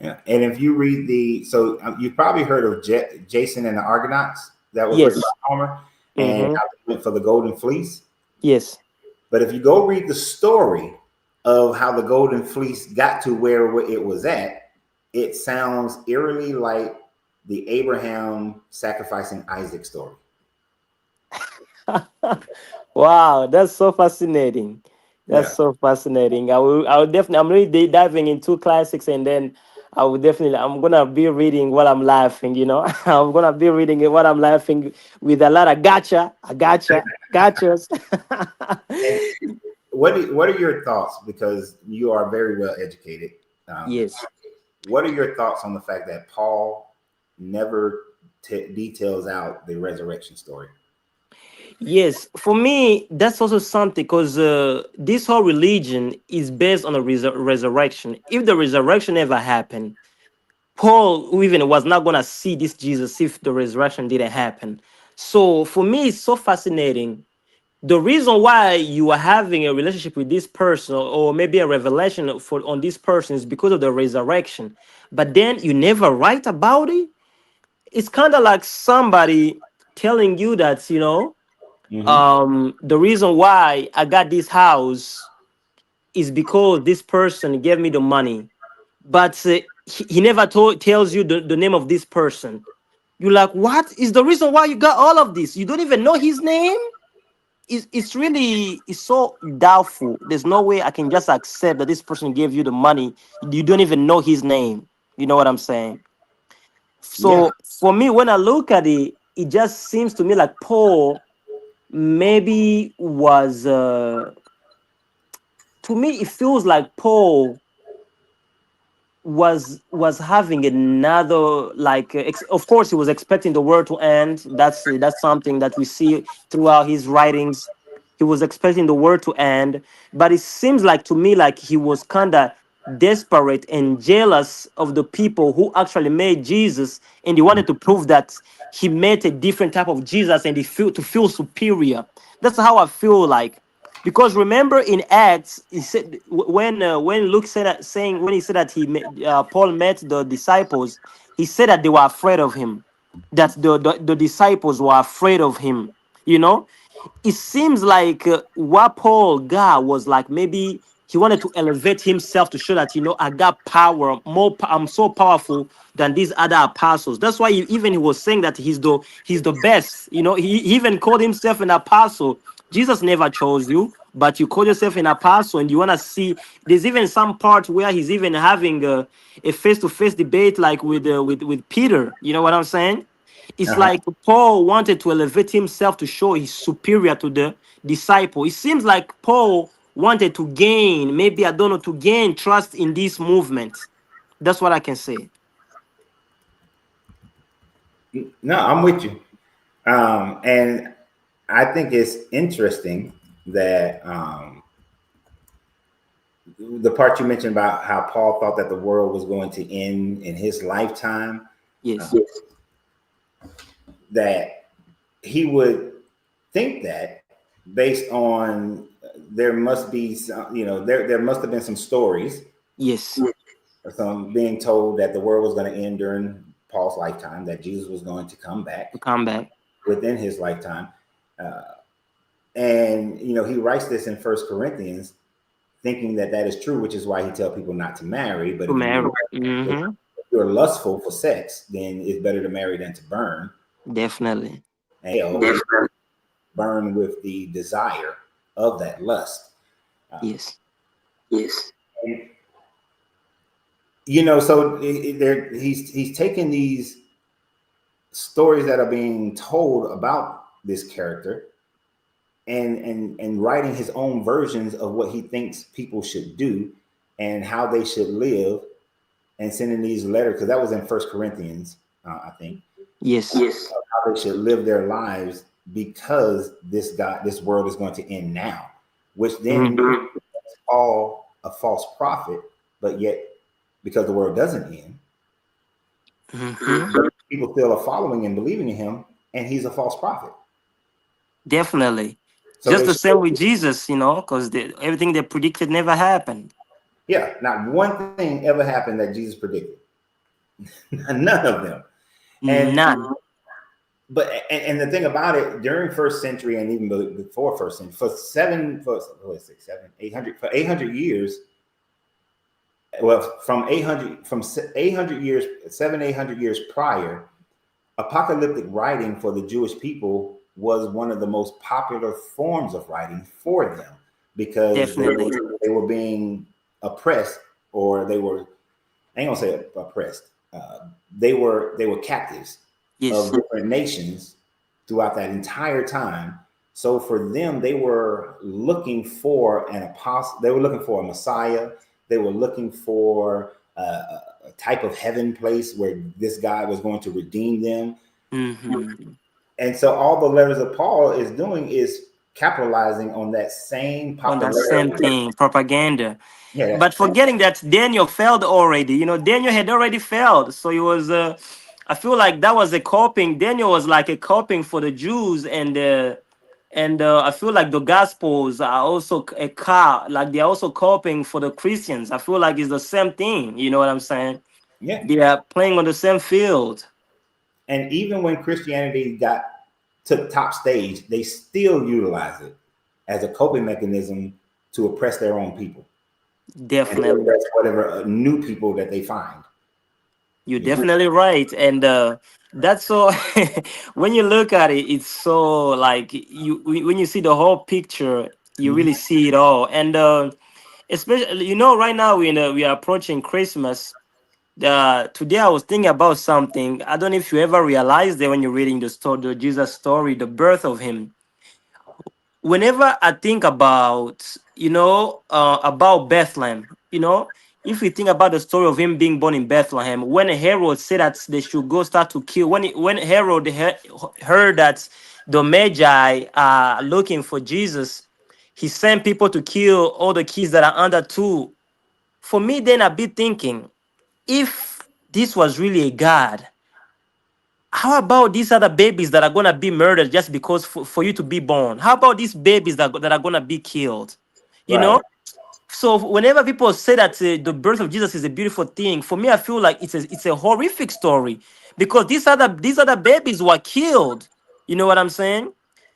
yeah. And if you read you've probably heard of Jason and the Argonauts that was written Yes. by Homer, and Mm-hmm. how they went for the Golden Fleece. Yes. But if you go read the story of how the Golden Fleece got to where it was at, it sounds eerily like the Abraham sacrificing Isaac story. Wow, that's so fascinating. That's Yeah. so fascinating. I will definitely. I'm really diving into classics, and then I'm gonna be reading while I'm laughing. I'm gonna be reading it while I'm laughing with a lot of gotchas. And what are your thoughts? Because you are very well educated. Um, Yes. what are your thoughts on the fact that Paul never details out the resurrection story? Yes, for me, that's also something because this whole religion is based on a resurrection. If the resurrection ever happened, Paul who even was not gonna see this Jesus if the resurrection didn't happen. So for me, it's so fascinating. The reason why you are having a relationship with this person or maybe a revelation on this person is because of the resurrection. But then you never write about it. It's kind of like somebody telling you that, Mm-hmm. the reason why I got this house is because this person gave me the money, but he never tells you the name of this person. You're like, what is the reason why you got all of this? You don't even know his name. It's so doubtful. There's no way I can just accept that this person gave you the money. You don't even know his name. You know what I'm saying? Yeah. So for me, when I look at it, it just seems to me like Paul maybe was to me it feels like Paul was having another like of course he was expecting the world to end. That's something that we see throughout his writings. He was expecting the world to end, but it seems like to me like he was kind of desperate and jealous of the people who actually made Jesus, and he wanted to prove that he made a different type of Jesus, and he feel to feel superior. That's how I feel like. Because remember in Acts, he said when Luke said that, saying when he said that Paul met the disciples, he said that they were afraid of him, that the disciples were afraid of him. You know, it seems like what Paul got was like maybe he wanted to elevate himself to show that, I got power, I'm so powerful than these other apostles. That's why even he was saying that he's the best. He even called himself an apostle. Jesus never chose you, but you call yourself an apostle, and you want to see. There's even some part where he's even having a face-to-face debate, like with Peter. You know what I'm saying? It's Uh-huh. like Paul wanted to elevate himself to show he's superior to the disciple. It seems like Paul wanted to gain, maybe I don't know, to gain trust in this movement. That's what I can say. No, I'm with you. And I think it's interesting that the part you mentioned about how Paul thought that the world was going to end in his lifetime, Yes. that he would think that based on there must be some, there must have been some stories, Yes. or some being told that the world was going to end during Paul's lifetime, that Jesus was going to come back To come back. within his lifetime. And he writes this in First Corinthians, thinking that that is true, which is why he tells people not to marry. But To marry. if you're lustful for sex, then it's better to marry than to burn. Definitely. And burn with the desire of that lust. Yes. And, so he's taking these stories that are being told about this character, and writing his own versions of what he thinks people should do and how they should live, and sending these letters, because that was in First Corinthians, I think. Yes. How they should live their lives, because this world is going to end now, which then makes Paul a false prophet. But yet, because the world doesn't end, people still are following and believing in him, and he's a false prophet. Definitely. So Just the same with Jesus, because everything they predicted never happened. Yeah, not one thing ever happened that Jesus predicted. None of them. And none. But the thing about it, during first century and even before first century, for 800 years, well, from 800 years, 800 years prior, apocalyptic writing for the Jewish people was one of the most popular forms of writing for them, because they were being oppressed, or they were, I ain't gonna say oppressed, they were captives of different nations throughout that entire time. So for them, they were looking for an apostle, they were looking for a Messiah, they were looking for a type of heaven place where this guy was going to redeem them. And so all the letters of Paul is doing is capitalizing on that same popularity. On that same thing, propaganda. Yeah, but forgetting that Daniel failed already. Daniel had already failed. So he was, I feel like that was a coping. Daniel was like a coping for the Jews. And I feel like the Gospels are also like they're also coping for the Christians. I feel like it's the same thing. You know what I'm saying? Yeah. They are playing on the same field. And even when Christianity took top stage, they still utilize it as a coping mechanism to oppress their own people. Definitely. And whatever new people that they find. You're definitely right. And that's so when you look at it, it's so like when you see the whole picture, you really see it all. And especially, right now we are approaching Christmas. Today I was thinking about something. I don't know if you ever realized that when you're reading the story, the Jesus story, the birth of him. Whenever I think about, about Bethlehem, if we think about the story of him being born in Bethlehem, when Herod said that they should go start to kill, when Herod heard that the Magi are looking for Jesus, he sent people to kill all the kids that are under 2 for me, then I'd be thinking, if this was really a God, how about these other babies that are gonna be murdered just because for you to be born? How about these babies that are gonna be killed? You Right. know, so whenever people say that the birth of Jesus is a beautiful thing, for me, I feel like it's a horrific story because these other babies were killed. You know what I'm saying?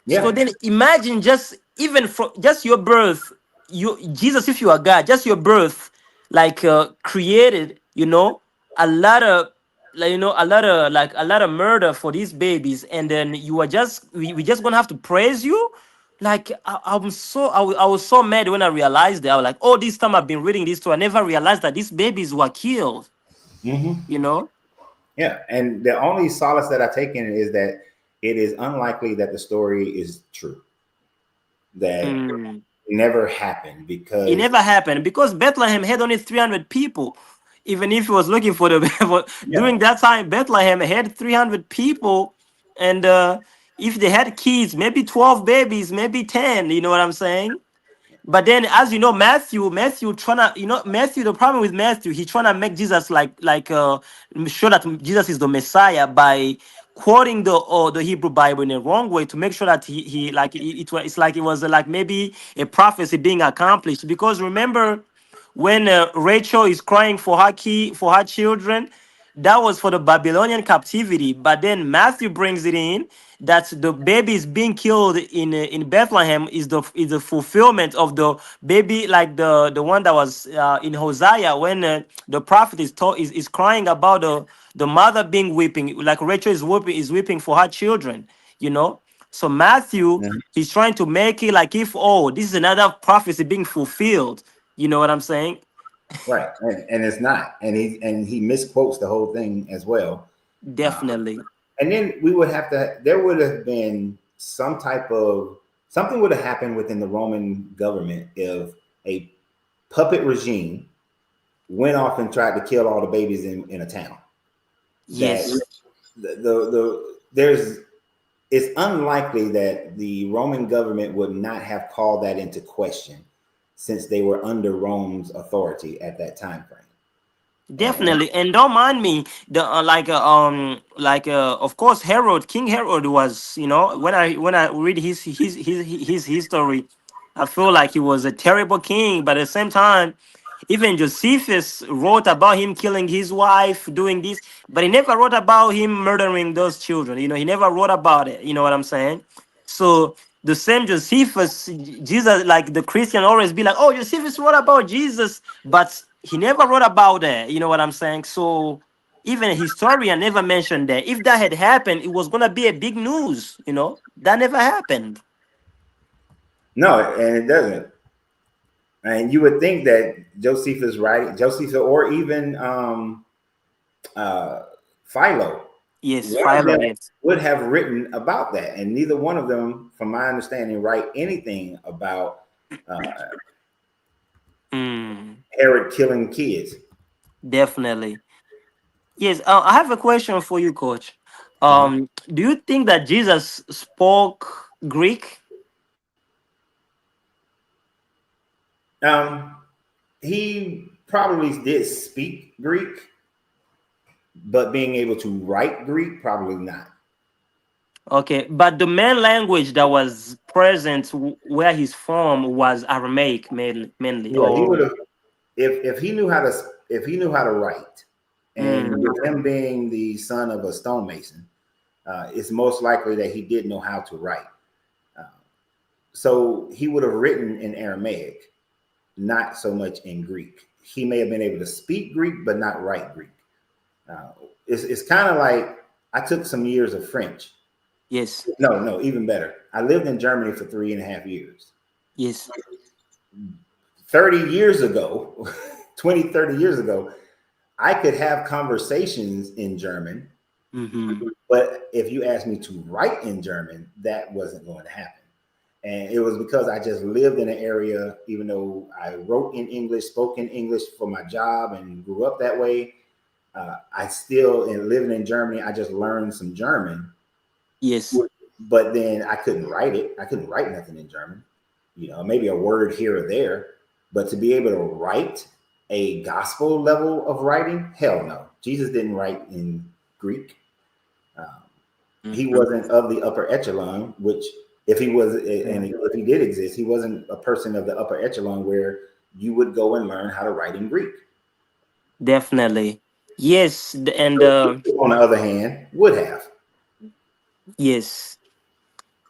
So Yeah. then imagine just even from just your birth, you Jesus, if you are God, just your birth, like created, a lot of like a lot of murder for these babies, and then you are just we just gonna have to praise you. Like I was so mad when I realized that. I was like, oh, this time I've been reading this too. I never realized that these babies were killed. You know? Yeah. And the only solace that I take in it is that it is unlikely that the story is true. That Mm. never happened It because never happened because Bethlehem had only 300 people. Even if he was looking for yeah. during that time, Bethlehem had 300 people, and if they had kids, maybe 12 babies, maybe 10. You know what I'm saying? But then, as you know, Matthew trying to, Matthew. The problem with Matthew, he trying to make Jesus show that Jesus is the Messiah by quoting the Hebrew Bible in a wrong way to make sure that he like it's like it was like maybe a prophecy being accomplished. Because remember, when Rachel is crying for her children, that was for the Babylonian captivity. But then Matthew brings it in that the baby is being killed in Bethlehem is the fulfillment of the baby, like the one that was in Hosea when the prophet is crying about the mother being weeping, like Rachel is weeping for her children. You know, so Matthew, Mhm. he's trying to make it like if, oh, this is another prophecy being fulfilled. You know what I'm saying? Right. And it's not. And he misquotes the whole thing as well. Definitely. And then there would have been something would have happened within the Roman government if a puppet regime went off and tried to kill all the babies in a town. That Yes. there's it's unlikely that the Roman government would not have called that into question since they were under Rome's authority at that time frame. And Definitely, and don't mind me. The of course, King Herod was, when I read his history, I feel like he was a terrible king. But at the same time, even Josephus wrote about him killing his wife, doing this, but he never wrote about him murdering those children. He never wrote about it. You know what I'm saying? So the same Josephus, Jesus, like the Christian always be like, oh, Josephus wrote about Jesus, but he never wrote about it. You know what I'm saying? So even a historian never mentioned that. If that had happened, it was gonna be a big news. That never happened. no, and it doesn't. And you would think that Josephus, or even Philo, Yes, one of Philo. them Yes. would have written about that, and neither one of them, from my understanding, write anything about Mm, Herod killing kids. definitely. Yes, I have a question for you, Coach. Uh-huh. Do you think that Jesus spoke Greek? Um, he probably did speak Greek, but being able to write Greek, probably not. Okay, but the main language that was present where he's from was Aramaic mainly. Yeah, he would Oh, have if he knew how to write, and mm, with him being the son of a stonemason, it's most likely that he did know how to write. Uh, so he would have written in Aramaic, not so much in Greek. He may have been able to speak Greek, but not write Greek. Uh, it's kind of like I took some years of French. yes, No, even better. I lived in Germany for 3.5 years. yes. 30 years ago, 20, 30 years ago, I could have conversations in German, Mm-hmm. but if you asked me to write in German, that wasn't going to happen. And it was because I just lived in an area, even though I wrote in English, spoke in English for my job, and grew up that way. I still, in living in Germany, I just learned some German, Yes. but then I couldn't write it. I couldn't write nothing in German, maybe a word here or there, but to be able to write a gospel level of writing, hell no. Jesus didn't write in Greek. He wasn't of the upper echelon, which if he was, and if he did exist, he wasn't a person of the upper echelon where you would go and learn how to write in Greek. Definitely. Yes, and So, on the other hand, would have. yes.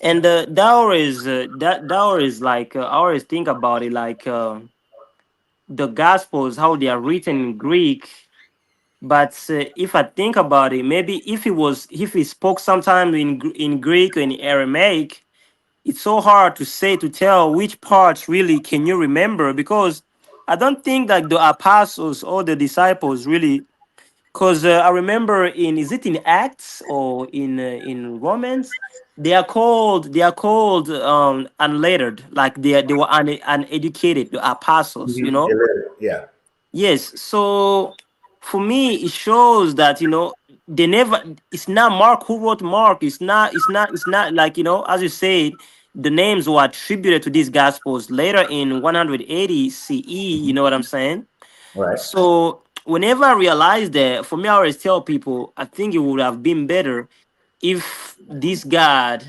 And that is like I always think about it like the gospels how they are written in Greek. But if I think about it, maybe if he spoke sometime in Greek or in Aramaic, it's so hard to tell which parts really can you remember, because I don't think that the apostles or the disciples really, because I remember in, is it in Acts or in Romans, they are called unlettered, like they were uneducated, the apostles, you know. Yeah. Yes, so for me, it shows that they never. It's not Mark who wrote Mark. It's not like as you said, the names were attributed to these gospels later in 180 CE. You know what I'm saying? Right. So whenever I realize that, for me, I always tell people, I think it would have been better if this God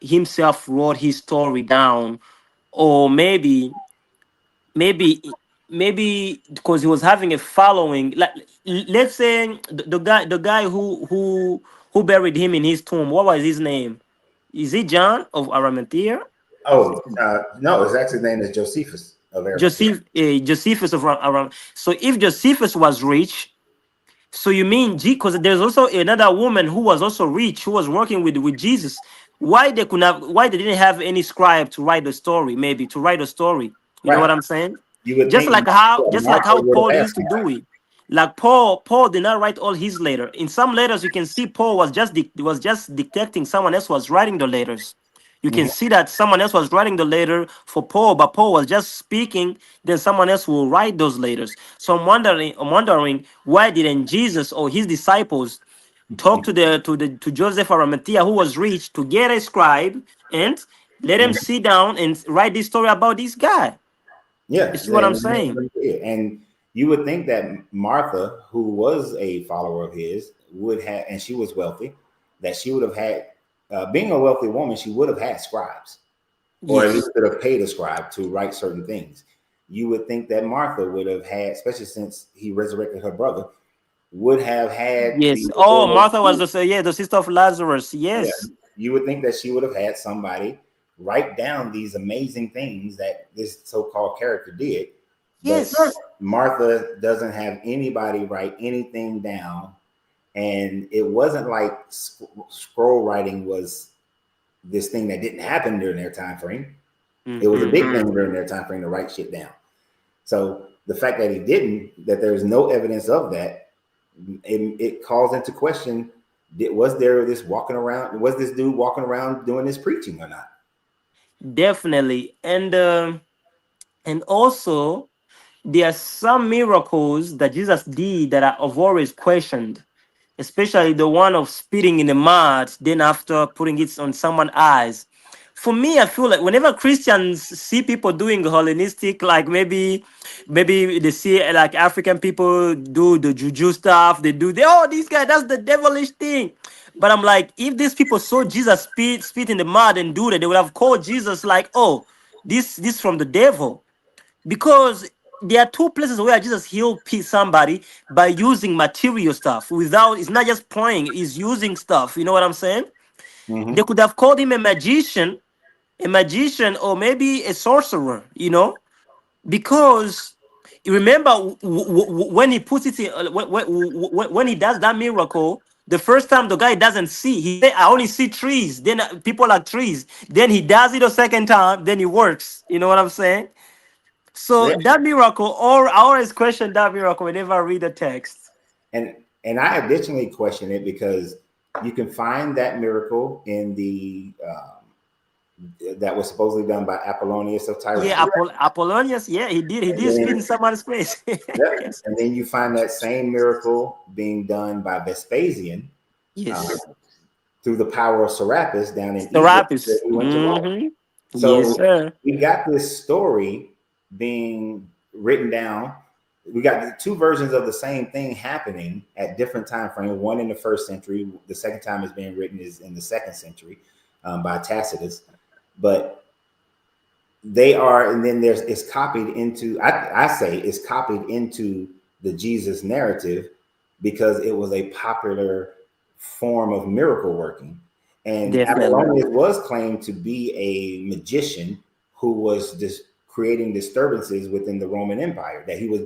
himself wrote his story down, or maybe maybe because he was having a following, like let's say the guy who buried him in his tomb, what was his name? Is it John of Arimathea? Oh, no, his actual name is Josephus of Arimathea. Josephus of around. So if Josephus was rich, so you mean because there's also another woman who was also rich, who was working with Jesus. Why they didn't have any scribe to write the story, maybe to write a story? You know Right. what I'm saying? You would Just think like how just like Martha how would Paul have used asked to him. do it. Like Paul did not write all his letter. In some letters, you can see Paul was just dictating. Someone else was writing the letters. You can see that someone else was writing the letter for Paul, but Paul was just speaking. Then someone else will write those letters. So I'm wondering why didn't Jesus or his disciples talk to Joseph Arimathea, who was rich, to get a scribe and let him sit down and write this story about this guy? You Yeah, see what I'm saying? and you would think that Martha, who was a follower of his, would have, and she was wealthy, that she would have had, being a wealthy woman, she would have had scribes, or at Yes. least could have paid a scribe to write certain things. You would think that Martha would have had, especially since he resurrected her brother, would have had Yes. the Oh, Martha was ability. the sister of Lazarus. Yeah, Yes. you would think that she would have had somebody write down these amazing things that this so-called character did, but Yes. Martha doesn't have anybody write anything down, and it wasn't like scroll writing was this thing that didn't happen during their time frame. It was a Hmm. big thing during their time frame to write shit down. So the fact that he didn't, that there's no evidence of that, it calls into question: was there this walking around? Was this dude walking around doing this preaching or not? Definitely. And also there are some miracles that Jesus did that I've always questioned, especially the one of spitting in the mud, then after putting it on someone's eyes. For me, I feel like whenever Christians see people doing Hellenistic, like maybe they see like African people do the juju stuff, oh, this guy, that's the devilish thing. But I'm like, if these people saw Jesus spit in the mud and do that, they would have called Jesus like, oh, this from the devil, because there are two places where Jesus healed somebody by using material stuff. Without, it's not just praying; he's using stuff. You know what I'm saying? They could have called him a magician, or maybe a sorcerer. Because you remember when he puts it in, when he does that miracle. The first time the guy doesn't see, he say, "I only see trees." Then people are trees. Then he does it a second time. Then it works. You know what I'm saying? So Yeah. that miracle, or I always question that miracle whenever I read the text. And I additionally question it because you can find that miracle in the that was supposedly done by Apollonius of Yeah, Tyre. Apollonius, yeah, he did spit in someone's face. Yep. Yes. And then you find that same miracle being done by Vespasian uh, Yes. through the power of Serapis down in Egypt where Serapis. he went to Rome. Yes, So sir. we got this story being written down we got the two versions of the same thing happening at different time frames. One in the 1st century, the second time it's being written is in the 2nd century by Tacitus. But they are, and then it's copied into, I say it's copied into the Jesus narrative because it was a popular form of miracle working. And Definitely. Apollonius was claimed to be a magician who was just creating disturbances within the Roman Empire. That he was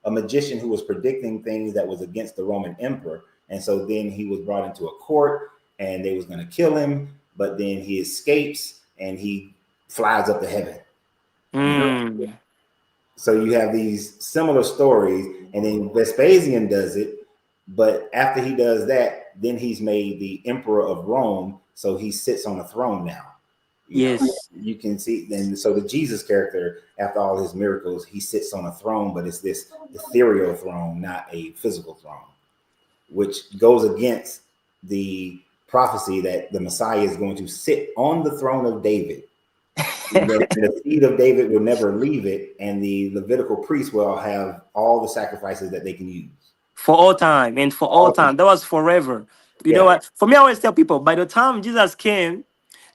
a magician who was predicting things that was against the Roman emperor. And so then he was brought into a court and they was going to kill him, but then he escapes and he flies up to heaven. Mm. So you have these similar stories, and then Vespasian does it, but after he does that, then he's made the emperor of Rome, so he sits on a throne now. Yes. You can see, then so the Jesus character, after all his miracles, he sits on a throne, but it's this ethereal throne, not a physical throne, which goes against the prophecy that the Messiah is going to sit on the throne of David. The seed of David will never leave it, and the Levitical priests will have all the sacrifices that they can use For all time and for all time. That was forever. You know what? For me, I always tell people, by the time Jesus came,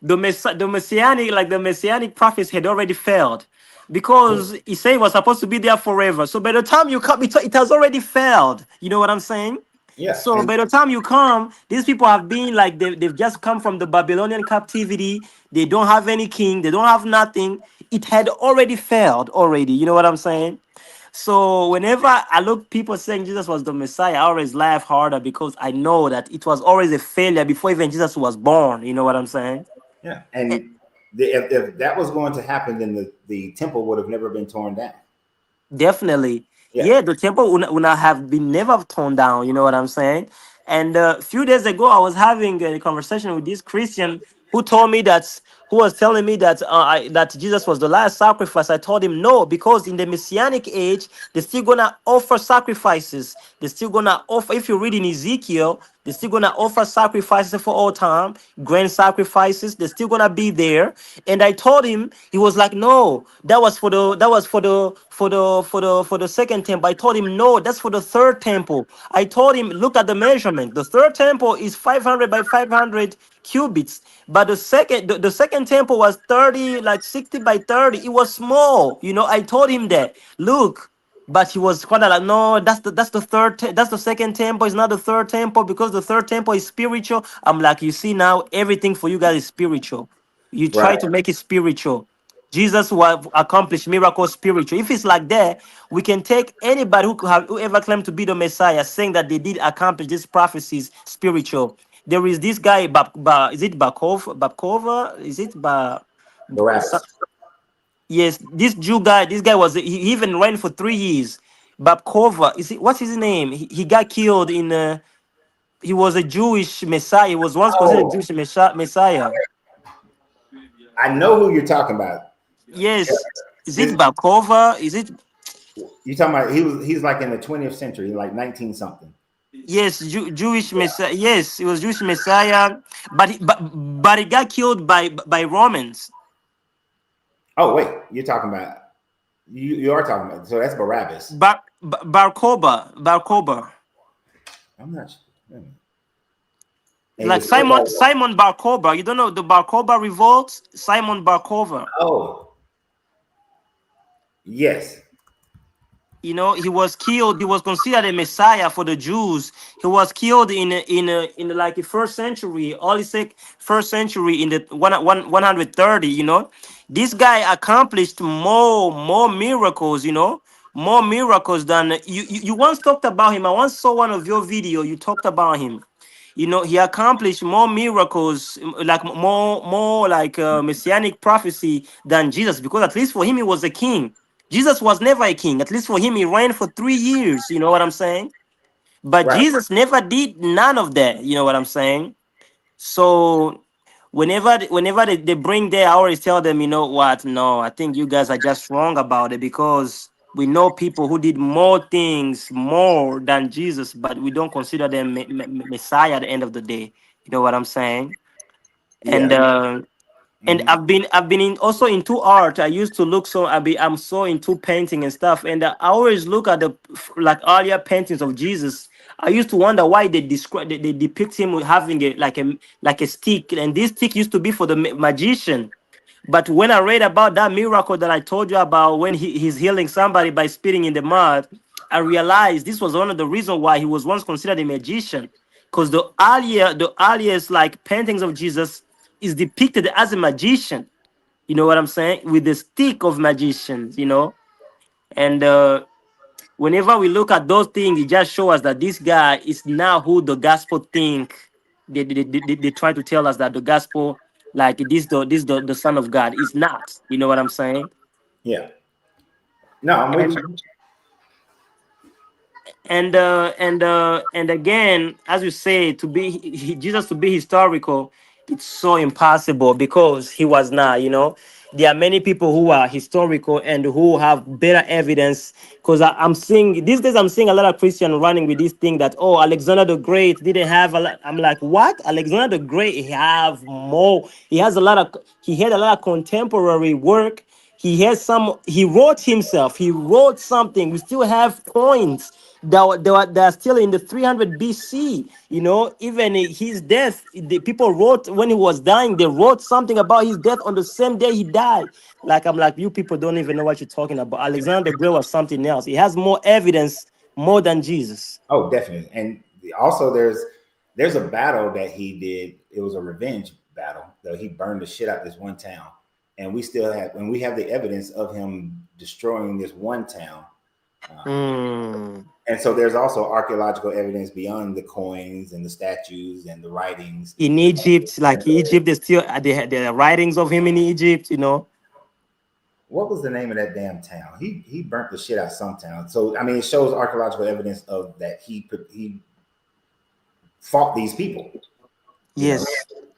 the messianic prophets had already failed, because he said it was supposed to be there forever. So by the time you come, it has already failed. You know what I'm saying? Yeah. So by the time you come, these people have been like they've just come from the Babylonian captivity. They don't have any king. They don't have nothing. It had already failed already. You know what I'm saying? So whenever I look people saying Jesus was the Messiah, I always laugh harder because I know that it was always a failure before even Jesus was born. You know what I'm saying? Yeah. And if that was going to happen, then the temple would have never been torn down. Definitely. Yeah. Yeah, the temple would not have been never torn down. You know what I'm saying? And a few days ago, I was having a conversation with this Christian who told me that, who was telling me that that Jesus was the last sacrifice. I told him no, because in the Messianic age, they're still gonna offer sacrifices. They're still gonna offer. If you read in Ezekiel, they're still gonna offer sacrifices for all time, grand sacrifices. They're still gonna be there. And I told him, he was like, no, that was for the second temple. I told him, no, that's for the third temple. I told him, look at the measurement. The third temple is 500 by 500 cubits, but the second temple was 30, like 60 by 30. It was small. You know, I told him that. Look. But he was kind of like, no, that's the that's the second temple. It's not the third temple, because the third temple is spiritual. I'm like, you see now, everything for you guys is spiritual. You try Right. to make it spiritual. Jesus will have accomplished miracles spiritual. If it's like that, we can take anybody who ever claimed to be the Messiah, saying that they did accomplish these prophecies spiritual. There is this guy, is it Babkova? Is it Barabbas. Yes, this Jew guy, this guy was, he even ran for 3 years. Babkova, is it, what's his name? He got killed in he was a Jewish Messiah. He was once considered a Oh, Jewish Messiah. I know who you're talking about. Yes. Is it Is Babkova? Is it, you talking about? He's like in the 20th century, like 19 something. yes, Jewish Messiah. Yes, he was Jewish Messiah, but but he got killed by Romans. Oh wait, you're talking about you are talking about, so that's Barabbas. Barkoba. I'm not sure. He Like was killed by, Simon Barkova. You don't know the Barkova revolt? Simon Barkova. oh yes. You know, he was killed. He was considered a messiah for the Jews. He was killed in like the first century, early first century, in the 130. You know, this guy accomplished more miracles. You know, more miracles than you once talked about him. I once saw one of your video. You talked about him. You know, he accomplished more miracles, like more like messianic prophecy than Jesus, because at least for him he was a king. Jesus was never a king. At least for him, he reigned for 3 years. You know what I'm saying? But Right. Jesus never did none of that. You know what I'm saying? So whenever they bring there, I always tell them, you know what? No, I think you guys are just wrong about it, because we know people who did more things more than Jesus, but we don't consider them Messiah at the end of the day. You know what I'm saying? And Yeah. And I've been in also into art. I used to look so I'm so into painting and stuff, and I always look at the like earlier paintings of Jesus. I used to wonder why they describe they depict him with having a like a stick, and this stick used to be for the magician. But when I read about that miracle that I told you about, when he's healing somebody by spitting in the mud, I realized this was one of the reasons why he was once considered a magician. Because the earliest like paintings of Jesus is depicted as a magician. You know what I'm saying? With the stick of magicians, you know. And whenever we look at those things, it just shows us that this guy is now who the gospel think. They try to tell us that the gospel, like the son of God, is not. You know what I'm saying? Yeah. No, I'm with And you. and again, as you say, to be Jesus to be historical, it's so impossible because he was not. You know, there are many people who are historical and who have better evidence. Because I'm seeing these days, I'm seeing a lot of Christians running with this thing that, oh, Alexander the Great didn't have a lot. I'm like, what? Alexander the Great he have more. He has a lot of. He had a lot of contemporary work. He has some. He wrote himself. He wrote something. We still have coins that are still in the 300 BC. You know, even his death. The people wrote when he was dying. They wrote something about his death on the same day he died. Like I'm like, you people don't even know what you're talking about. Alexander the Great was something else. He has more evidence more than Jesus. Oh, definitely. And also, there's a battle that he did. It was a revenge battle that he burned the shit out this one town, and we have the evidence of him destroying this one town. And so there's also archaeological evidence beyond the coins and the statues and the writings. In Egypt, like Egypt, they still they had the writings of him in Egypt. You know. What was the name of that damn town? He burnt the shit out of some town. So I mean, it shows archaeological evidence of that he fought these people. You know, Yes.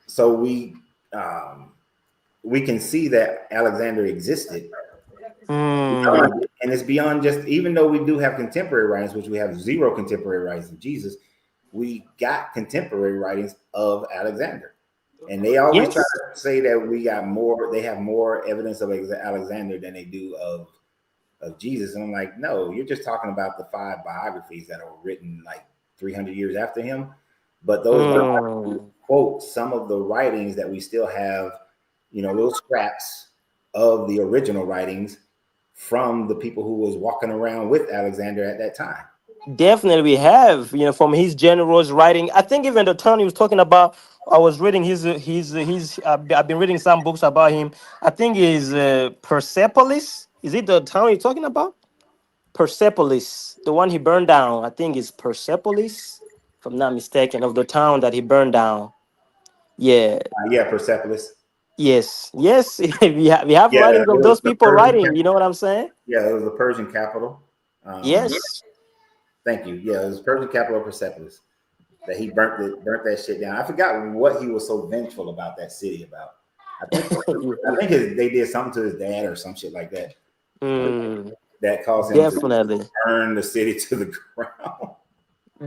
so we can see that Alexander existed. Mm. And it's beyond just, even though we do have contemporary writings, which we have zero contemporary writings of Jesus, we got contemporary writings of Alexander. And they always try Yes. to say that they have more evidence of Alexander than they do of Jesus. And I'm like, no, you're just talking about the 5 biographies that were written like 300 years after him. But those quote some of the writings that we still have, you know, little scraps of the original writings from the people who was walking around with Alexander at that time. Definitely, we have, you know, from his generals writing. I think even the town he was talking about, I was reading I've been reading some books about him. I think is Persepolis. Is it the town you're talking about? Persepolis, the one he burned down. I think is Persepolis, if I'm not mistaken, of the town that he burned down. Yeah. Yeah, Persepolis. Yes. Yes. We have Yeah, writings it of was those the people writing. You know what I'm saying? Yeah, it was the Persian capital. Yes. Thank you. Yeah, it was Persian capital of Persepolis that he burnt that shit down. I forgot what he was so vengeful about that city about. I think they did something to his dad or some shit like that. That caused him Definitely. to burn the city to the ground.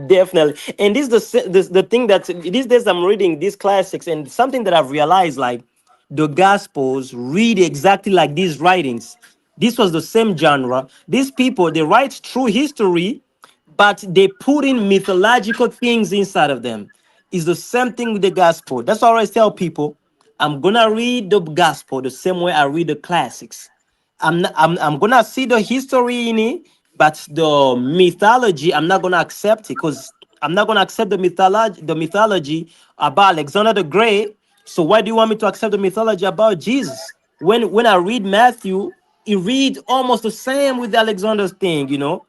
Definitely. And this is the thing that these days I'm reading these classics, and something that I've realized, like the Gospels read exactly like these writings. This was the same genre. These people, they write true history, but they put in mythological things inside of them. It's the same thing with the gospel. That's why I always tell people, I'm gonna read the gospel the same way I read the classics. I'm gonna see the history in it, but the mythology I'm not gonna accept it, because I'm not gonna accept the mythology about Alexander the Great. So why do you want me to accept the mythology about Jesus? When I read Matthew, it reads almost the same with Alexander's thing, you know.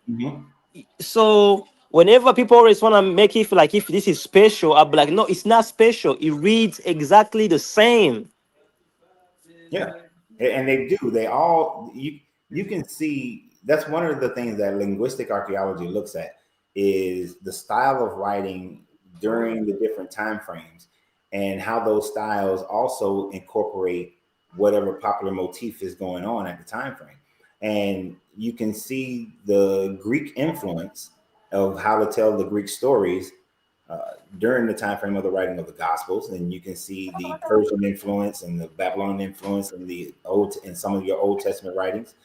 So whenever people always want to make it feel like if this is special, I'll be like, no, it's not special. It reads exactly the same. Yeah, and they do. They all you can see. That's one of the things that linguistic archaeology looks at is the style of writing during the different time frames and how those styles also incorporate whatever popular motif is going on at the time frame. And you can see the Greek influence of how to tell the Greek stories during the time frame of the writing of the Gospels, and you can see the Persian influence and the Babylonian influence in some of your Old Testament writings,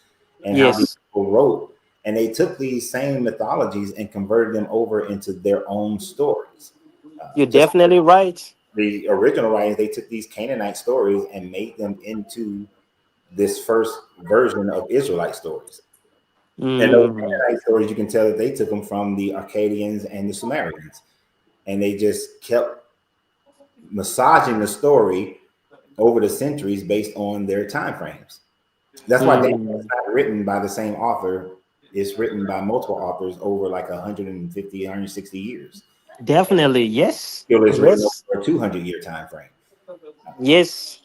and how these Yes, people wrote. And they took these same mythologies and converted them over into their own stories. you're Just definitely right. the original writings, they took these Canaanite stories and made them into this first version of Israelite stories. And those Mm, Canaanite stories, you can tell that they took them from the Akkadians and the Sumerians, and they just kept massaging the story over the centuries based on their time frames. That's why Daniel is mm. not written by the same author. It's written by multiple authors over like 150, 160 years. Definitely, yes, Still is written yes. over a 200-year time frame. Yes,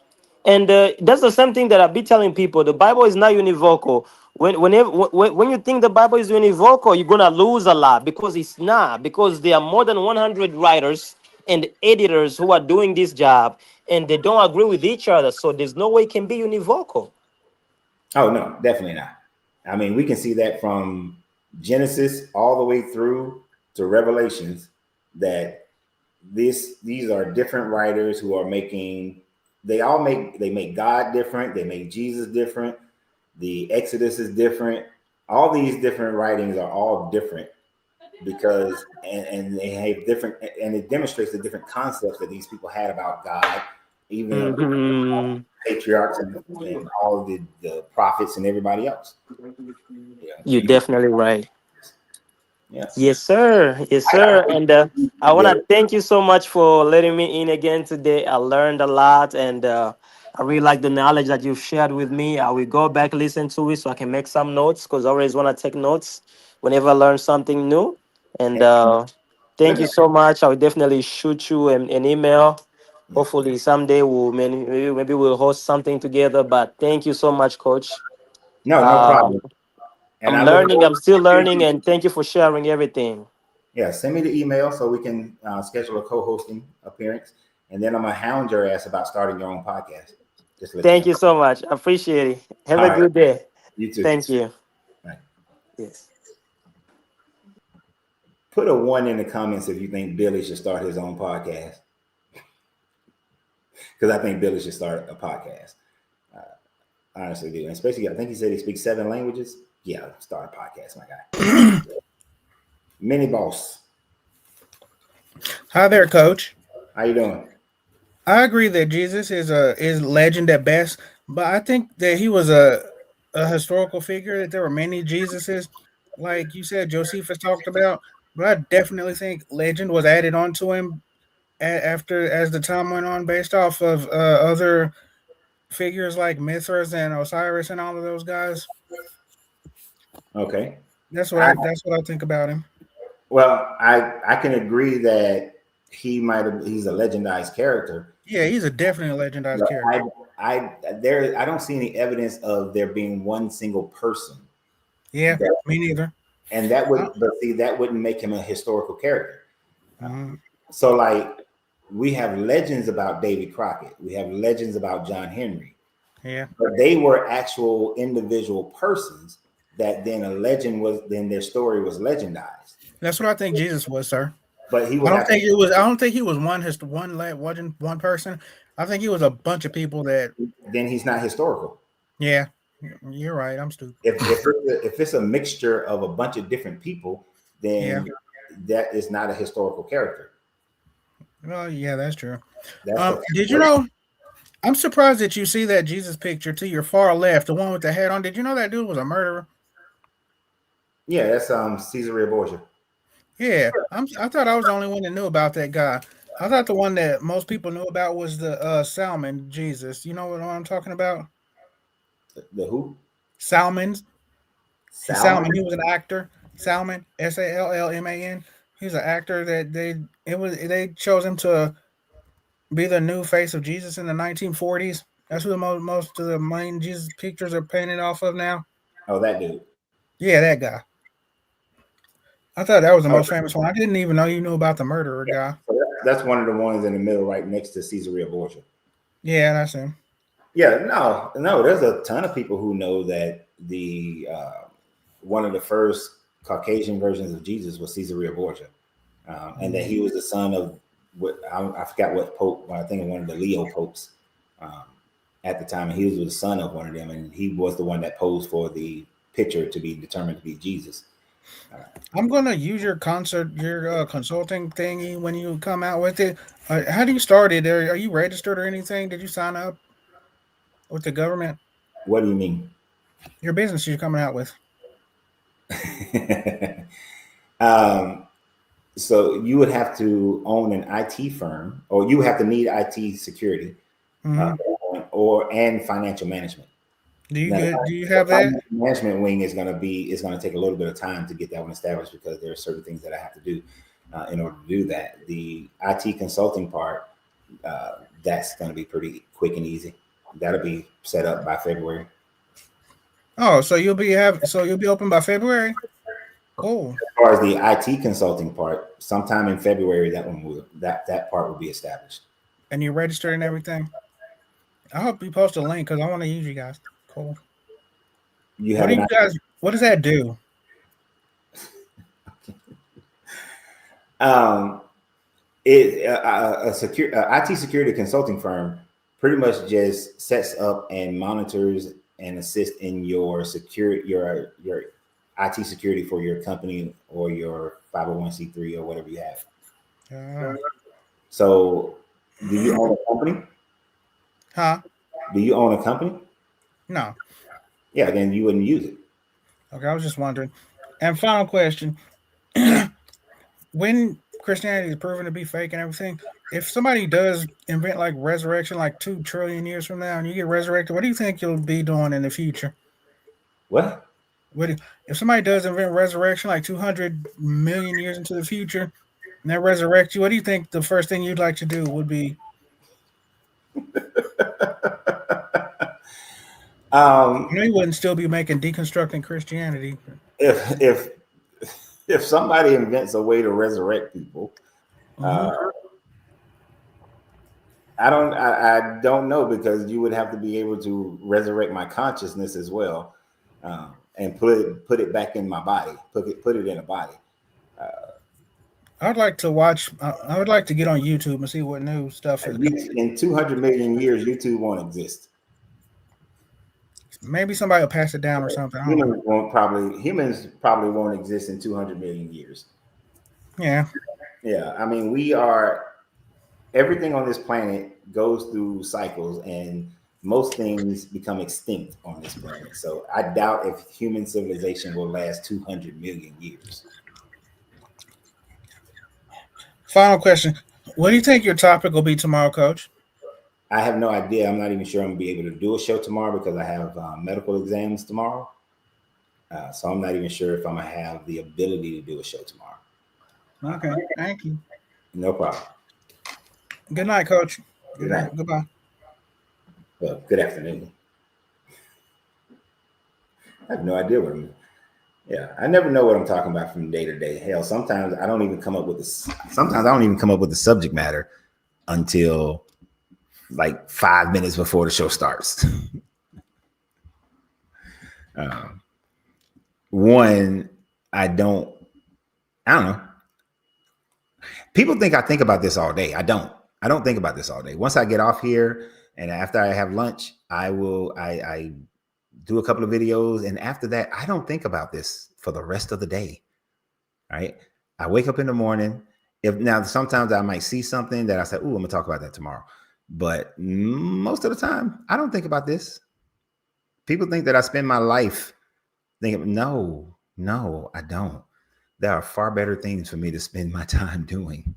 and that's the same thing that I be telling people. The Bible is not univocal. When you think the Bible is univocal, you're gonna lose a lot because it's not. Because there are more than 100 writers and editors who are doing this job, and they don't agree with each other. So there's no way it can be univocal. Oh no, definitely not. I mean, we can see that from Genesis all the way through to Revelations that these are different writers who are making they make God different, they make Jesus different, the Exodus is different. All these different writings are all different because and they have different, and it demonstrates the different concepts that these people had about God, even Mhm. patriarchs and all of the prophets and everybody else. Yeah, You're definitely right. yeah. Yes, sir. Yes, I got sir. And I want yeah. to thank you so much for letting me in again today. I learned a lot, and I really like the knowledge that you've shared with me. I will go back listen to it so I can make some notes because I always want to take notes whenever I learn something new. And And let thank me you so much. I will definitely shoot you an email. yeah. Hopefully someday maybe we'll host something together. But thank you so much, Coach. No Um, problem. And I'm I look learning. forward I'm still learning, to and thank you for sharing everything. yeah, send me the email so we can schedule a co-hosting appearance, and then I'm gonna hound your ass about starting your own podcast. Just to let you Thank know. you so much. I appreciate it. Have All a right, good day. you too. Thank you. All right. Yes. Put a 1 in the comments if you think Billy should start his own podcast, because I think Billy should start a podcast. Uh, I honestly do, and especially I think he said he speaks 7 languages. Yeah, start a podcast, my guy. Mini boss, Hi there, Coach. how you doing? I agree that Jesus is legend at best, but I think that he was a historical figure. That there were many Jesuses, like you said, Josephus talked about. But I definitely think legend was added onto him after as the time went on, based off of other figures like Mithras and Osiris and all of those guys. Okay. That's what I think about him. Well, I can agree that he's a legendized character. Yeah, he's a definitely a legendized But character. I don't see any evidence of there being one single person Yeah, that, me neither. and but see, that wouldn't make him a historical character. Mhm. So like we have legends about Davy Crockett, we have legends about John Henry, Yeah, but they were actual individual persons that then their story was legendized. that's what I think Jesus was, sir. But he I would don't have to think it was. I don't think he was wasn't one person. I think he was a bunch of people that. then he's not historical. Yeah, you're right. I'm stupid. If it's a mixture of a bunch of different people, Yeah. then that is not a historical character. Well, yeah, that's true. That's a Did you know? I'm surprised that you see that Jesus picture to your far left, the one with the hat on. Did you know that dude was a murderer? yeah, that's Caesarea Borgia. Yeah, I thought I was the only one that knew about that guy. I thought the one that most people knew about was the Salmon Jesus. You know what I'm talking about? The who? Salmon. Salmon. Salmon. He was an actor. Salmon. Sallman. He's an actor that they chose him to be the new face of Jesus in the 1940s. That's who the most of the main Jesus pictures are painted off of now. Oh, that dude. Yeah, that guy. I thought that was the Oh, most famous one. I didn't even know you knew about the murderer yeah. guy. So that's one of the ones in the middle, right next to Caesarea Borgia. Yeah, that's him. Yeah, no. There's a ton of people who know that the one of the first Caucasian versions of Jesus was Caesarea Borgia. and that he was the son of what I forgot what pope. I think one of the Leo popes at the time, and he was the son of one of them, and he was the one that posed for the picture to be determined to be Jesus. I'm gonna use your consulting thingy when you come out with it. How do you start it? Are you registered or anything? Did you sign up with the government? What do you mean? Your business you're coming out with. So you would have to own an IT firm, or you would have to need IT security, and financial management. Do you Now, do you have that? Management wing is going to take a little bit of time to get that one established because there are certain things that I have to do in order to do that. The IT consulting part, that's going to be pretty quick and easy. That'll be set up by February. Oh, so you'll be open by February? Cool. As far as the IT consulting part, sometime in February, that part will be established. And you're registered and everything? I hope you post a link because I want to use you guys. Cool. What does that do? IT security consulting firm pretty much just sets up and monitors and assists in your IT security for your company or your 501c3 or whatever you have. So, do you own a company? Huh? Do you own a company? No. Yeah, then you wouldn't use it. Okay, I was just wondering. And final question. When Christianity is proven to be fake and everything, if somebody does invent like resurrection like 2 trillion years from now and you get resurrected, what do you think you'll be doing in the future? What? If somebody does invent resurrection like 200 million years into the future and they resurrect you, what do you think the first thing you'd like to do would be? You wouldn't still be making deconstructing Christianity. If somebody invents a way to resurrect people, I don't know, because you would have to be able to resurrect my consciousness as well, and put it back in my body, put it in a body. I'd like to watch. I would like to get on YouTube and see what new stuff is. In 200 million years, YouTube won't exist. Maybe somebody will pass it down or something. Humans probably won't exist in 200 million years. Yeah. I mean, everything on this planet goes through cycles, and most things become extinct on this planet. So I doubt if human civilization will last 200 million years. Final question. What do you think your topic will be tomorrow, Coach? I have no idea. I'm not even sure I'm going to be able to do a show tomorrow because I have medical exams tomorrow. So I'm not even sure if I'm going to have the ability to do a show tomorrow. Okay. Thank you. No problem. Good night, Coach. Good night. Goodbye. Well, good afternoon. I have no idea what I'm. Yeah, I never know what I'm talking about from day to day. Hell, sometimes I don't even come up with the subject matter until like 5 minutes before the show starts. I don't know. People think I think about this all day. I don't think about this all day. Once I get off here and after I have lunch, I do a couple of videos. And after that, I don't think about this for the rest of the day. Right. I wake up in the morning. Sometimes I might see something that I say, "Ooh, I'm gonna talk about that tomorrow." But most of the time, I don't think about this. People think that I spend my life thinking, no, I don't. There are far better things for me to spend my time doing,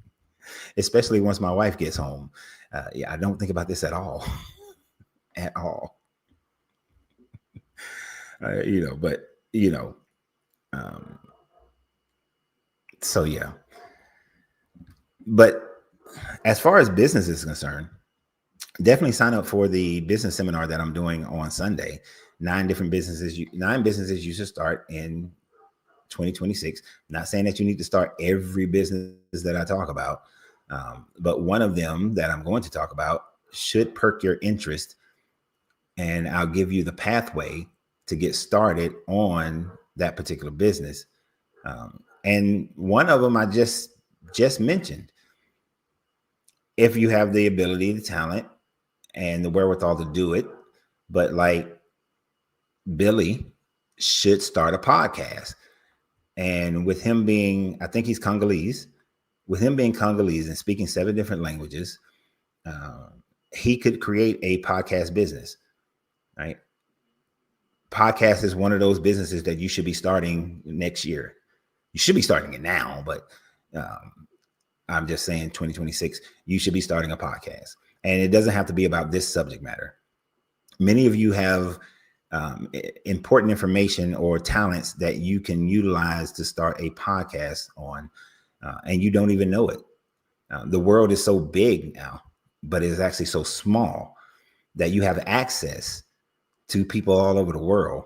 especially once my wife gets home. I don't think about this at all. At all. So yeah. But as far as business is concerned, definitely sign up for the business seminar that I'm doing on Sunday. 9 businesses you should start in 2026. I'm not saying that you need to start every business that I talk about, but one of them that I'm going to talk about should perk your interest, and I'll give you the pathway to get started on that particular business. And one of them I just just mentioned. If you have the ability, the talent, and the wherewithal to do it, but like Billy should start a podcast. And with him being, I think he's Congolese, with him being Congolese and speaking 7 different languages, he could create a podcast business, right? Podcast is one of those businesses that you should be starting next year. You should be starting it now, but I'm just saying 2026, you should be starting a podcast. And it doesn't have to be about this subject matter. Many of you have important information or talents that you can utilize to start a podcast on, and you don't even know it. The world is so big now, but it's actually so small that you have access to people all over the world.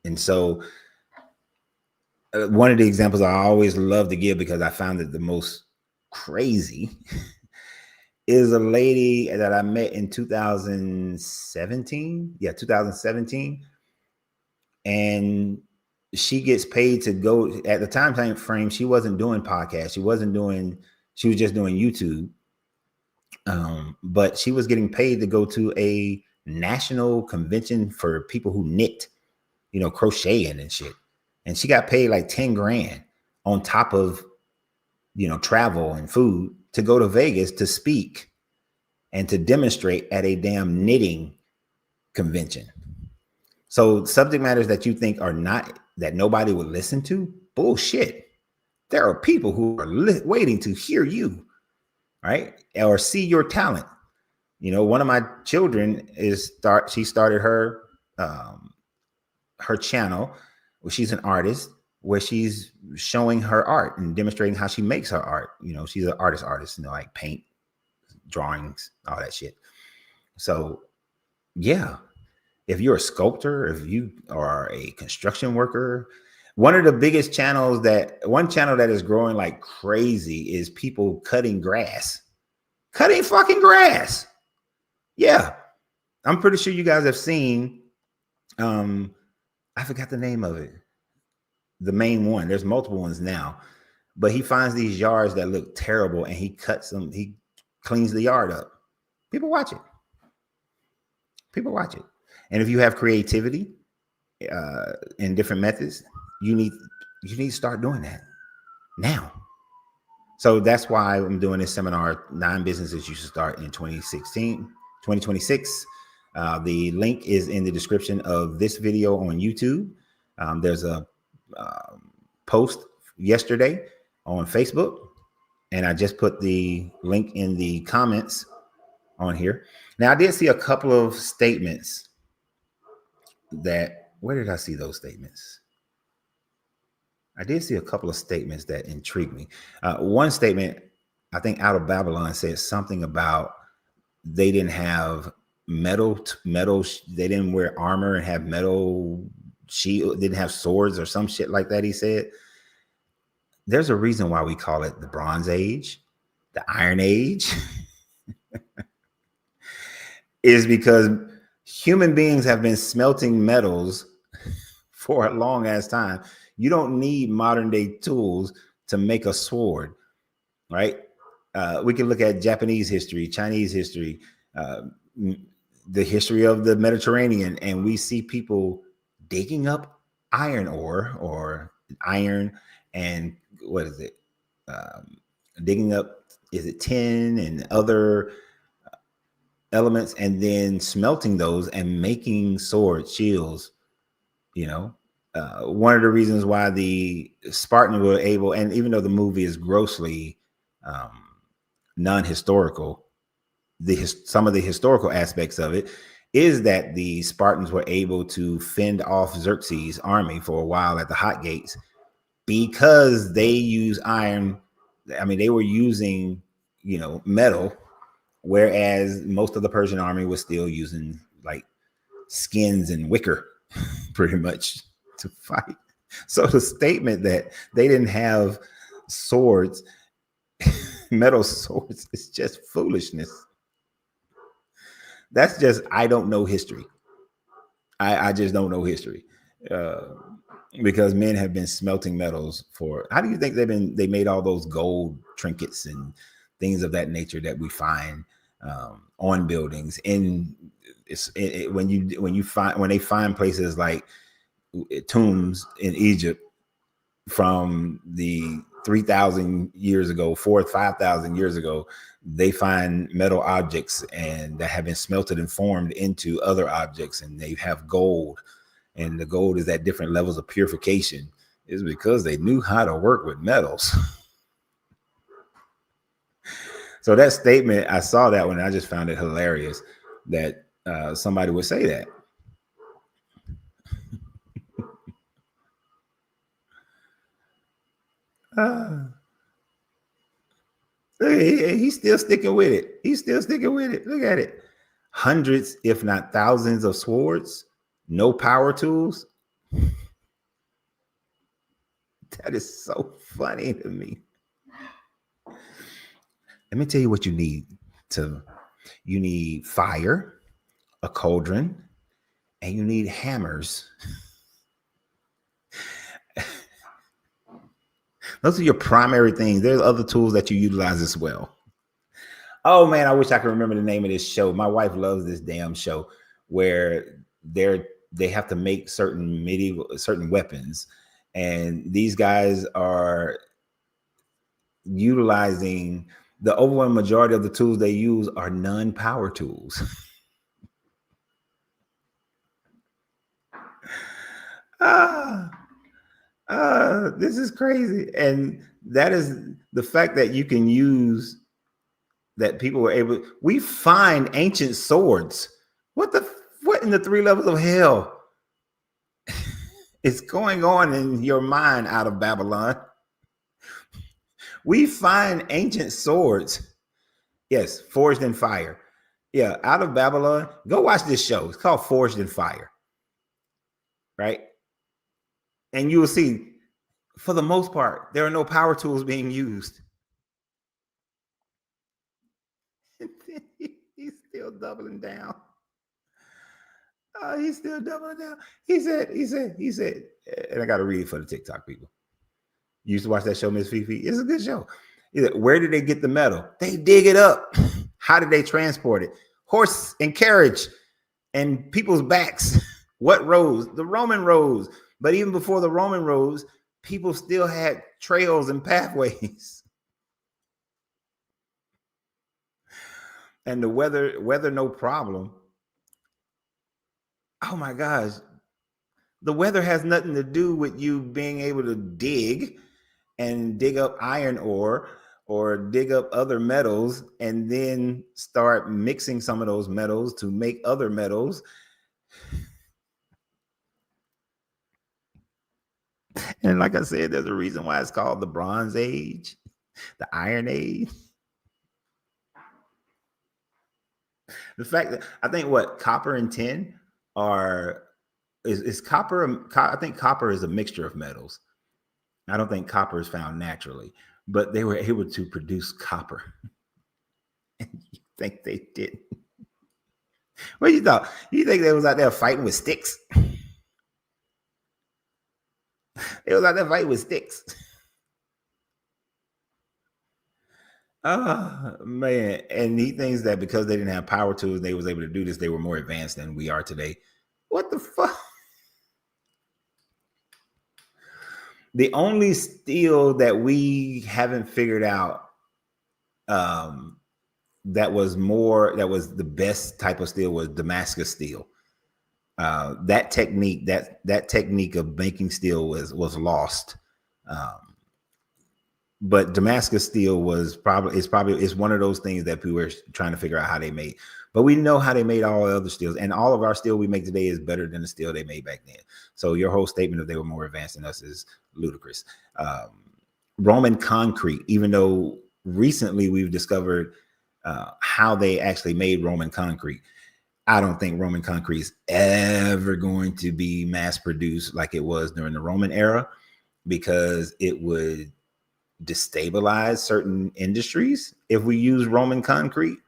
And so one of the examples I always love to give, because I found it the most crazy, is a lady that I met in 2017. Yeah, 2017. And she gets paid to go, at the time frame, she wasn't doing podcasts. She was just doing YouTube. But she was getting paid to go to a national convention for people who knit, crocheting and shit. And she got paid like 10 grand on top of, travel and food to go to Vegas to speak and to demonstrate at a damn knitting convention. So subject matters that you think are not, that nobody would listen to, bullshit. There are people who are waiting to hear you, right? Or see your talent. One of my children she started her channel where she's an artist, where she's showing her art and demonstrating how she makes her art. She's an artist, like paint, drawings, all that shit. So yeah, if you're a sculptor, if you are a construction worker, one of the biggest channel that is growing like crazy is people cutting fucking grass. Yeah. I'm pretty sure you guys have seen, I forgot the name of it. The main one, there's multiple ones now, but he finds these yards that look terrible and he cuts them. He cleans the yard up. People watch it. And if you have creativity in different methods, you need to start doing that now. So that's why I'm doing this seminar, 9 businesses you should start in 2026. The link is in the description of this video on YouTube. There's a post yesterday on Facebook, and I just put the link in the comments on here. Now, I did see a couple of statements where did I see those statements? I did see a couple of statements that intrigued me. One statement, I think Out of Babylon, said something about they didn't have metal, they didn't wear armor and have metal shield, didn't have swords or some shit like that, he said. There's a reason why we call it the Bronze Age, the Iron Age, is because human beings have been smelting metals for a long ass time. You don't need modern day tools to make a sword, right? We can look at Japanese history, Chinese history, the history of the Mediterranean, and we see people digging up iron ore or iron and digging up, is it tin and other elements, and then smelting those and making swords, shields. One of the reasons why the Spartans were able, and even though the movie is grossly non-historical, some of the historical aspects of it is that the Spartans were able to fend off Xerxes' army for a while at the Hot Gates because they use iron. I mean, they were using, metal, whereas most of the Persian army was still using like skins and wicker pretty much to fight. So the statement that they didn't have swords, metal swords, is just foolishness. That's just, I don't know history. I just don't know history. because men have been smelting metals for. How do you think they made all those gold trinkets and things of that nature that we find on buildings? And when they find places like tombs in Egypt from the 3,000 years ago, 4,000 5,000 years ago, they find metal objects and that have been smelted and formed into other objects, and they have gold, and the gold is at different levels of purification. Is because they knew how to work with metals. So that statement, I saw that one, and I just found it hilarious that somebody would say that. He's still sticking with it. He's still sticking with it. Look at it. Hundreds, if not thousands of swords, no power tools. That is so funny to me. Let me tell you what you need. You need fire, a cauldron, and you need hammers. Those are your primary things. There's other tools that you utilize as well. Oh man, I wish I could remember the name of this show. My wife loves this damn show where they have to make certain weapons, and these guys are utilizing the overwhelming majority of the tools they use are non-power tools. This is crazy. And that is the fact that you can use that people were able. We find ancient swords. What in the 3 levels of hell is going on in your mind out of Babylon? We find ancient swords. Yes, forged in fire. Yeah, out of Babylon. Go watch this show. It's called Forged in Fire. Right? And you will see, for the most part, there are no power tools being used. He's still doubling down. He's still doubling down. He said, and I got to read it for the TikTok people. You used to watch that show, Miss Fifi? It's a good show. Where did they get the metal? They dig it up. How did they transport it? Horse and carriage and people's backs. What roads? The Roman roads. But even before the Roman roads, people still had trails and pathways. And the weather, no problem. Oh my gosh. The weather has nothing to do with you being able to dig up iron ore or dig up other metals and then start mixing some of those metals to make other metals. And like I said, there's a reason why it's called the Bronze Age, the Iron Age. The fact that I think copper and tin is copper. I think copper is a mixture of metals. I don't think copper is found naturally, but they were able to produce copper. And you think they didn't? What you thought? You think they was out there fighting with sticks? They was out there fighting with sticks. Oh man. And he thinks that because they didn't have power tools, they was able to do this, they were more advanced than we are today. What the fuck? The only steel that we haven't figured out that was the best type of steel was Damascus steel. That technique of making steel was lost. But Damascus steel is one of those things that people are trying to figure out how they made. But we know how they made all the other steels, and all of our steel we make today is better than the steel they made back then. So your whole statement of they were more advanced than us is ludicrous. Roman concrete, even though recently we've discovered how they actually made Roman concrete, I don't think Roman concrete is ever going to be mass produced like it was during the Roman era, because it would destabilize certain industries if we use Roman concrete,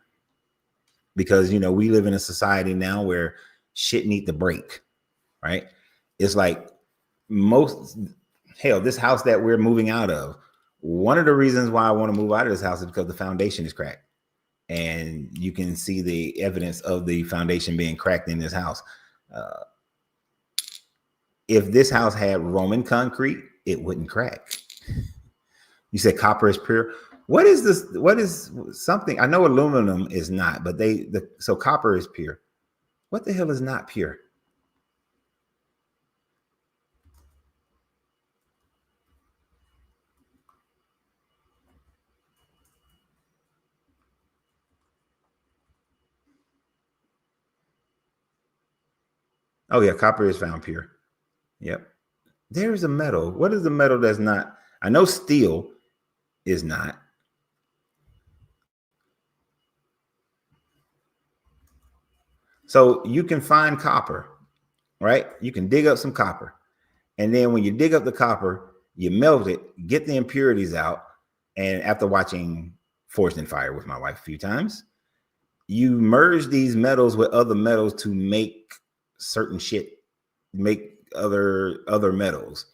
because we live in a society now where shit need to break, right? It's like this house that we're moving out of, one of the reasons why I want to move out of this house is because the foundation is cracked. And you can see the evidence of the foundation being cracked in this house. If this house had Roman concrete, it wouldn't crack. You said copper is pure. What is this? What is something? I know aluminum is not, but so copper is pure. What the hell is not pure? Oh yeah, copper is found pure. Yep. There is a metal. What is the metal that's not? I know steel is not. So you can find copper, right? You can dig up some copper. And then when you dig up the copper, you melt it, get the impurities out. And after watching Forged in Fire with my wife a few times, you merge these metals with other metals to make certain shit, make other metals.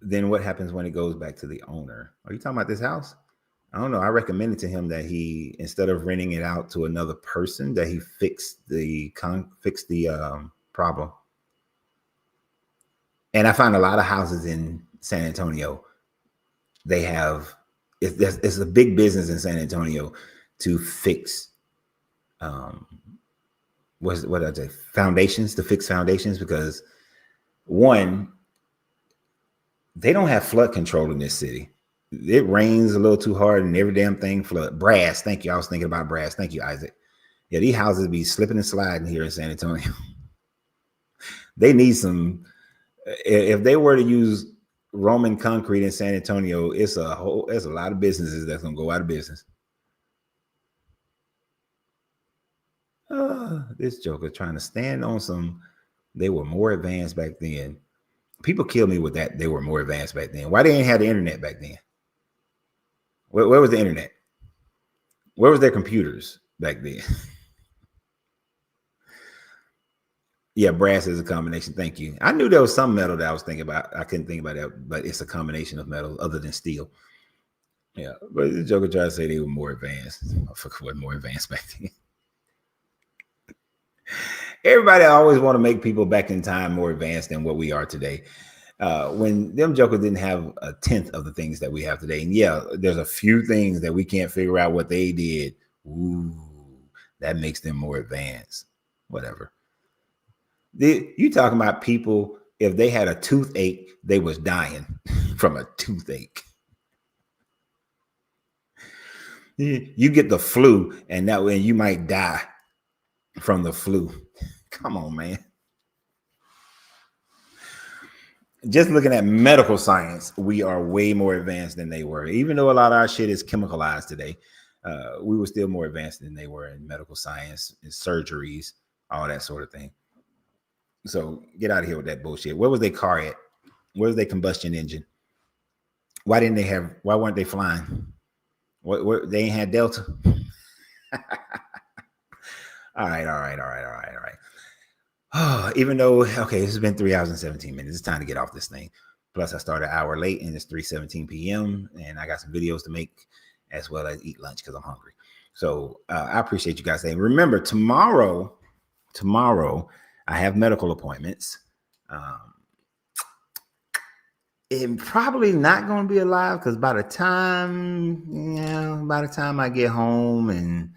Then what happens when it goes back to the owner? Are you talking about this house? I don't know. I recommended to him that he, instead of renting it out to another person, that he fix the problem. And I find a lot of houses in San Antonio, they have, it's a big business in San Antonio to fix, what I say, foundations, to fix foundations, because one, they don't have flood control in this city. It rains a little too hard and every damn thing flood. Brass, thank you. I was thinking about brass. Thank you, Isaac. Yeah, these houses be slipping and sliding here in San Antonio. They need some, if they were to use Roman concrete in San Antonio, it's a lot of businesses that's gonna go out of business. This joker trying to stand on some, they were more advanced back then. People kill me with that. They were more advanced back then. Why they ain't have the internet back then? Where was the internet? Where was their computers back then? Yeah, brass is a combination. Thank you. I knew there was some metal that I was thinking about. I couldn't think about that, but it's a combination of metals other than steel. Yeah, but the joker tried to say they were more advanced. I forgot what more advanced back then. Everybody always want to make people back in time more advanced than what we are today. When them jokers didn't have a tenth of the things that we have today. And yeah, there's a few things that we can't figure out what they did. Ooh, that makes them more advanced. Whatever. You talking about people, if they had a toothache, they was dying from a toothache. You get the flu, and that way you might die from the flu. Come on, man. Just looking at medical science, we are way more advanced than they were. Even though a lot of our shit is chemicalized today, we were still more advanced than they were in medical science, in surgeries, all that sort of thing. So get out of here with that bullshit. Where was their car at? Where was their combustion engine? Why weren't they flying? What they ain't had Delta? All right. Oh, even though, okay, this has been 3 hours and 17 minutes. It's time to get off this thing. Plus, I started an hour late and it's 3:17 p.m. and I got some videos to make as well as eat lunch because I'm hungry. So I appreciate you guys saying. Remember, tomorrow, I have medical appointments. It's probably not going to be alive because by the time I get home and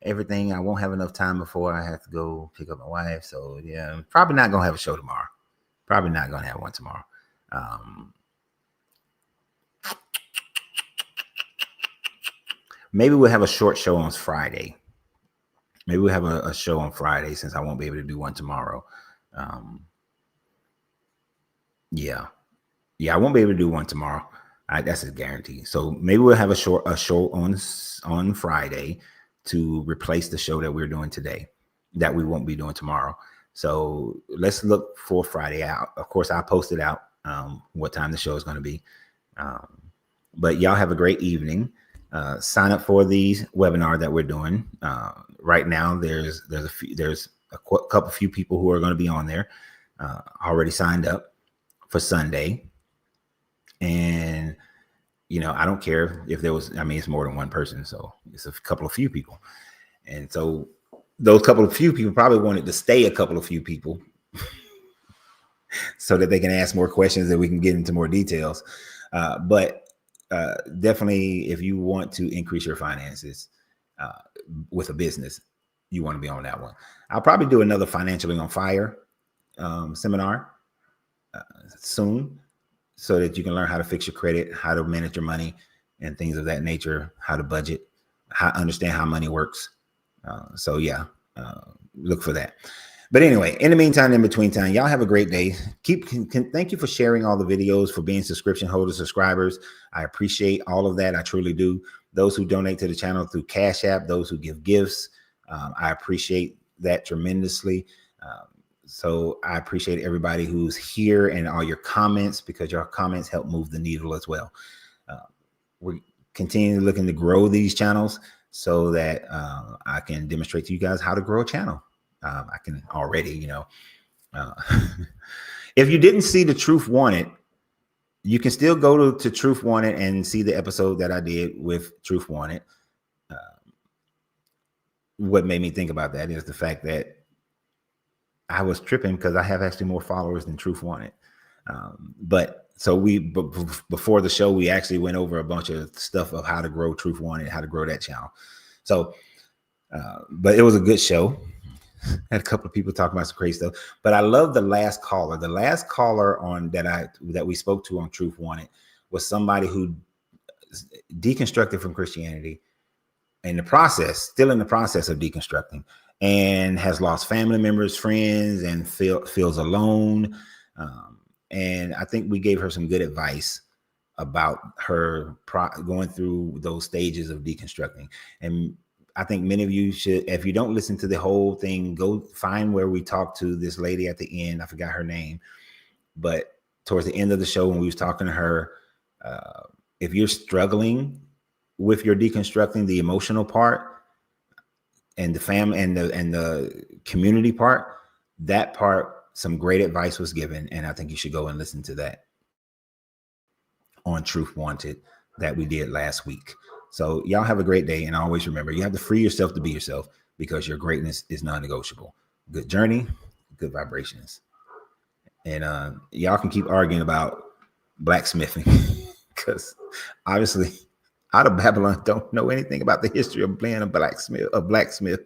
everything, I won't have enough time before I have to go pick up my wife. So yeah, I'm probably not gonna have a show tomorrow. Probably not gonna have one tomorrow. Maybe we'll have a short show on Friday. Maybe we'll have a show on Friday since I won't be able to do one tomorrow. Yeah, I won't be able to do one tomorrow. That's a guarantee. So maybe we'll have a show on Friday to replace the show that we're doing today, that we won't be doing tomorrow. So let's look for Friday out. Of course, I'll post it out what time the show is going to be. But y'all have a great evening. Sign up for the webinar that we're doing right now. There's a few people who are going to be on there already signed up for Sunday. And, you know, I don't care if there was, I mean, it's more than one person. So it's a couple of few people. And so those couple of few people probably wanted to stay a couple of few people so that they can ask more questions and we can get into more details. But definitely, if you want to increase your finances with a business, you want to be on that one. I'll probably do another Financially on Fire seminar soon, so that you can learn how to fix your credit, how to manage your money, and things of that nature, how to budget, how understand how money works. So yeah, look for that. But anyway, in the meantime, in between time, y'all have a great day. Thank you for sharing all the videos, for being subscription holders, subscribers. I appreciate all of that. I truly do. Those who donate to the channel through Cash App, those who give gifts, I appreciate that tremendously. So I appreciate everybody who's here and all your comments, because your comments help move the needle as well. We're continuing looking to grow these channels so that I can demonstrate to you guys how to grow a channel. I can already, you know, if you didn't see The Truth Wanted, you can still go to Truth Wanted and see the episode that I did with Truth Wanted. What made me think about that is the fact that I was tripping because I have actually more followers than Truth Wanted. But before the show, we actually went over a bunch of stuff of how to grow Truth Wanted, how to grow that channel. So, but it was a good show. Had a couple of people talking about some crazy stuff, but I love the last caller. The last caller that we spoke to on Truth Wanted was somebody who deconstructed from Christianity, still in the process of deconstructing, and has lost family members, friends, and feels alone. And I think we gave her some good advice about her going through those stages of deconstructing. And I think many of you should, if you don't listen to the whole thing, go find where we talked to this lady at the end. I forgot her name, but towards the end of the show, when we was talking to her, if you're struggling with your deconstructing, the emotional part and the family and the community part, that part, some great advice was given. And I think you should go and listen to that on Truth Wanted that we did last week. So y'all have a great day. And always remember, you have to free yourself to be yourself, because your greatness is non-negotiable. Good journey, good vibrations. And y'all can keep arguing about blacksmithing, because obviously out of Babylon don't know anything about the history of being a blacksmith.